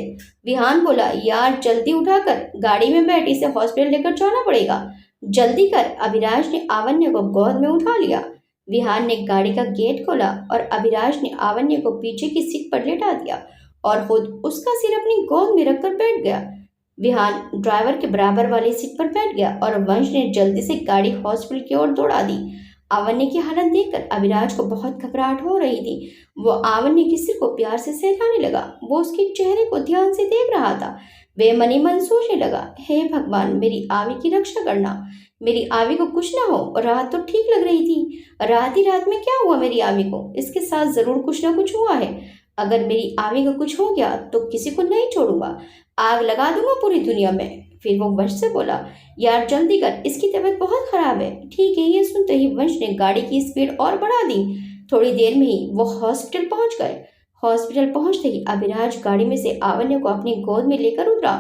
विहान बोला, यार जल्दी उठाकर गाड़ी में बैठ, इसे हॉस्पिटल लेकर जाना पड़ेगा। जल्दी कर। अभिराज ने आवन्य को गोद में उठा लिया। विहान ने गाड़ी का गेट खोला और अभिराज ने आवन्य को पीछे की सीट पर लेटा दिया और खुद उसका सिर अपनी गोद में रखकर बैठ गया। विहान ड्राइवर के बराबर वाली सीट पर बैठ गया और वंश ने जल्दी से गाड़ी हॉस्पिटल की ओर दौड़ा दी। आवन्य की हालत देखकर अभिराज को बहुत घबराहट हो रही थी। वो आवन्य के सिर को प्यार से सहलाने लगा। वो उसके चेहरे को ध्यान से देख रहा था। वे मनी मन सोचने लगा, हे भगवान, मेरी आवी की रक्षा करना, मेरी आवी को कुछ ना हो। रात तो ठीक लग रही थी, रात ही रात में क्या हुआ मेरी आवी को? इसके साथ जरूर कुछ ना कुछ हुआ है। अगर मेरी आवी को कुछ हो गया तो किसी को नहीं छोड़ूंगा, आग लगा दूंगा पूरी दुनिया में। फिर वो वंश से बोला, यार जल्दी कर, इसकी तबीयत बहुत खराब है। ठीक है। ये सुनते ही वंश ने गाड़ी की स्पीड और बढ़ा दी। थोड़ी देर में ही वो हॉस्पिटल पहुंच गए। हॉस्पिटल पहुंचते ही अभिराज गाड़ी में से आवन्य को अपनी गोद में लेकर उतरा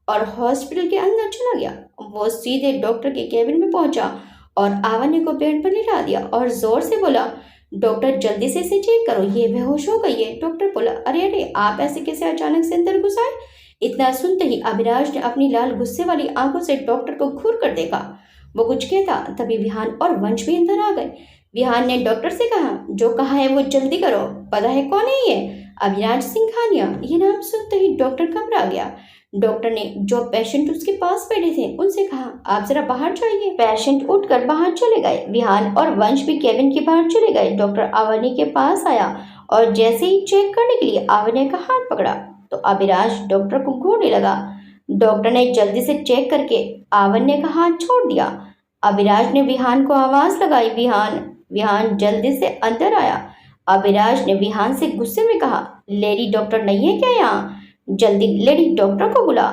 और हॉस्पिटल के अंदर चला गया। वो सीधे डॉक्टर के केबिन में पहुंचा और आवन्य को बेड पर लिटा दिया और जोर से बोला, डॉक्टर जल्दी से इसे चेक करो, ये बेहोश हो गई है। डॉक्टर बोला, अरे अरे, आप ऐसे कैसे अचानक से अंदर घुस आए? इतना सुनते ही अभिराज ने अपनी लाल गुस्से वाली आंखों से डॉक्टर को घूर कर देखा। वो कुछ कहता तभी विहान और वंश भी अंदर आ गए। विहान ने डॉक्टर से कहा, जो कहा है वो जल्दी करो, पता है कौन है ये? अभिराज सिंघानिया। ये नाम सुनते ही डॉक्टर घबरा गया। डॉक्टर ने जो पेशेंट उसके पास बैठे थे उनसे कहा, आप जरा बाहर जाइए। पेशेंट उठकर बाहर चले गए। विहान और वंश भी केबिन के बाहर चले गए। डॉक्टर आवन्य के पास आया और जैसे ही चेक करने के लिए आवन्य का हाथ पकड़ा तो अभिराज डॉक्टर को घूरने लगा। डॉक्टर ने जल्दी से चेक करके आवन्य का हाथ छोड़ दिया। अभिराज ने विहान को आवाज लगाई, विहान। विहान जल्दी से अंदर आया। अभिराज ने विहान से गुस्से में कहा, लेडी डॉक्टर नहीं है क्या यहाँ? जल्दी लेडी डॉक्टर को बुला।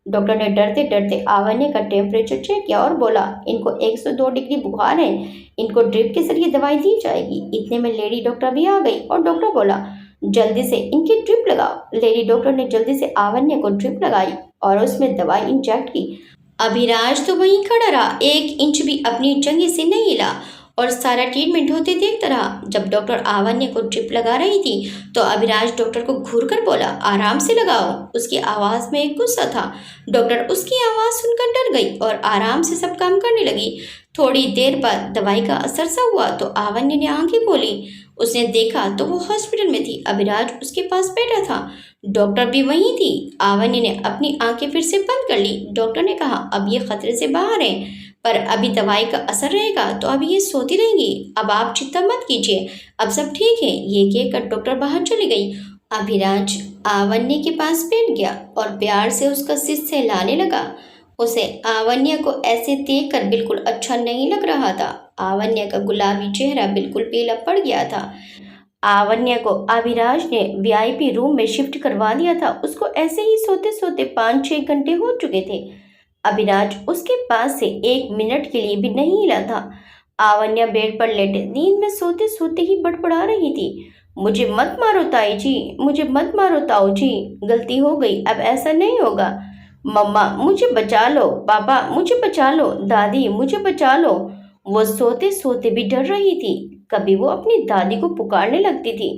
डॉक्टर ने डरते डरते आवन्य का टेम्परेचर चेक किया और बोला, इनको 102 डिग्री बुखार है, इनको ड्रिप के जरिए दवाई दी जाएगी। इतने में लेडी डॉक्टर भी आ गई और डॉक्टर बोला, जल्दी से इनकी ड्रिप लगाओ। लेडी डॉक्टर ने जल्दी से आवन्य को ड्रिप लगाई और उसमें दवाई इंजेक्ट की। अभिराज तो वहीं खड़ा रहा, 1 इंच भी अपनी जगह से नहीं हिला और सारा ट्रीटमेंट होते देखता रहा। जब डॉक्टर आवन्य को ड्रिप लगा रही थी तो अभिराज डॉक्टर को घूर कर बोला, आराम से लगाओ। उसकी आवाज़ में एक गुस्सा था। डॉक्टर उसकी आवाज़ सुनकर डर गई और आराम से सब काम करने लगी। थोड़ी देर बाद दवाई का असर सा हुआ तो आवन्य ने आंखें खोली। उसने देखा तो वो हॉस्पिटल में थी। अभिराज उसके पास बैठा था। डॉक्टर भी वहीं थी। आवन्य ने अपनी आंखें फिर से बंद कर ली। डॉक्टर ने कहा, अब ये खतरे से बाहर है, पर अभी दवाई का असर रहेगा तो अभी ये सोती रहेंगी। अब आप चिंता मत कीजिए, अब सब ठीक है। ये कहकर डॉक्टर बाहर चली गई। अभिराज आवन्य के पास बैठ गया और प्यार से उसका सिर सहलाने लगा। उसे आवन्य को ऐसे देखकर बिल्कुल अच्छा नहीं लग रहा था। आवन्य का गुलाबी चेहरा बिल्कुल पीला पड़ गया था। आवन्य को अभिराज ने वीआईपी रूम में शिफ्ट करवा दिया था। उसको ऐसे ही सोते सोते 5-6 घंटे हो चुके थे। अभिराज उसके पास से 1 मिनट के लिए भी नहीं हिला था। आवन्य बेड पर लेटे नींद में सोते सोते ही बड़बड़ा रही थी, मुझे मत मारो ताई जी, मुझे मत मारो ताऊ जी, गलती हो गई, अब ऐसा नहीं होगा। मम्मा मुझे बचा लो, पापा मुझे बचा लो, दादी मुझे बचा लो। वो सोते सोते भी डर रही थी। कभी वो अपनी दादी को पुकारने लगती थी।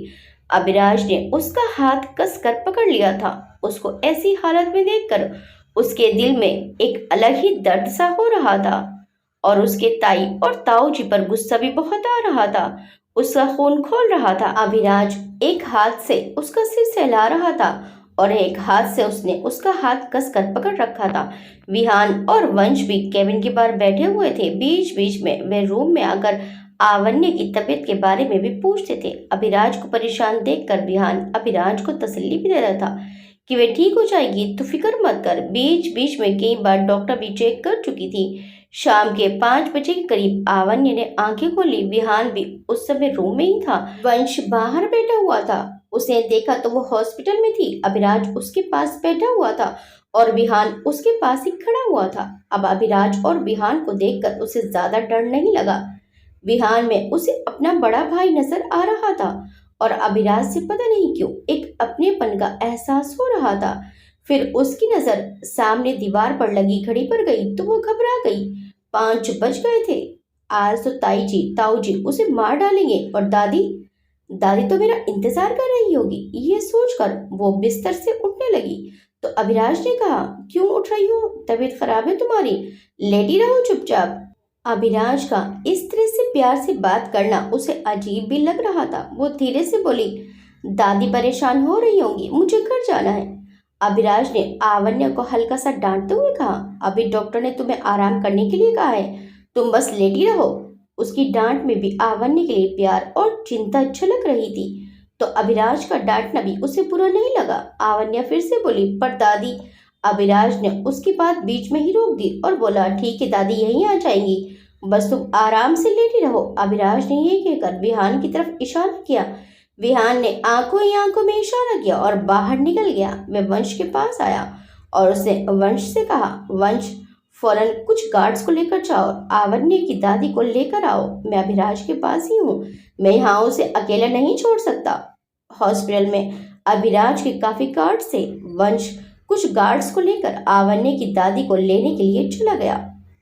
अभिराज ने उसका हाथ कसकर पकड़ लिया था। उसको ऐसी हालत में देखकर उसके दिल में एक अलग ही दर्द सा हो रहा था और उसके ताई और ताऊ जी पर गुस्सा भी बहुत आ रहा था। उसका खून खोल रहा था। अभिराज एक हाथ से उसका सिर सहला रहा था और एक हाथ से उसने उसका हाथ कसकर पकड़ रखा था। विहान और वंश भी केबिन के बाहर बैठे हुए थे। बीच बीच में वे रूम में आकर आवन्य की तबीयत के बारे में भी पूछते थे। अभिराज को परेशान देखकर विहान अभिराज को तसल्ली भी दे रहा था कि वे ठीक हो जाएगी, तो फिक्र मत कर। बीच बीच में कई बार डॉक्टर भी चेक कर चुकी थी। शाम के 5 बजे के करीब आवन्य ने आंखें खोली। विहान भी उस समय रूम में ही था। वंश बाहर बैठा हुआ था। उसने देखा तो वो हॉस्पिटल में थी। अभिराज उसके पास बैठा हुआ था और विहान उसके पास ही खड़ा हुआ था। अब अभिराज और विहान को देखकर उसे ज्यादा डर नहीं लगा। विहान में उसे अपना बड़ा भाई नजर आ रहा था और अभिराज से पता नहीं क्यों एक अपनेपन का एहसास हो रहा था। फिर उसकी नजर सामने दीवार पर लगी घड़ी पर गई तो वो घबरा गई। 5 बज गए थे। आज तो ताऊ जी उसे मार डालेंगे और दादी दादी तो मेरा इंतजार कर रही होगी। ये सोचकर वो बिस्तर से उठने लगी तो अभिलाष ने कहा, क्यों उठ रही हो? तबीयत खराब है तुम्हारी? लेटी रहो चुपचाप। अभिलाष का इस तरह से प्यार से बात करना उसे अजीब भी लग रहा था। वो धीरे से बोली, दादी परेशान हो रही होंगी, मुझे घर जाना है। अभिलाष ने आवन्या को हल्का सा डांटते हुए कहा, अभी डॉक्टर ने तुम्हें आराम करने के लिए कहा है, तुम बस लेटी रहो। उसकी डांट में भी आवन्या के लिए प्यार और चिंता झलक रही थी, तो अभिलाष का डांटना भी उसे बुरा नहीं लगा। आवन्या फिर से बोली, पर दादी। अभिलाष ने उसकी बात बीच में ही रोक दी और बोला, ठीक है दादी यहीं आ जाएंगी, बस तुम आराम से लेटी रहो। अभिलाष ने ये कहकर विहान की तरफ इशारा किया। विहान ने आंखों ही आंखों में इशारा किया और बाहर निकल गया। वह वंश के पास आया और उसने वंश से कहा, वंश फौरन कुछ गार्ड्स को लेकर जाओ, आवन्या की दादी को लेकर आओ। मैं अभिलाष के पास ही हूँ, मैं यहाँ उसे अकेला नहीं छोड़ सकता। हॉस्पिटल में अभिलाष के काफी गार्ड्स थे। वंश कुछ गार्ड्स को लेकर आवन्या की दादी को लेने के लिए चला गया।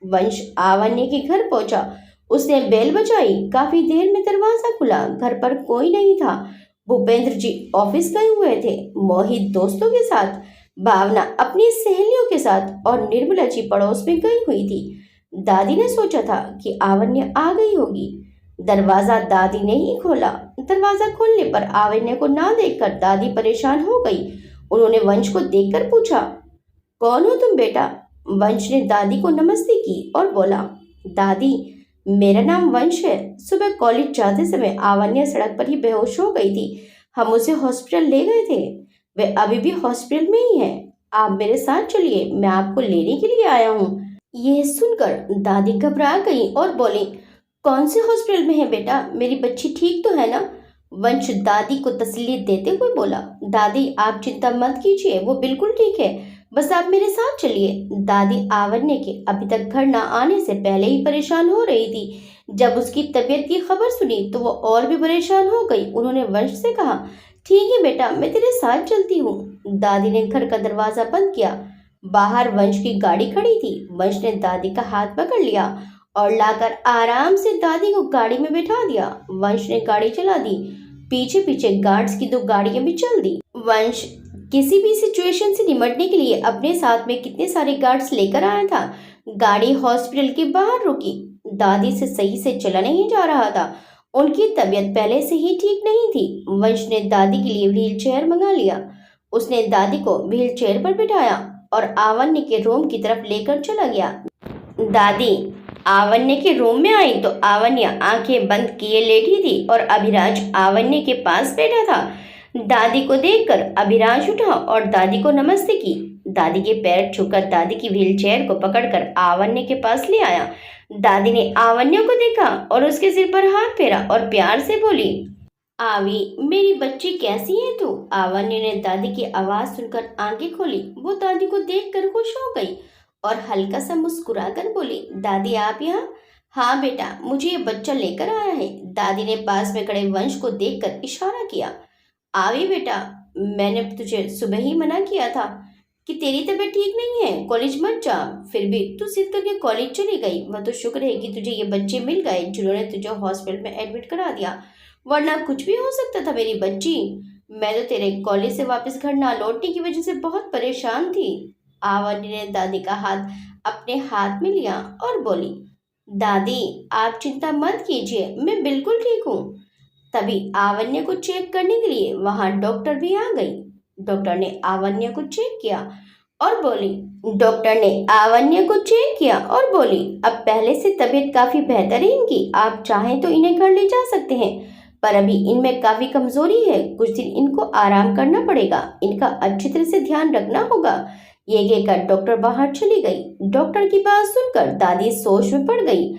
वंश आवन्या के घर पहुंचा। उसने बेल बजाई। काफी देर में दरवाजा खुला। घर पर कोई नहीं था। भूपेंद्र जी ऑफिस गए हुए थे, मोहित दोस्तों के साथ, भावना अपनी सहेलियों के साथ और निर्मला जी पड़ोस में गई हुई थी। दादी ने सोचा था कि आवन्या आ गई होगी। दरवाजा दादी ने ही खोला। दरवाजा खोलने पर आवन्या को ना देखकर दादी परेशान हो गई। उन्होंने वंश को देखकर पूछा, कौन हो तुम बेटा? वंश ने दादी को नमस्ते की और बोला, दादी मेरा नाम वंश है। सुबह कॉलेज जाते समय आवन्या सड़क पर ही बेहोश हो गई थी, हम उसे हॉस्पिटल ले गए थे, वे अभी भी हॉस्पिटल में ही है। आप मेरे साथ चलिए, मैं आपको लेने के लिए आया हूँ। यह सुनकर दादी घबरा गई और बोली, कौन से हॉस्पिटल में है बेटा? मेरी बच्ची ठीक तो है ना? वंश दादी को तसल्ली देते हुए बोला, दादी आप चिंता मत कीजिए, वो बिल्कुल ठीक है, बस आप मेरे साथ चलिए। दादी आवन्या के अभी तक घर न आने से पहले ही परेशान हो रही थी। जब उसकी तबीयत की खबर सुनी तो वो और भी परेशान हो गई। उन्होंने वंश से कहा, ठीक है बेटा, मैं तेरे साथ चलती हूँ। दादी ने घर का दरवाजा बंद किया। बाहर वंश की गाड़ी खड़ी थी। वंश ने दादी का हाथ पकड़ लिया और लाकर आराम से दादी को गाड़ी में बैठा दिया। वंश ने गाड़ी चला दी। पीछे पीछे गार्ड्स की 2 गाड़ियां भी चल दी। वंश किसी भी सिचुएशन से निपटने के लिए अपने साथ में कितने सारे गार्ड्स लेकर आया था। गाड़ी हॉस्पिटल के बाहर रुकी। दादी से सही से चला नहीं जा रहा था। उनकी तबीयत पहले से ही ठीक नहीं थी। वंश ने दादी के लिए व्हील चेयर मंगा लिया। उसने दादी को व्हील चेयर पर बिठाया और आवन्या के रूम की तरफ लेकर चला गया। दादी आवन्या के रूम में आई तो आवन्या आंखें बंद किए लेटी थी और अभिराज आवन्या के पास बैठा था। दादी को देखकर अभिराज उठा और दादी को नमस्ते की। दादी के पैर छूकर दादी की व्हील चेयर को पकड़कर आवन्या के पास ले आया। दादी ने आवन्या को देखा और उसके सिर पर हाथ फेरा और प्यार से बोली, आवी मेरी बच्ची कैसी है तू? आवन्या ने दादी की आवाज सुनकर आंखें खोली। वो दादी को देखकर खुश हो गई और हल्का सा मुस्कुराकर बोली, दादी आप यहाँ? हाँ बेटा, मुझे ये बच्चा लेकर आया है। दादी ने पास में खड़े वंश को देखकर इशारा किया। आवी बेटा, मैंने तुझे सुबह ही मना किया था कि तेरी तबीयत ठीक नहीं है, कॉलेज मत जा, फिर भी तू जिद करके कॉलेज चली गई। वह तो शुक्र है कि तुझे ये बच्चे मिल गए जिन्होंने तुझे हॉस्पिटल में एडमिट करा दिया, वरना कुछ भी हो सकता था मेरी बच्ची। मैं तो तेरे कॉलेज से वापस घर ना लौटने की वजह से बहुत परेशान थी। आवन्या ने दादी का हाथ अपने हाथ में लिया और बोली, दादी आप चिंता मत कीजिए, मैं बिल्कुल ठीक हूँ। तभी आवन्या को चेक करने के लिए वहां डॉक्टर भी आ गई। डॉक्टर ने आवन्या को चेक किया और बोली, अब पहले से तबीयत काफी बेहतर है इनकी, आप चाहें तो इन्हें घर ले जा सकते हैं, पर अभी इनमें काफी कमजोरी है, कुछ दिन इनको आराम करना पड़ेगा, इनका अच्छी तरह से ध्यान रखना होगा। ये कहकर डॉक्टर बाहर चली गई। डॉक्टर की बात सुनकर दादी सोच में पड़ गई।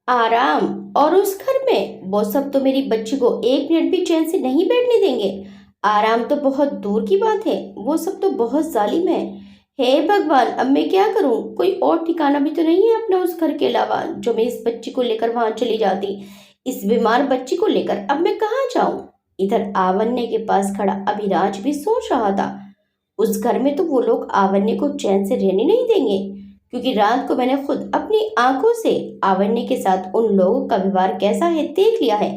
आराम और उस घर में, वो सब तो मेरी बच्ची को 1 मिनट भी चैन से नहीं बैठने देंगे। आराम तो बहुत दूर की बात है, वो सब तो बहुत जालिम है। हे भगवान, अब मैं क्या करूं? कोई और ठिकाना भी तो नहीं है अपना उस घर के अलावा जो मैं इस बच्ची को लेकर वहां चली जाती। इस बीमार बच्ची को लेकर अब मैं कहाँ जाऊं? इधर आवन्या के पास खड़ा अभिराज भी सोच रहा था। उस घर में तो वो लोग आवन्य को चैन से रहने नहीं देंगे, क्योंकि रात को मैंने खुद अपनी आंखों से आवन्य के साथ उन लोगों का व्यवहार कैसा है देख लिया है।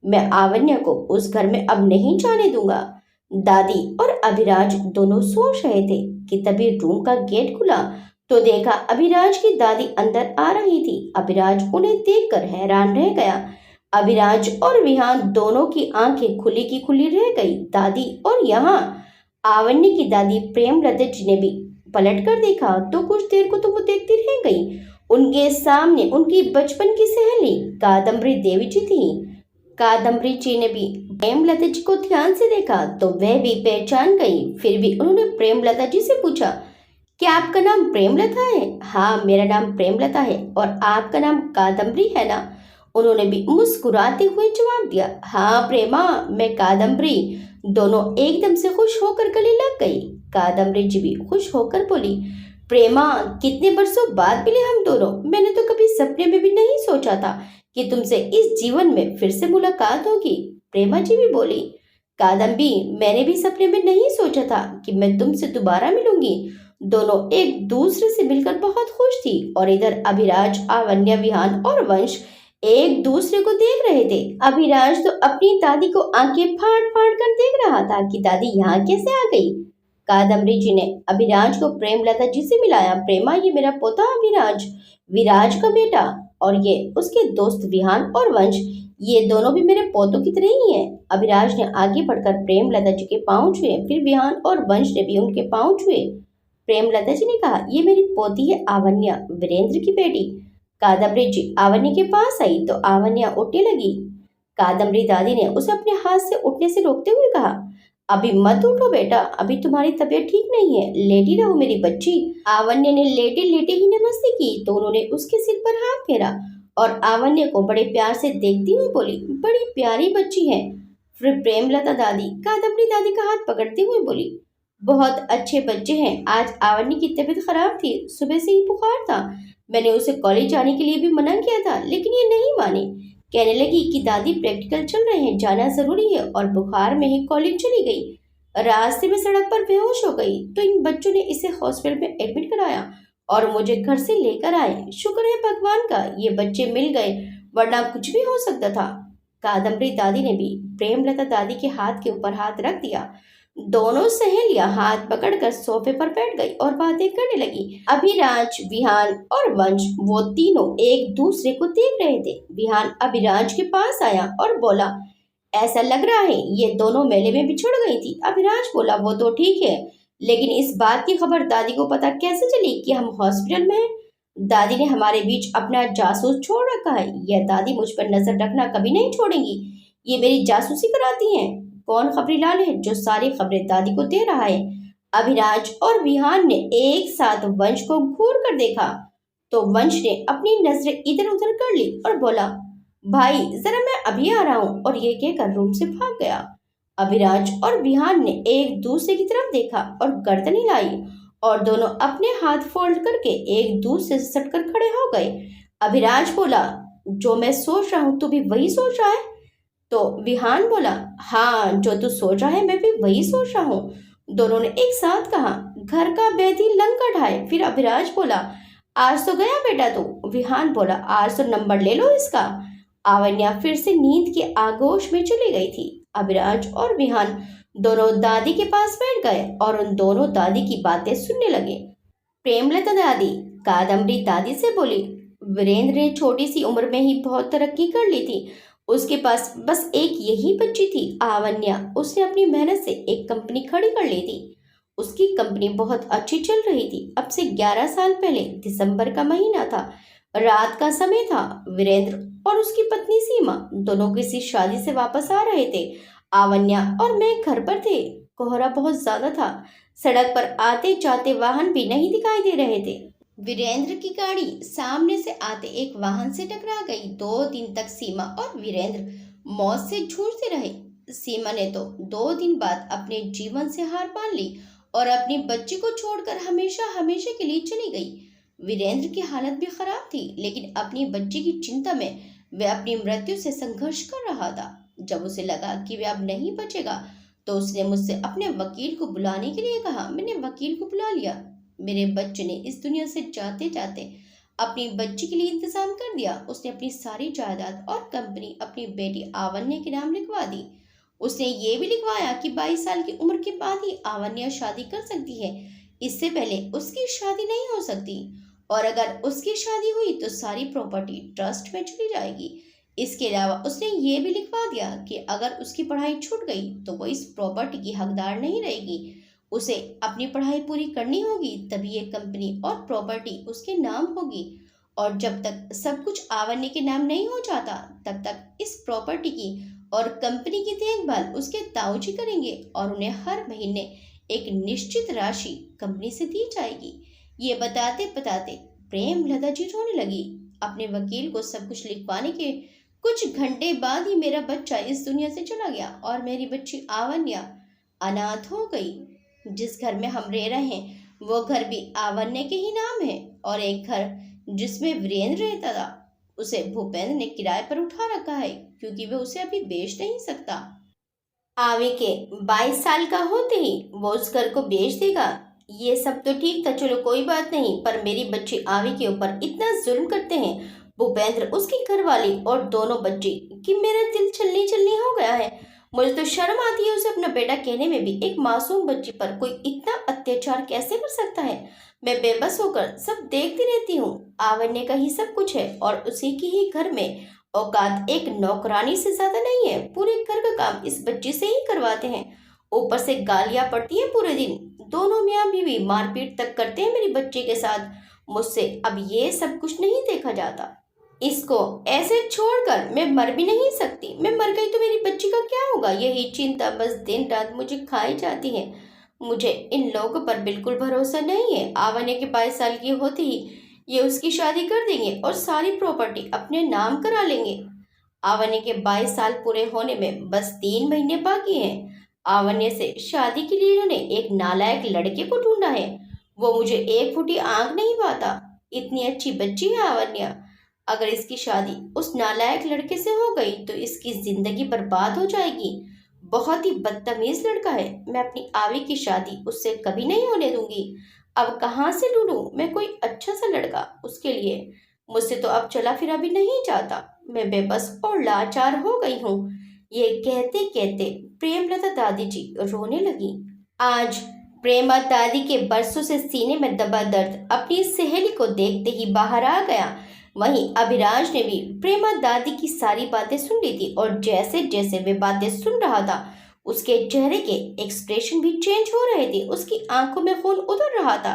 मैं आवन्य को उस घर में अब नहीं जाने दूंगा। दादी और अभिराज दोनों सोच रहे थे कि तभी रूम का गेट खुला तो देखा अभिराज की दादी अंदर आ रही थी। अभिराज उन्हें देखकर हैरान रह गया। अभिराज और विहान दोनों की आंखें खुली की खुली रह गई। दादी और यहाँ आवन्य की दादी प्रेमलता जी ने भी पलट कर देखा तो कुछ देर को तो वो देखती रह गई। उनके सामने उनकी बचपन की सहेली कादम्बरी देवी जी थी। कादम्बरी जी ने भी प्रेमलता जी को ध्यान से देखा तो वह भी पहचान गई। फिर भी उन्होंने प्रेमलता जी से पूछा, क्या आपका नाम प्रेमलता है? हाँ, मेरा नाम प्रेमलता है। और आपका नाम कादम्बरी है ना? उन्होंने भी मुस्कुराते हुए जवाब दिया, हाँ प्रेमा, मैं कादम्बरी। दोनों एकदम से खुश होकर गले लग गई। कादम्बरी जी भी खुश होकर बोली, प्रेमा, कितने बरसों बाद मिले हम दोनों। मैंने तो कभी सपने में भी नहीं सोचा था कि तुमसे इस जीवन में फिर से मुलाकात होगी। प्रेमा जी भी बोली, कादम्बी, मैंने भी सपने में नहीं सोचा था कि मैं तुमसे दोबारा मिलूंगी। दोनों एक दूसरे से मिलकर बहुत खुश थी और इधर अभिराज, आवन्या, विहान और वंश एक दूसरे को देख रहे थे। अभिराज तो अपनी दादी को आंखें फाड़ फाड़ कर देख रहा था कि दादी यहाँ कैसे आ गई। कादम्बरी जी ने अभिराज को प्रेमलता जी से मिलाया। प्रेमा, ये मेरा पोता अभिराज, विराज का बेटा, और ये उसके दोस्त विहान और वंश, ये दोनों भी मेरे पोतों की तरह ही हैं। अभिराज ने आगे बढ़कर प्रेमलता जी के पांव छुए, फिर विहान और वंश ने भी उनके पांव छुए। प्रेमलता जी ने कहा, ये मेरी पोती है आवन्या, वीरेंद्र की बेटी। कादम्बरी जी आवन्या के पास आई तो आवन्या उठने लगी। कादम्बरी दादी ने उसे अपने हाथ से उठने से रोकते हुए कहा, अभी मत उठो बेटा, अभी तुम्हारी तबीयत ठीक नहीं है, लेटी रहो मेरी बच्ची। आवन्या ने लेटे लेटे ही नमस्ते की तो उन्होंने उसके सिर पर हाथ फेरा और आवन्या को बड़े प्यार से देखती हुई बोली, बड़ी प्यारी बच्ची है। फिर प्रेमलता दादी कादम्बरी दादी का हाथ पकड़ते हुए बोली, बहुत अच्छे बच्चे हैं। आज आवन्या की तबीयत खराब थी, सुबह से ही बुखार था। मैंने उसे कॉलेज जाने के लिए भी मना किया था, लेकिन ये नहीं मानी। कहने लगी कि दादी प्रैक्टिकल चल रहे हैं, जाना जरूरी है, और बुखार में ही कॉलेज चली गई। रास्ते में सड़क पर बेहोश हो गई तो इन बच्चों ने इसे हॉस्पिटल में एडमिट कराया और मुझे घर से लेकर आए। शुक्र है भगवान का, ये बच्चे मिल गए, वरना कुछ भी हो सकता था। कादम्बरी दादी ने भी प्रेमलता दादी के हाथ के ऊपर हाथ रख दिया। दोनों सहेलियां हाथ पकड़कर सोफे पर बैठ गई और बातें करने लगी। अभिराज, विहान और वंश, वो तीनों एक दूसरे को देख रहे थे। विहान अभिराज के पास आया और बोला, ऐसा लग रहा है ये दोनों मेले में बिछड़ गई थी। अभिराज बोला, वो तो ठीक है, लेकिन इस बात की खबर दादी को पता कैसे चली कि हम हॉस्पिटल में हैं? दादी ने हमारे बीच अपना जासूस छोड़ रखा है। यह दादी मुझ पर नजर रखना कभी नहीं छोड़ेंगी। ये मेरी जासूसी कराती हैं। कौन खबरी लाल है जो सारी खबरें दादी को दे रहा है? अभिराज और विहान ने एक साथ वंश को घूर कर देखा तो वंश ने अपनी नजरें इधर उधर कर ली और बोला, भाई जरा मैं अभी आ रहा हूँ, और ये कहकर रूम से भाग गया। अभिराज और विहान ने एक दूसरे की तरफ देखा और गर्दन हिलाई और दोनों अपने हाथ फोल्ड करके एक दूसरे से सटकर खड़े हो गए। अभिराज बोला, जो मैं सोच रहा हूँ तू भी वही सोच रहा है? तो विहान बोला, हाँ, जो तू सोच रहा है मैं भी वही सोच रहा हूँ। दोनों ने एक साथ कहा, घर का बैधी लंका ढाए। फिर अभिराज बोला, आज तो गया बेटा तू। विहान बोला, आज तो नंबर ले लो इसका। आवन्या फिर से नींद के आगोश में चली गई थी। अभिराज और विहान दोनों दादी के पास बैठ गए और उन दोनों दादी की बातें सुनने लगे। प्रेमलता दादी कादम्बरी दादी से बोली, वीरेंद्र ने छोटी सी उम्र में ही बहुत तरक्की कर ली थी। उसके पास बस एक यही बच्ची थी, आवन्या। उसने अपनी मेहनत से एक कंपनी खड़ी कर ली थी। उसकी कंपनी बहुत अच्छी चल रही थी। अब से 11 साल पहले दिसंबर का महीना था, रात का समय था। वीरेंद्र और उसकी पत्नी सीमा दोनों किसी शादी से वापस आ रहे थे। आवन्या और मैं घर पर थे। कोहरा बहुत ज्यादा था। सड़क पर आते जाते वाहन भी नहीं दिखाई दे रहे थे। वीरेंद्र की गाड़ी सामने से आते एक वाहन से टकरा गई। 2 दिन तक सीमा और वीरेंद्र मौत से जूझते रहे। सीमा ने तो 2 दिन बाद अपने जीवन से हार मान ली और अपनी बच्ची को छोड़कर हमेशा हमेशा के लिए चली गई। वीरेंद्र की हालत भी खराब थी, लेकिन अपनी बच्ची की चिंता में वह अपनी मृत्यु से संघर्ष कर रहा था। जब उसे लगा कि वह अब नहीं बचेगा तो उसने मुझसे अपने वकील को बुलाने के लिए कहा। मैंने वकील को बुला लिया। मेरे बच्चे ने इस दुनिया से जाते जाते अपनी बच्ची के लिए इंतजाम कर दिया। उसने अपनी सारी जायदाद और कंपनी अपनी बेटी आवन्या के नाम लिखवा दी। उसने ये भी लिखवाया कि 22 साल की उम्र के बाद ही आवन्या शादी कर सकती है, इससे पहले उसकी शादी नहीं हो सकती, और अगर उसकी शादी हुई तो सारी प्रॉपर्टी ट्रस्ट में चली जाएगी। इसके अलावा उसने ये भी लिखवा दिया कि अगर उसकी पढ़ाई छूट गई तो वो इस प्रॉपर्टी की हकदार नहीं रहेगी। उसे अपनी पढ़ाई पूरी करनी होगी, तभी ये कंपनी और प्रॉपर्टी उसके नाम होगी, और जब तक सब कुछ आवन्य के नाम नहीं हो जाता तब तक इस प्रॉपर्टी की और कंपनी की देखभाल उसके ताऊजी करेंगे, और उन्हें हर महीने एक निश्चित राशि कंपनी से दी जाएगी। ये बताते बताते प्रेमलता जी रोने लगी। अपने वकील को सब कुछ लिखवाने के कुछ घंटे बाद ही मेरा बच्चा इस दुनिया से चला गया और मेरी बच्ची आवन्या अनाथ हो गई। जिस घर में हम रह रहे हैं वो घर भी आवन्या के ही नाम है, और एक घर जिसमें वीरेंद्र रहता था उसे भूपेंद्र ने किराए पर उठा रखा है, क्योंकि वह उसे अभी बेच नहीं सकता। आवे के 22 साल का होते ही वो उस घर को बेच देगा। ये सब तो ठीक था, चलो कोई बात नहीं, पर मेरी बच्ची आवे के ऊपर इतना जुल्म करते हैं भूपेंद्र, उसकी घरवाली और दोनों बच्चे, कि मेरा दिल छलनी छलनी हो गया है। मुझे तो शर्म आती है उसे अपना बेटा कहने में भी। एक मासूम बच्ची पर कोई इतना अत्याचार कैसे कर सकता है। मैं बेबस होकर सब देखती रहती हूँ। आवन्य का ही सब कुछ है और उसी की ही घर में औकात एक नौकरानी से ज्यादा नहीं है। पूरे घर का काम इस बच्ची से ही करवाते हैं, ऊपर से गालियां पड़ती हैं पूरे दिन। दोनों मियाँ बीवी मारपीट तक करते हैं मेरी बच्ची के साथ। मुझसे अब ये सब कुछ नहीं देखा जाता। इसको ऐसे छोड़कर मैं मर भी नहीं सकती। मैं मर गई तो मेरी बच्ची का क्या होगा, यही चिंता बस दिन रात मुझे खाई जाती है। मुझे इन लोगों पर बिल्कुल भरोसा नहीं है। आवन्या के 22 साल की होते ही ये उसकी शादी कर देंगे और सारी प्रॉपर्टी अपने नाम करा लेंगे। आवन्या के 22 साल पूरे होने में बस 3 महीने बाकी हैं। आवन्या से शादी के लिए इन्होंने एक नालायक लड़के को ढूंढा है। वो मुझे एक फुटी आंख नहीं पाता। इतनी अच्छी बच्ची है आवन्या, अगर इसकी शादी उस नालायक लड़के से हो गई तो इसकी जिंदगी बर्बाद हो जाएगी। बहुत ही बदतमीज लड़का है। मैं अपनी आवी की शादी उससे कभी नहीं होने दूंगी। अब कहाँ से ढूंढूं मैं कोई अच्छा सा लड़का उसके लिए। मुझसे तो अब चला फिरा भी नहीं जाता। मैं बेबस और लाचार हो गई हूँ। ये कहते कहते प्रेमलता दादी जी रोने लगी। आज प्रेमा दादी के बरसों से सीने में दबा दर्द अपनी सहेली को देखते ही बाहर आ गया। वहीं अभिराज ने भी प्रेमा दादी की सारी बातें सुन ली थी, और जैसे जैसे वे बातें सुन रहा था उसके चेहरे के एक्सप्रेशन भी चेंज हो रहे थे। उसकी आंखों में खून उतर रहा था।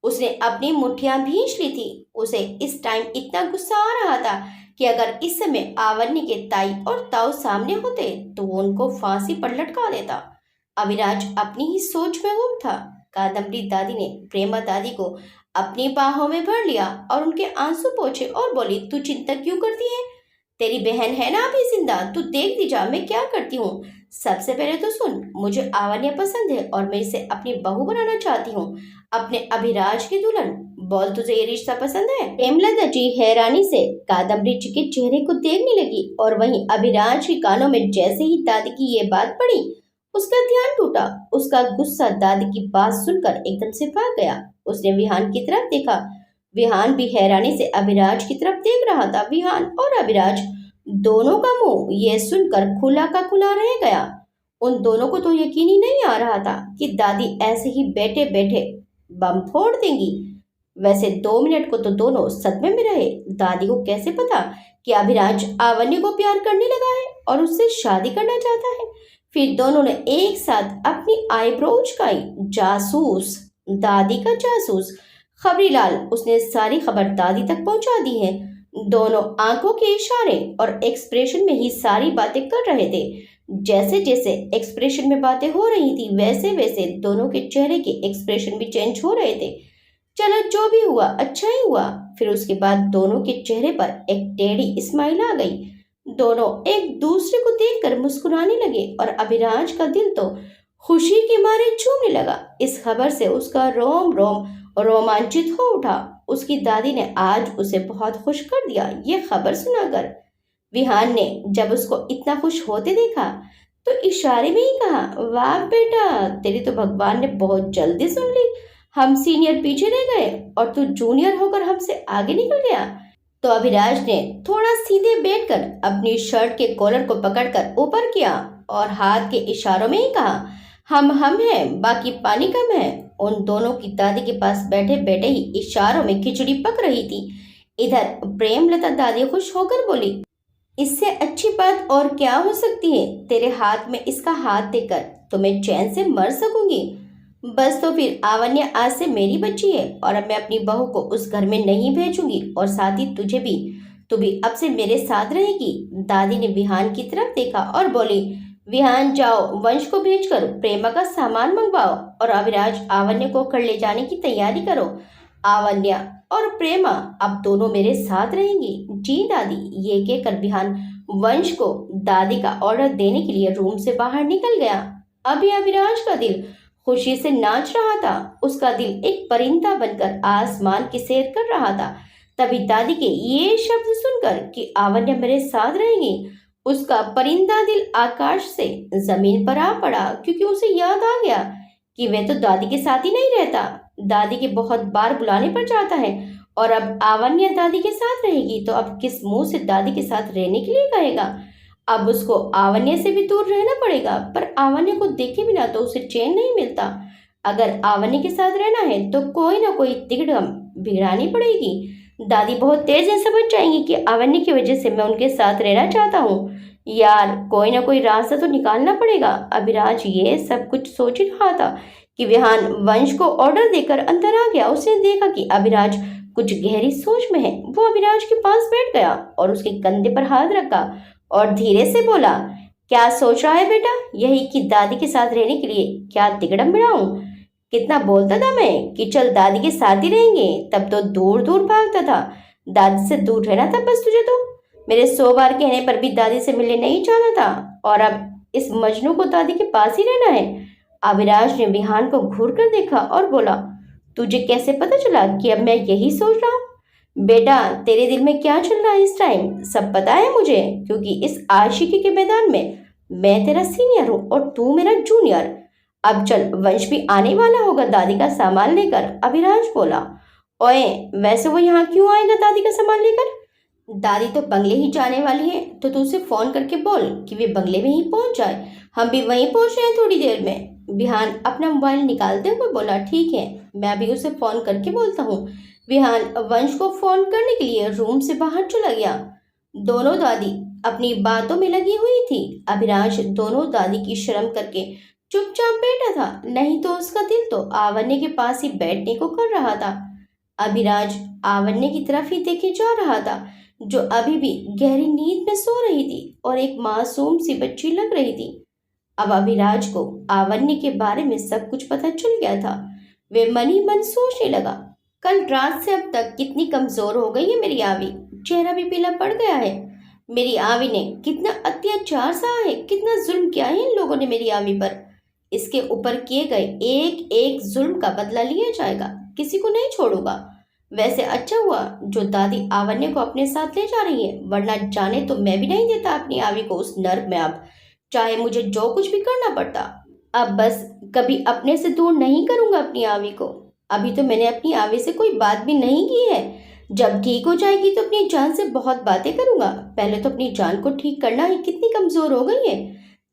उसने अपनी मुट्ठियां भींच ली थी। उसे इस टाइम इतना गुस्सा आ रहा था कि अगर इस समय आवन्य के ताई और ताऊ सामने होते तो वो उनको फांसी पर लटका देता। अविराज अपनी ही सोच में गुम था। कादम्बरी दादी ने प्रेमा दादी को अपनी बाहों में भर लिया और उनके आंसू पोंछे और बोली, तू चिंता क्यों करती है? तेरी बहन है ना अभी जिंदा, तू देख दी जा मैं क्या करती हूँ। सबसे पहले तो सुन, मुझे आवन्या पसंद है और मैं इसे अपनी बहू बनाना चाहती हूँ, अपने अभिराज की दुल्हन। बोल, तुझे ये रिश्ता पसंद है? प्रेमलता जी हैरानी से कादम्बरी जी के चेहरे को देखने लगी, और वहीं अभिराज के कानों में जैसे ही दादी की ये बात पड़ी उसका ध्यान टूटा। उसका गुस्सा दादी की बात सुनकर एकदम से भाग गया। उसने विहान की तरफ देखा। विहान भी हैरानी से अभिराज की तरफ देख रहा था। विहान और अभिराज दोनों का मुंह ये सुनकर खुला का खुला रह गया। उन दोनों को तो यकीन ही नहीं आ रहा था कि दादी ऐसे ही बैठे बैठे बम फोड़ देंगी। वैसे 2 मिनट को तो दोनों सदमे में रहे। दादी को कैसे पता कि अभिराज आवन्य को प्यार करने लगा है और उससे शादी करना चाहता है? फिर दोनों ने एक साथ अपनी आईब्रो उचकाई। जासूस, दादी का जासूस खबरीलाल, उसने सारी खबर दादी तक पहुंचा दी है। दोनों आंखों के इशारे और एक्सप्रेशन में ही सारी बातें कर रहे थे। जैसे जैसे एक्सप्रेशन में बातें हो रही थी वैसे वैसे दोनों के चेहरे के एक्सप्रेशन भी चेंज हो रहे थे। चलो जो भी हुआ अच्छा ही हुआ। फिर उसके बाद दोनों के चेहरे पर एक टेढ़ी स्माइल आ गई। दोनों एक दूसरे को देखकर मुस्कुराने लगे और अभिराज का दिल तो खुशी के मारे झूमने लगा। इस खबर से उसका रोम रोम रोमांचित हो उठा। उसकी दादी ने आज उसे बहुत खुश कर दिया ये खबर सुनाकर। विहान ने जब उसको इतना खुश होते देखा तो इशारे में ही कहा, वाह बेटा, तेरी तो भगवान ने बहुत जल्दी सुन ली। हम सीनियर पीछे रह गए और तू जूनियर होकर हमसे आगे निकल गया। तो अभिराज ने थोड़ा सीधे बैठकर अपनी शर्ट के कॉलर को पकड़कर ऊपर किया और हाथ के इशारों में ही कहा, हम हैं, बाकी पानी कम है। उन दोनों की दादी के पास बैठे बैठे ही इशारों में खिचड़ी पक रही थी। इधर प्रेमलता दादी खुश होकर बोली, इससे अच्छी बात और क्या हो सकती है। तेरे हाथ में इसका हाथ देकर तो मैं चैन से मर सकूंगी। बस तो फिर आवन्या आज से मेरी बच्ची है और अब मैं अपनी बहू को उस घर में नहीं भेजूंगी और साथ ही तुझे भी। तू भी अब से मेरे साथ रहेगी। दादी ने विहान की तरफ देखा और बोली, विहान जाओ, वंश को भेजकर प्रेमा का सामान मंगवाओ और अविराज आवन्या को घर ले जाने की तैयारी करो। आवन्या और प्रेमा अब दोनों मेरे साथ रहेंगी। जी दादी। ये कहकर विहान वंश को दादी का ऑर्डर देने के लिए रूम से बाहर निकल गया। अभी अविराज का दिल खुशी से नाच रहा था। उसका दिल एक परिंदा बनकर आसमान की सैर कर रहा था। तभी दादी के ये शब्द सुनकर कि आवन्या मेरे साथ रहेगी, उसका परिंदा दिल आकाश से जमीन पर आ पड़ा, क्योंकि उसे याद आ गया कि वह तो दादी के साथ ही नहीं रहता। दादी के बहुत बार बुलाने पर जाता है और अब आवन्या दादी के साथ रहेगी तो अब किस मुंह से दादी के साथ रहने के लिए कहेगा। अब उसको आवन्या से भी दूर रहना पड़ेगा, पर आवन्या को देखे बिना तो उसे चैन नहीं मिलता। अगर आवन्या के साथ रहना है तो कोई ना कोई तिकड़म बिगड़ानी पड़ेगी। दादी बहुत तेज है, समझ जाएंगी कि आवन्या की वजह से मैं उनके साथ रहना चाहता हूँ। यार, कोई ना कोई रास्ता तो निकालना पड़ेगा। अभिराज ये सब कुछ सोच ही रहा था कि विहान वंश को ऑर्डर देकर अंदर आ गया। उसने देखा कि अभिराज कुछ गहरी सोच में है। वो अभिराज के पास बैठ गया और उसके कंधे पर हाथ रखा और धीरे से बोला, क्या सोच रहा है बेटा? यही कि दादी के साथ रहने के लिए क्या तिकड़म बिड़ाऊं? कितना बोलता था मैं कि चल दादी के साथ ही रहेंगे, तब तो दूर दूर भागता था। दादी से दूर रहना था बस तुझे तो। मेरे 100 बार कहने पर भी दादी से मिलने नहीं चाहता था और अब इस मजनू को दादी के पास ही रहना है। अविराज ने विहान को घूर कर देखा और बोला, तुझे कैसे पता चला कि अब मैं यही सोच रहा हूँ? बेटा, तेरे दिल में क्या चल रहा है इस टाइम सब पता है मुझे, क्योंकि इस आशिकी के मैदान में मैं तेरा सीनियर हूँ और तू मेरा जूनियर। अब चल, वंश भी आने वाला होगा दादी का सामान लेकर। अभिराज बोला, ओए, वैसे वो यहाँ क्यों आएगा दादी का सामान लेकर? दादी तो बंगले ही जाने वाली है, तो तू उसे फोन करके बोल कि वे बंगले में ही पहुंच जाए। हम भी वहीं पहुंच रहे हैं थोड़ी देर में। विहान अपना मोबाइल निकालते हुए बोला, ठीक है, मैं अभी उसे फोन करके बोलता हूँ। विहान वंश को फोन करने के लिए रूम से बाहर चला गया। दोनों दादी अपनी बातों में लगी हुई थी। अभिराज दोनों दादी की शर्म करके चुपचाप बैठा था, नहीं तो उसका दिल तो आवन्य के पास ही बैठने को कर रहा था। अभिराज आवन्य की तरफ ही देखे जा रहा था, जो अभी भी गहरी नींद में सो रही थी और एक मासूम सी बच्ची लग रही थी। अब अभिराज को आवन्य के बारे में सब कुछ पता चल गया था। वे मन ही मन सोचने लगा, कल रात से अब तक कितनी कमजोर हो गई है मेरी आवी। चेहरा भी पीला पड़ गया है। मेरी आवी ने कितना अत्याचार सहा है, कितना जुल्म किया है इन लोगों ने मेरी आवी पर। इसके ऊपर किए गए एक एक जुल्म का बदला लिया जाएगा, किसी को नहीं छोड़ूंगा। वैसे अच्छा हुआ जो दादी आवन्य को अपने साथ ले जा रही है, वरना जाने तो मैं भी नहीं देता अपनी आवी को उस नर्क में। अब चाहे मुझे जो कुछ भी करना पड़ता, अब बस कभी अपने से दूर नहीं करूंगा अपनी आवी को। अभी तो मैंने अपनी आवी से कोई बात भी नहीं की है। जब ठीक हो जाएगी तो अपनी जान से बहुत बातें करूंगा। पहले तो अपनी जान को ठीक करना ही कितनी कमजोर हो गई है।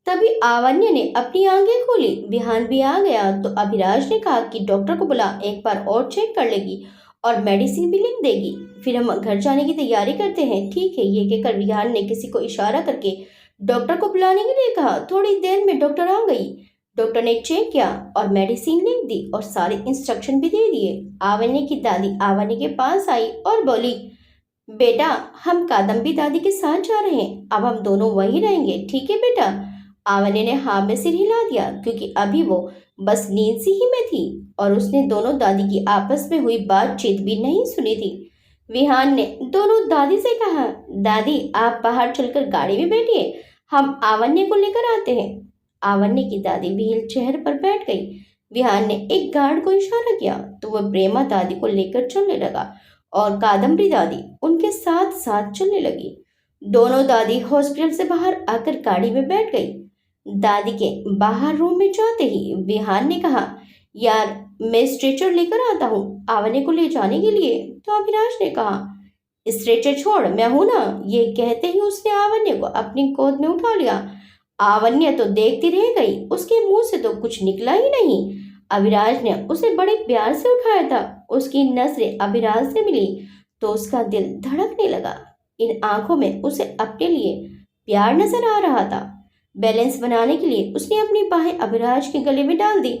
तभी आवन्य ने अपनी आंखें खोली। विहान भी आ गया तो अभिराज ने कहा कि डॉक्टर को बुला, एक बार और चेक कर लेगी और मेडिसिन भी लिख देगी, फिर हम घर जाने की तैयारी करते हैं। ठीक है, ये कहकर विहान ने किसी को इशारा करके डॉक्टर को बुलाने के लिए कहा। थोड़ी देर में डॉक्टर आ गई। डॉक्टर ने चेक किया और मेडिसिन लिख दी और सारे इंस्ट्रक्शन भी दे दिए। आवन्य की दादी आवन्य के पास आई और बोली, बेटा, हम कादम्बी दादी के साथ जा रहे हैं, अब हम दोनों वहीं रहेंगे, ठीक है बेटा? आवन्य ने हाँ में सिर हिला दिया, क्योंकि अभी वो बस नींद सी ही में थी और उसने दोनों दादी की आपस में हुई बातचीत भी नहीं सुनी थी। विहान ने दोनों दादी से कहा, दादी आप बाहर चलकर गाड़ी में बैठिए, हम आवन्य को लेकर आते हैं। आवन्य की दादी व्हील चेयर पर बैठ गई। विहान ने एक गार्ड को इशारा किया तो वह प्रेमा दादी को लेकर चलने लगा और कादम्बरी दादी उनके साथ साथ चलने लगी। दोनों दादी हॉस्पिटल से बाहर आकर गाड़ी में बैठ गई। दादी के बाहर रूम में जाते ही विहान ने कहा, यार मैं स्ट्रेचर लेकर आता हूँ आवन्य को ले जाने के लिए। तो अभिलाष ने कहा, स्ट्रेचर छोड़, मैं हूं ना। ये कहते ही उसने आवन्य को अपनी गोद में उठा लिया। आवन्य तो देखती रह गई, उसके मुंह से तो कुछ निकला ही नहीं। अभिराज ने उसे बड़े प्यार से उठाया था। उसकी नजरें अभिराज से मिली तो उसका दिल धड़कने लगा। इन आंखों में उसे अपने लिए प्यार नजर आ रहा था। बैलेंस बनाने के लिए उसने अपनी बाहें अभिराज के गले में डाल दी।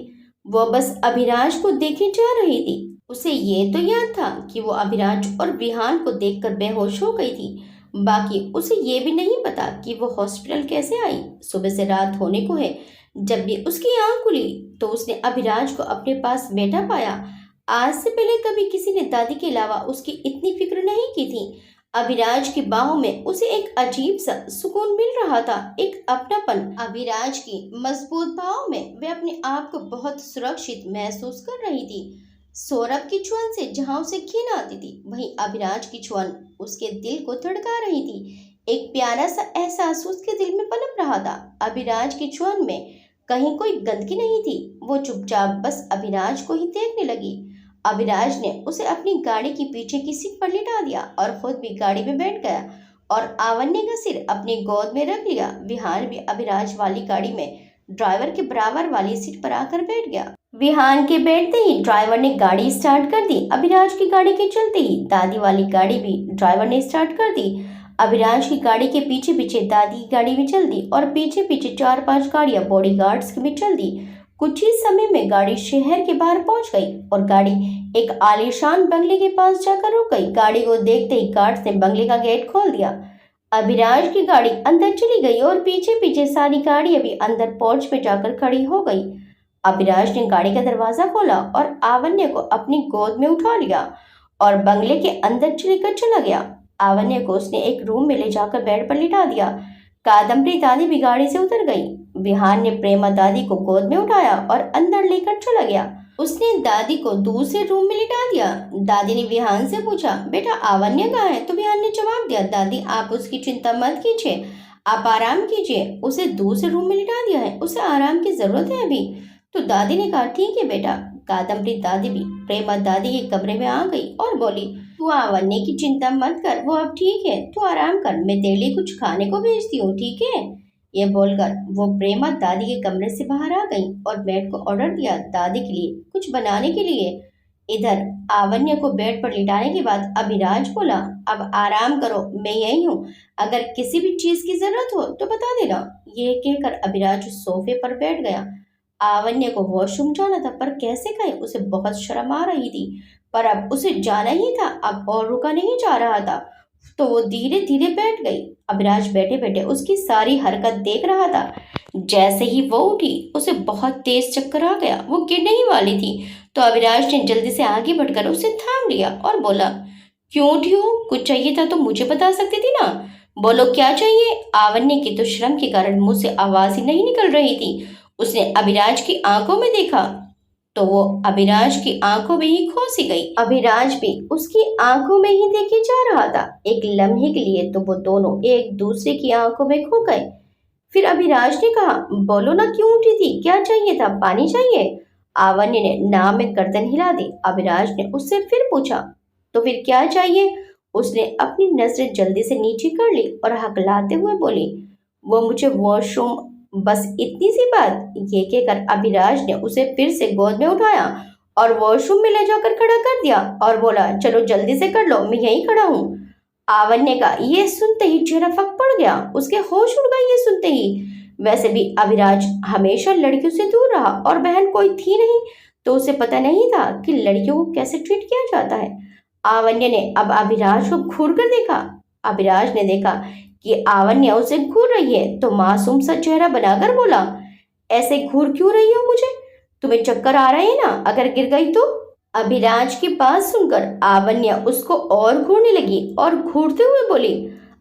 वो बस अभिराज को देखे जा रही थी। उसे ये तो याद था कि वो अभिराज और विहान को देखकर बेहोश हो गई थी। बाकी उसे ये भी नहीं पता कि वो हॉस्पिटल कैसे आई। सुबह से रात होने को है। जब भी उसकी आंख खुली तो उसने अभिराज को अपने पास बैठा पाया। आज से पहले कभी किसी ने दादी के अलावा उसकी इतनी फिक्र नहीं की थी। अभिराज की बाहों में उसे एक अजीब सा सुकून मिल रहा था, एक अपनापन। अभिराज की मजबूत बाहों में वे अपने आप को बहुत सुरक्षित महसूस कर रही थी। सौरभ की छुअन से जहां उसे घिन आती थी, वहीं अभिराज की छुअन उसके दिल को धड़का रही थी। एक प्यारा सा एहसास उसके दिल में पनप रहा था। अभिराज की छुअन में कहीं कोई गंदगी नहीं थी। वो चुपचाप बस अभिराज को ही देखने लगी। अभिराज ने उसे अपनी गाड़ी की पीछे की सीट पर लिटा दिया और खुद भी गाड़ी में बैठ गया और आवन्य का सिर अपनी गोद में रख लिया। विहान भी अभिराज वाली गाड़ी में ड्राइवर के बराबर वाली सीट पर आकर बैठ गया। विहान के बैठते ही ड्राइवर ने गाड़ी स्टार्ट कर दी। अभिराज की गाड़ी के चलते ही दादी वाली गाड़ी भी ड्राइवर ने स्टार्ट कर दी। अभिराज की गाड़ी के पीछे पीछे दादी की गाड़ी भी चल दी और पीछे पीछे 4-5 गाड़ियां बॉडीगार्ड्स की भी चल दी। कुछ ही समय में गाड़ी शहर के बाहर पहुंच गई और गाड़ी एक आलीशान बंगले के पास जाकर रुक गई। गाड़ी को देखते ही गार्ड्स ने बंगले का गेट खोल दिया। अभिराज की गाड़ी अंदर चली गई और पीछे पीछे सारी गाड़ियां भी अंदर पोर्च में जाकर खड़ी हो गई। अभिराज ने गाड़ी का दरवाजा खोला और आवन्य को अपनी गोद में उठा लिया और बंगले के अंदर लेकर चला गया। आवन्य को उसने एक रूम में ले जाकर बेड पर लिटा दिया। कादम्बरी दादी भी गाड़ी से उतर गई। विहान ने प्रेमा दादी को गोद में उठाया और अंदर लेकर चला गया। उसने दादी को दूसरे रूम में लिटा दिया। दादी ने विहान से पूछा, बेटा आवन्य कहाँ है? तो विहान ने जवाब दिया, दादी आप उसकी चिंता मत कीजिए, आप आराम कीजिए, उसे दूसरे रूम में लिटा दिया है, उसे आराम की जरूरत है अभी। तो दादी ने कहा, ठीक है बेटा। कादम्बरी दादी भी प्रेमा दादी के कमरे में आ गई और बोली, तू आवन्य की चिंता मत कर, वो अब ठीक है, तू आराम कर, मैं तेरे लिए कुछ खाने को भेजती हूँ, ठीक है। ये बोलकर वो प्रेमा दादी के कमरे से बाहर आ गई और बेड को ऑर्डर दिया दादी के लिए कुछ बनाने के लिए। इधर आवन्य को बेड पर लिटाने के बाद अभिराज बोला, अब आराम करो, मैं यही हूँ, अगर किसी भी चीज की जरूरत हो तो बता देना। ये कहकर अभिराज सोफे पर बैठ गया। आवन्य को वॉशरूम जाना था पर कैसे गए, उसे बहुत शर्म आ रही थी, पर अब उसे जाना ही था, अब और रुका नहीं जा रहा था, तो वो धीरे धीरे बैठ गई। अभिराज बैठे बैठे उसकी सारी हरकत देख रहा था। जैसे ही वो उठी उसे बहुत तेज चक्कर आ गया, वो गिरने ही वाली थी। तो अभिराज ने जल्दी से आगे बढ़कर उसे थाम लिया और बोला, क्यों उठी हो? कुछ चाहिए था तो मुझे बता सकती थी ना, बोलो क्या चाहिए। आवन्य की तो शर्म के कारण मुंह से आवाज ही नहीं निकल रही थी। उसने अभिराज की आंखों में देखा तो वो अभिराज की आंखों में ही खो सी गई। अभिराज भी उसकी आंखों में ही देखे जा रहा था। एक लम्हे के लिए तो वो दोनों एक दूसरे की आंखों में खो गए। फिर अभिराज ने कहा, बोलो ना क्यों उठी थी, क्या चाहिए था, पानी चाहिए? आवन्य ने नाम में गर्दन हिला दी। अभिराज ने उससे फिर पूछा, तो फिर क्या चाहिए? उसने अपनी नजरें जल्दी से नीचे कर ली और हकलाते हुए बोली, वो मुझे वॉशरूम, बस इतनी सी बात। ये कहकर अभिराज ने उसे फिर से गोद में उठाया और वॉशरूम में ले जाकर खड़ा कर दिया और बोला, चलो जल्दी से कर लो, मैं यहीं खड़ा हूँ। आवन्य का ये सुनते ही चेहरा फक पड़ गया, उसके होश उड़ गए ये सुनते ही। वैसे भी अभिराज हमेशा लड़कियों से दूर रहा और बहन कोई थी नहीं, तो उसे पता नहीं था कि लड़कियों को कैसे ट्रीट किया जाता है। आवन्य ने अब अभिराज को घूर कर देखा। अभिराज ने देखा कि आवन्य उसे घूर रही है तो मासूम सा चेहरा बनाकर बोला, ऐसे घूर क्यों रही हो मुझे? तुम्हें चक्कर आ रहे हैं ना, अगर गिर गई तो? अभिराज की बात सुनकर आवन्य उसको और घूरने लगी और घूरते हुए बोली,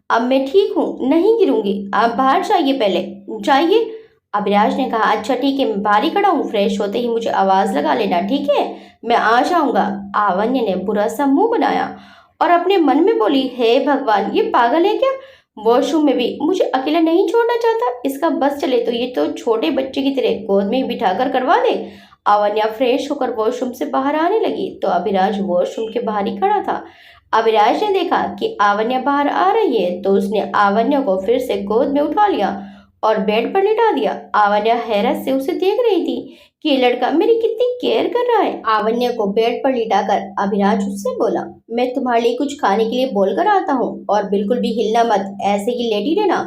अब मैं ठीक हूँ, नहीं गिरूंगी, आप बाहर जाइए, पहले जाइए। अभिराज ने कहा, अच्छा ठीक है, मैं बाहर ही खड़ा हूँ, फ्रेश होते ही मुझे आवाज लगा लेना, ठीक है, मैं आ जाऊंगा। आवन्य ने बुरा सा मुंह बनाया और अपने मन में बोली, हे भगवान, ये पागल है क्या? वॉशरूम में भी मुझे अकेला नहीं छोड़ना चाहता। इसका बस चले तो ये तो छोटे बच्चे की तरह गोद में ही बिठाकर करवा दे। आवन्या फ्रेश होकर वॉशरूम से बाहर आने लगी तो अभिराज वॉशरूम के बाहर ही खड़ा था। अभिराज ने देखा कि आवन्या बाहर आ रही है तो उसने आवन्या को फिर से गोद में उठा लिया और बेड पर लिटा दिया। आवन्या हैरत से उसे देख रही थी कि ये लड़का मेरी कितनी केयर कर रहा है। आवन्या को बेड पर लिटाकर अभिराज उससे बोला, मैं तुम्हारे लिए कुछ खाने के लिए बोल कर आता हूँ और बिल्कुल भी हिलना मत, ऐसे ही लेटी रहना।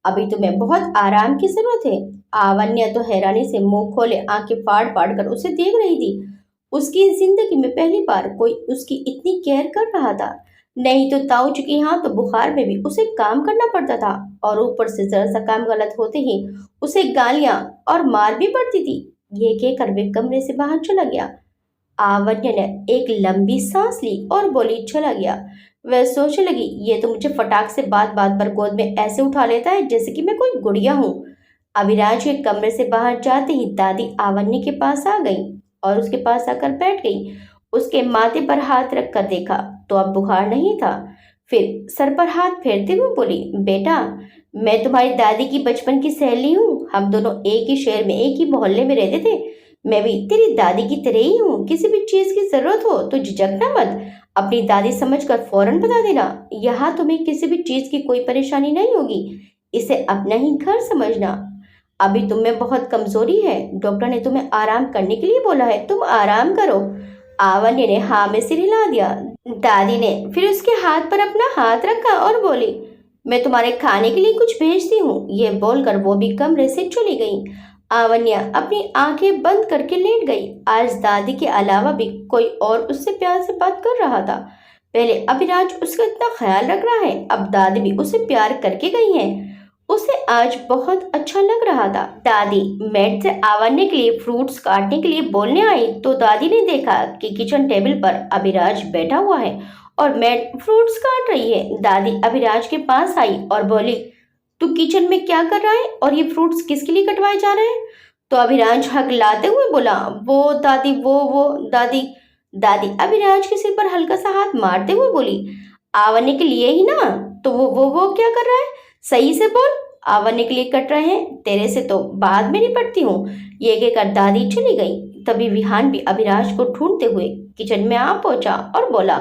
अभी तुम्हें बहुत आराम की जरूरत है। आवन्या तो हैरानी से मुंह खोले आंखें फाड़ फाड़ कर उसे देख रही थी। उसकी जिंदगी में पहली बार कोई उसकी इतनी केयर कर रहा था। नहीं तो ताऊ जी के यहाँ तो बुखार में भी उसे काम करना पड़ता था और ऊपर से जरा सा काम गलत होते ही उसे गालियां और मार भी पड़ती थी। ये कहकर वे कमरे से बाहर चला गया। आवन्या ने एक लंबी सांस ली और बोली, चला गया। वह सोचने लगी, ये तो मुझे फटाक से बात बात पर गोद में ऐसे उठा लेता है जैसे कि मैं कोई गुड़िया हूँ। अविनाश के कमरे से बाहर जाते ही दादी आवन्या के पास आ गई और उसके पास आकर बैठ गई। उसके माथे पर हाथ रख कर देखा तो अब बुखार नहीं था। फिर सर पर हाथ फेरते हुए बोली, बेटा मैं तुम्हारी दादी की बचपन की सहेली हूँ। हम दोनों एक ही शहर में एक ही मोहल्ले में रहते थे। मैं भी तेरी दादी की तरह ही हूँ। किसी भी चीज की जरूरत हो तो झिझकना मत, अपनी दादी समझकर फौरन बता देना। यहाँ तुम्हें किसी भी चीज की कोई परेशानी नहीं होगी। इसे अपना ही घर समझना। अभी तुम में बहुत कमजोरी है। डॉक्टर ने तुम्हें आराम करने के लिए बोला है, तुम आराम करो। आवन्य ने हाँ में सिर हिला दिया। दादी ने फिर उसके हाथ पर अपना हाथ रखा और बोली, मैं तुम्हारे खाने के लिए कुछ भेजती हूँ। ये बोलकर वो भी कमरे से चली गई। आवन्या अपनी आंखें बंद करके लेट गई। आज दादी के अलावा भी कोई और उससे प्यार से बात कर रहा था। पहले अभिराज उसका इतना ख्याल रख रहा है, अब दादी भी उसे प्यार करके गई है। उसे आज बहुत अच्छा लग रहा था। दादी मेड से आवन्या के लिए फ्रूट्स काटने के लिए बोलने आई तो दादी ने देखा कि किचन टेबल पर अभिराज बैठा हुआ है और मेड फ्रूट्स काट रही है। दादी अभिराज के पास आई और बोली, तू किचन में क्या कर रहा है और ये फ्रूट्स किसके लिए कटवाए जा रहे हैं? तो अभिराज हकलाते हुए बोला, वो दादी वो दादी। दादी अभिराज के सिर पर हल्का सा हाथ मारते हुए बोली, आवन्या के लिए ही ना। तो वो क्या कर रहा है? सही से बोल। आवन्या के लिए कट रहे हैं, तेरे से तो बाद में निपटती हूँ। ये कहकर दादी चली गई। तभी विहान भी अभिराज को ढूंढते हुए किचन में आ पहुंचा और बोला,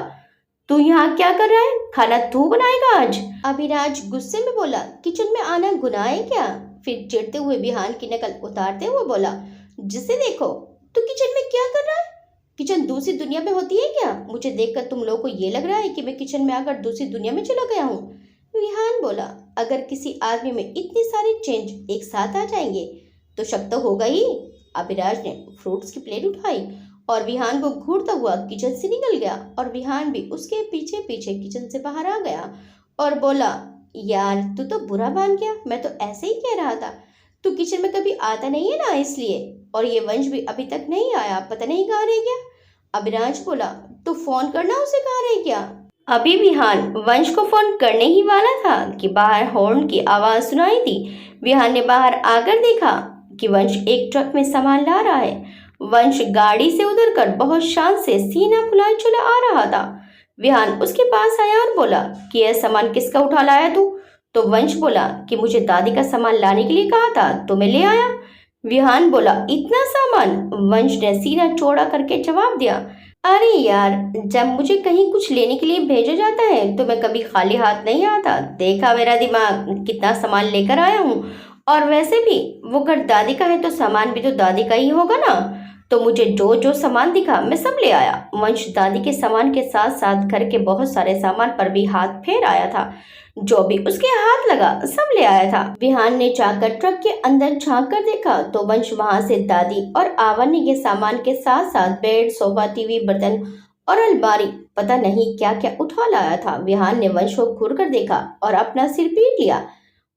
तू यहाँ क्या कर रहा है? खाना तू बनाएगा आज? अभिराज गुस्से में बोला, किचन में आना गुनाह है क्या? फिर चिढ़ते हुए विहान की नकल उतारते हुए बोला, जिसे देखो तू किचन में क्या कर रहा है? किचन दूसरी दुनिया में होती है क्या? मुझे देखकर तुम लोगों को ये लग रहा है कि मैं किचन में आकर दूसरी दुनिया में चला गया हूँ? विहान बोला, अगर किसी आदमी में इतनी सारी चेंज एक साथ आ जाएंगे तो शक तो होगा ही। अभिराज ने फ्रूट्स की प्लेट उठाई और विहान को घूरता हुआ किचन से निकल गया और विहान भी उसके पीछे पीछे किचन से बाहर आ गया और बोला, यार तू तो बुरा मान गया। मैं तो ऐसे ही कह रहा था, तू किचन में कभी आता नहीं है ना इसलिए। और ये वंश भी अभी तक नहीं आया, पता नहीं कहाँ रह गया। अभिराज बोला, तू फोन करना उसे, कहाँ रह गया? अभी विहान वंश को फोन करने ही वाला था कि बाहर हॉर्न की आवाज सुनाई दी। विहान ने बाहर आकर देखा कि वंश एक ट्रक में सामान ला रहा है। वंश गाड़ी से उतरकर बहुत शान से सीना फुलाए चला आ रहा था। विहान उसके पास आया और बोला कि यह सामान किसका उठा लाया तू? तो वंश बोला कि मुझे दादी का सामान लाने के लिए कहा था तो मैं ले आया। विहान बोला, इतना सामान? वंश ने सीना चौड़ा करके जवाब दिया, अरे यार, जब मुझे कहीं कुछ लेने के लिए भेजा जाता है तो मैं कभी खाली हाथ नहीं आता। देखा मेरा दिमाग, कितना सामान लेकर आया हूँ। और वैसे भी वो घर दादी का है तो सामान भी तो दादी का ही होगा ना। तो मुझे जो जो सामान दिखा मैं सब ले आया। वंश दादी के सामान के साथ साथ घर के बहुत सारे सामान पर भी हाथ फेर आया था। जो भी उसके हाथ लगा सब ले आया था। विहान ने जाकर ट्रक के अंदर झांक कर देखा तो वंश वहां से दादी और आवन्य के सामान के साथ साथ बेड, सोफा, टीवी, बर्तन और अलमारी, पता नहीं क्या क्या उठा लाया था। विहान ने वंश को घूर कर देखा और अपना सिर पीट लिया।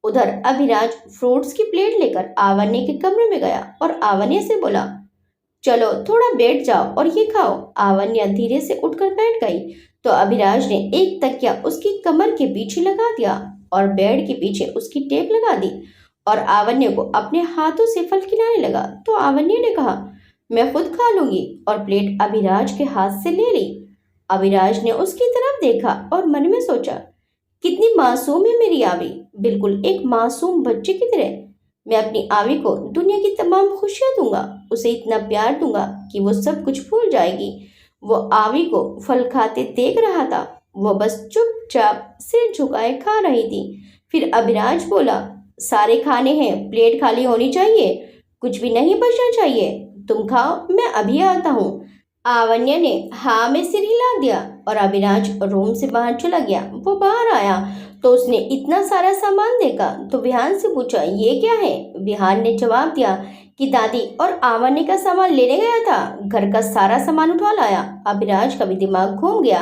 उधर अभिराज फ्रूट्स की प्लेट लेकर आवन्य के कमरे में गया और आवन्य से बोला, चलो थोड़ा बैठ जाओ और ये खाओ। आवन्या धीरे से उठकर बैठ गई तो अभिराज ने एक तकिया उसकी कमर के पीछे लगा दिया और बेड के पीछे उसकी टेप लगा दी और आवन्या को अपने हाथों से फल खिलाने लगा। तो आवन्या ने कहा, मैं खुद खा लूंगी, और प्लेट अभिराज के हाथ से ले ली। अभिराज ने उसकी तरफ देखा और मन में सोचा, कितनी मासूम है मेरी आवी, बिल्कुल एक मासूम बच्चे की तरह। मैं अपनी आवी को दुनिया की तमाम खुशियां दूंगा, उसे इतना प्यार दूंगा कि वो सब कुछ भूल जाएगी। वो आवी को फल खाते देख रहा था। वो बस चुपचाप सिर झुकाए खा रही थी। फिर अभिराज बोला, सारे खाने हैं, प्लेट खाली होनी चाहिए, कुछ भी नहीं बचना चाहिए। तुम खाओ, मैं अभी आता हूँ। आवन्या ने हाँ में सिर हिला दिया और अभिराज रूम से बाहर चला गया। वो बाहर आया तो उसने इतना सारा सामान देखा तो विहान से पूछा, ये क्या है? विहान ने जवाब दिया कि दादी और आवन्या का सामान लेने गया था, घर का सारा सामान उठा लाया। अभिराज का भी दिमाग घूम गया।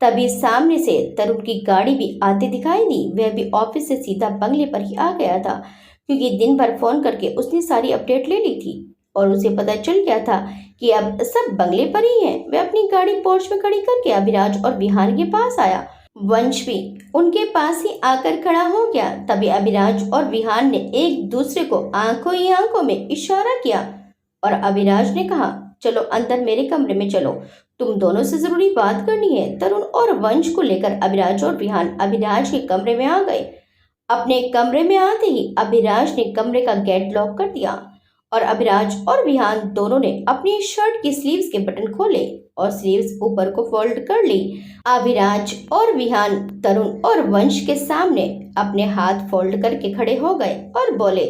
तभी सामने से तरुण की गाड़ी भी आती दिखाई दी। वह भी ऑफिस से सीधा बंगले पर ही आ गया था, क्योंकि दिन भर फोन करके उसने सारी अपडेट ले ली थी और उसे पता चल गया था कि अब सब बंगले पर ही है। वह अपनी गाड़ी पोर्च में खड़ी करके अभिराज और विहान के पास आया। वंश भी उनके पास ही आकर खड़ा हो गया। तभी अभिराज और विहान ने एक दूसरे को आंखों ही आंखों में इशारा किया और अभिराज ने कहा, चलो अंदर मेरे कमरे में चलो, तुम दोनों से जरूरी बात करनी है। तरुण और वंश को लेकर अभिराज और विहान अभिराज के कमरे में आ गए। अपने कमरे में आते ही अभिराज ने कमरे का गेट लॉक कर दिया और अभिराज और विहान दोनों ने अपनी शर्ट की स्लीव्स के बटन खोले और स्लीव्स ऊपर को फोल्ड कर ली। अभिराज और विहान तरुण और वंश के सामने अपने हाथ फोल्ड करके खड़े हो गए और बोले,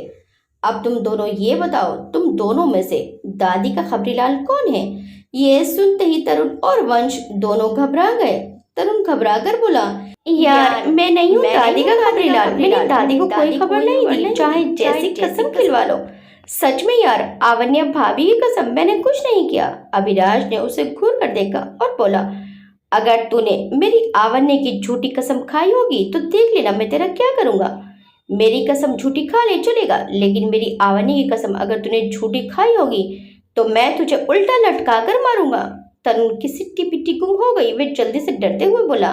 अब तुम दोनों ये बताओ, तुम दोनों में से दादी का खबरीलाल कौन है? ये सुनते ही तरुण और वंश दोनों घबरा गए। तरुण घबरा कर बोला, यार मैं नहीं हूँ दादी का खबरीलाल, मैंने दादी को कोई खबर नहीं दी, चाहे जैसी कसम खिलवा लो। सच में यार, आवन्या भाभी की कसम, मैंने कुछ नहीं किया। अभिराज ने उसे घूर कर देखा और बोला, अगर तूने मेरी आवन्या की झूठी कसम खाई होगी तो देख लेना मैं तेरा क्या करूंगा। मेरी कसम झूठी खा ले चलेगा, लेकिन मेरी आवन्या की कसम अगर तूने झूठी खाई होगी तो मैं तुझे उल्टा लटका कर मारूंगा। तरुण की सिट्टी पिट्टी गुम हो गई। वे जल्दी से डरते हुए बोला,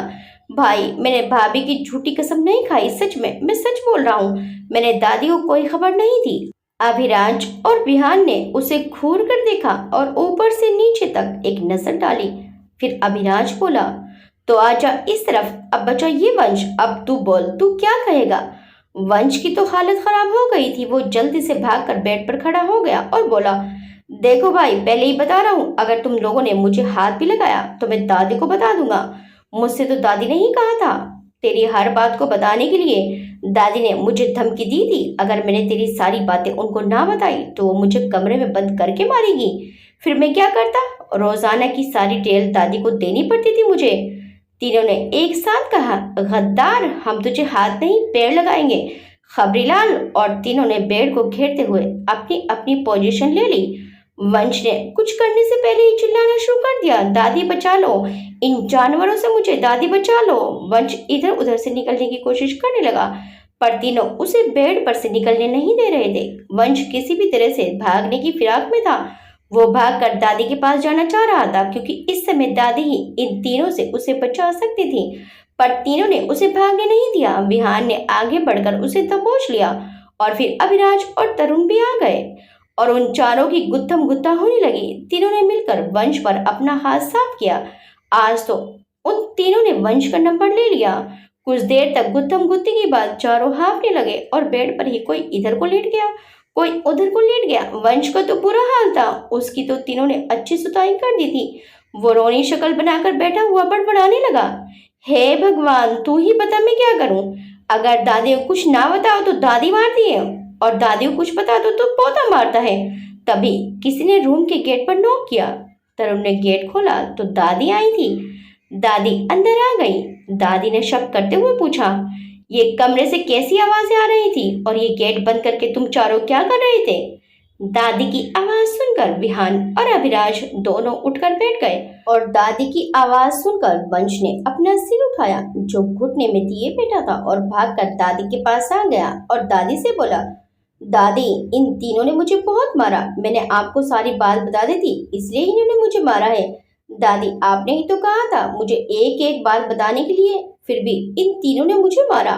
भाई मैंने भाभी की झूठी कसम नहीं खाई, सच में मैं सच बोल रहा हूँ, मैंने दादी को कोई खबर नहीं दी। अभिराज और विहान ने उसे घूर कर देखा और ऊपर से नीचे तक एक नजर डाली। फिर अभिराज बोला, तो आजा इस तरफ, अब बचा ये वंश, अब तू बोल, तू क्या कहेगा? वंश की तो हालत खराब हो गई थी। वो जल्दी से भागकर बेड पर खड़ा हो गया और बोला, देखो भाई, पहले ही बता रहा हूँ, अगर तुम लोगों ने मुझे हाथ भी लगाया तो मैं दादी को बता दूंगा। मुझसे तो दादी ने ही कहा था तेरी हर बात को बताने के लिए। दादी ने मुझे धमकी दी थी, अगर मैंने तेरी सारी बातें उनको ना बताई तो वो मुझे कमरे में बंद करके मारेगी। फिर मैं क्या करता? रोजाना की सारी डिटेल दादी को देनी पड़ती थी मुझे। तीनों ने एक साथ कहा, गद्दार, हम तुझे हाथ नहीं पैर लगाएंगे खबरीलाल। और तीनों ने बेड को घेरते हुए अपनी अपनी पोजीशन ले ली। वंश ने कुछ करने से पहले ही चिल्लाना शुरू कर दिया, दादी बचा लो, इन जानवरों से मुझे, दादी बचा लो। वंश इधर उधर से निकलने की कोशिश करने लगा, पर तीनों उसे बेड पर से निकलने नहीं दे रहे थे। वंश किसी भी तरह से भागने की फिराक में था। वो भागकर दादी के पास जाना चाह रहा था, क्योंकि इस समय दादी ही इन तीनों से उसे बचा सकती थी, पर तीनों ने उसे भागने नहीं दिया। विहान ने आगे बढ़कर उसे दबोच लिया और फिर अभिराज और तरुण भी आ गए और उन चारों की गुत्थम गुत्था होने लगी। तीनों ने मिलकर वंश पर अपना हाथ साफ किया। आज तो उन तीनों ने वंश का नंबर ले लिया। कुछ देर तक गुत्थम गुत्थी के बाद चारों हाफने लगे और बेड पर ही कोई इधर को लेट गया, कोई उधर को लेट गया। वंश का तो बुरा हाल था, उसकी तो तीनों ने अच्छी सुताई कर दी थी। वो रोनी शक्ल बनाकर बैठा हुआ बड़बड़ाने लगा, हे भगवान, तू ही बता मैं क्या करूं? अगर दादी को कुछ ना बताओ तो दादी मारती है, और दादी को कुछ बता दो तो पोता मारता है। तभी किसी ने रूम के गेट पर नॉक किया। तरुण ने गेट खोला तो दादी आई थी। दादी अंदर आ गई। दादी ने शक करते हुए पूछा, ये कमरे से कैसी आवाजें आ रही थी और ये गेट बंद करके तुम चारों क्या कर रहे थे? दादी की आवाज सुनकर विहान और अभिराज दोनों उठकर बैठ गए और दादी की आवाज सुनकर वंश ने अपना सिर उठाया जो घुटने में दिए बैठा था और भागकर दादी के पास आ गया और दादी से बोला, दादी, इन तीनों ने मुझे बहुत मारा, मैंने आपको सारी बात बता दी थी, इसलिए इन्होंने मुझे मारा है। दादी, आपने ही तो कहा था मुझे एक एक बात बताने के लिए, फिर भी इन तीनों ने मुझे मारा।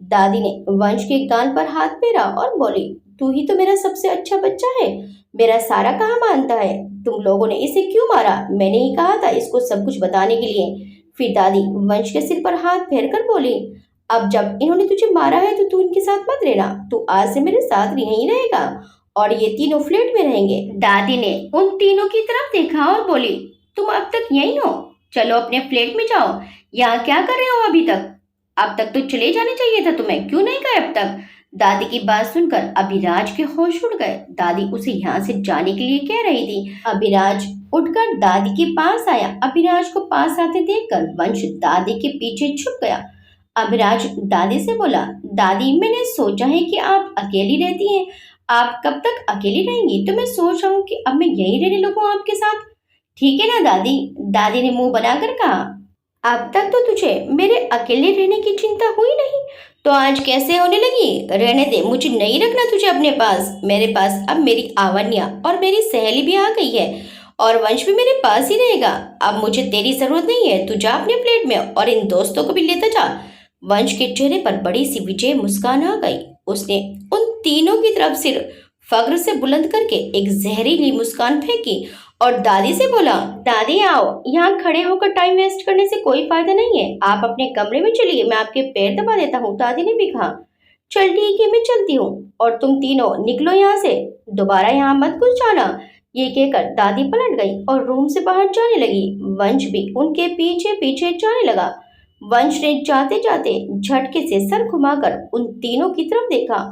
दादी ने वंश के कान पर हाथ फेरा और बोली, तू ही तो मेरा सबसे अच्छा बच्चा है, मेरा सारा कहा मानता है, तुम लोगों ने इसे क्यों मारा? मैंने ही कहा था इसको सब कुछ बताने के लिए। फिर दादी वंश के सिर पर हाथ फेर कर बोली, अब जब इन्होंने तुझे मारा है तो तू इनके साथ मत रहना, तू आज से मेरे साथ यहीं रहेगा और ये तीनों फ्लैट में रहेंगे। दादी ने उन तीनों की तरफ देखा और बोली, तुम अब तक यहीं हो, चलो अपने फ्लैट में जाओ, यहाँ क्या कर रहे हो अभी तक? अब तक तो चले जाने चाहिए था तुम्हें, क्यों नहीं गए अब तक? दादी की बात सुनकर अभिराज के होश उड़ गए। दादी उसे यहाँ से जाने के लिए कह रही थी। अभिराज उठकर दादी के पास आया। अभिराज को पास आते देखकर वंश दादी के पीछे छुप गया। अभिराज दादी से बोला, दादी मैंने सोचा है कि आप अकेली रहती हैं, आप कब तक अकेली रहेंगी, तो मैं सोच रहा हूँ कि अब मैं यहीं रहने लगूँ आपके साथ। ठीक है ना दादी? दादी ने मुंह बनाकर कहा, अब तक तो तुझे मेरे अकेले रहने की चिंता हुई नहीं, तो आज कैसे होने लगी? रहने दे, मुझे नहीं रखना तुझे अपने पास। मेरे पास अब मेरी आवन्या और मेरी सहेली भी आ गई है और वंश भी मेरे पास ही रहेगा। अब मुझे तेरी जरूरत नहीं है, तू जा अपने फ्लैट में और इन दोस्तों को भी लेता जा। वंश के चेहरे पर बड़ी सी विजय मुस्कान आ गई। उसने उन तीनों की तरफ सिर फग्र से बुलंद करके एक जहरीली मुस्कान फेंकी और दादी से बोला, दादी आओ, यहाँ खड़े होकर टाइम वेस्ट करने से कोई फायदा नहीं है, आप अपने कमरे में चलिए, मैं आपके पैर दबा देता हूँ। दादी ने भी कहा, चल ठीक है, मैं चलती हूँ और तुम तीनों निकलो यहाँ से, दोबारा यहाँ मत घुस जाना। ये कहकर दादी पलट गई और रूम से बाहर जाने लगी। वंश भी उनके पीछे पीछे जाने लगा। वंश ने जाते जाते झटके से सर घुमाकर उन तीनों की तरफ देखा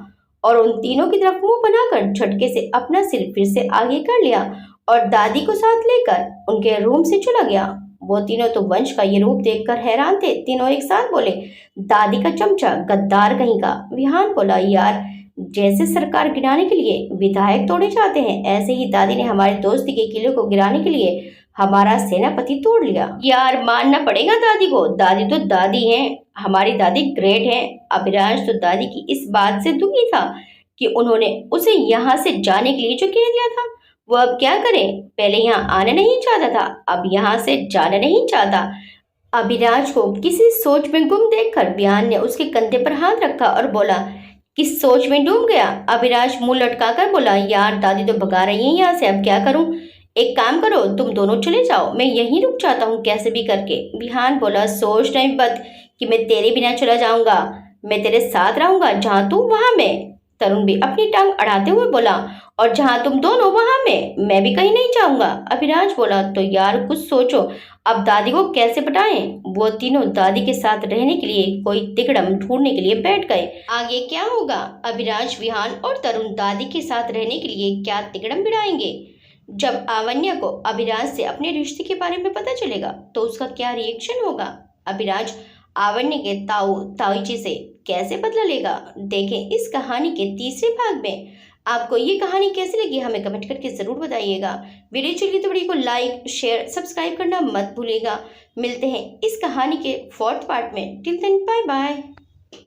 और उन तीनों की तरफ मुंह बनाकर झटके से अपना सिर फिर से आगे कर लिया और दादी को साथ लेकर उनके रूम से चला गया। वो तीनों तो वंश का ये रूप देखकर हैरान थे। तीनों एक साथ बोले, दादी का चमचा, गद्दार कहीं का। विहान बोला, यार जैसे सरकार गिराने के लिए विधायक तोड़े जाते हैं, ऐसे ही दादी ने हमारे दोस्ती के किले को गिराने के लिए हमारा सेनापति तोड़ लिया। यार मानना पड़ेगा दादी को, दादी तो दादी हैं, हमारी दादी ग्रेट है। अभिराज तो दादी की इस बात से दुखी था कि उन्होंने उसे यहाँ से जाने के लिए जो कह दिया था। वो अब क्या करे? पहले यहाँ आना नहीं चाहता था, अब यहाँ से जाना नहीं चाहता। अभिराज को किसी सोच में गुम देखकर विहान ने उसके कंधे पर हाथ रखा और बोला, किस सोच में डूब गया? अभिराज मुंह लटकाकर बोला, यार दादी तो भगा रही है यहाँ से, अब क्या करूं? एक काम करो, तुम दोनों चले जाओ, मैं यहीं रुक जाता हूँ कैसे भी करके। विहान बोला, सोच नहीं मत कि मैं तेरे बिना चला जाऊंगा, मैं तेरे साथ रहूंगा, जहाँ तू वहां मैं। तरुण भी अपनी टांग अड़ाते हुए बोला, और जहाँ तुम दोनों वहां मैं भी कहीं नहीं जाऊंगा। अभिराज बोला, तो यार कुछ सोचो, अब दादी को कैसे पटाएं? वो तीनों दादी के साथ रहने के लिए कोई तिकड़म ढूंढने के लिए बैठ गए। आगे क्या होगा? अभिराज, विहान और तरुण दादी के साथ रहने के लिए क्या तिकड़म बिड़ाएंगे? जब आवन्या को अभिराज से अपने रिश्ते के बारे में पता चलेगा तो उसका क्या रिएक्शन होगा? अभिराज आवन्या के ताऊजी से कैसे बदला लेगा? देखें इस कहानी के तीसरे भाग में। आपको ये कहानी कैसी लगी हमें कमेंट करके ज़रूर बताइएगा। वीडियो चलिए तो वीडियो को लाइक शेयर सब्सक्राइब करना मत भूलिएगा। मिलते हैं इस कहानी के 4th पार्ट में। Till then bye bye.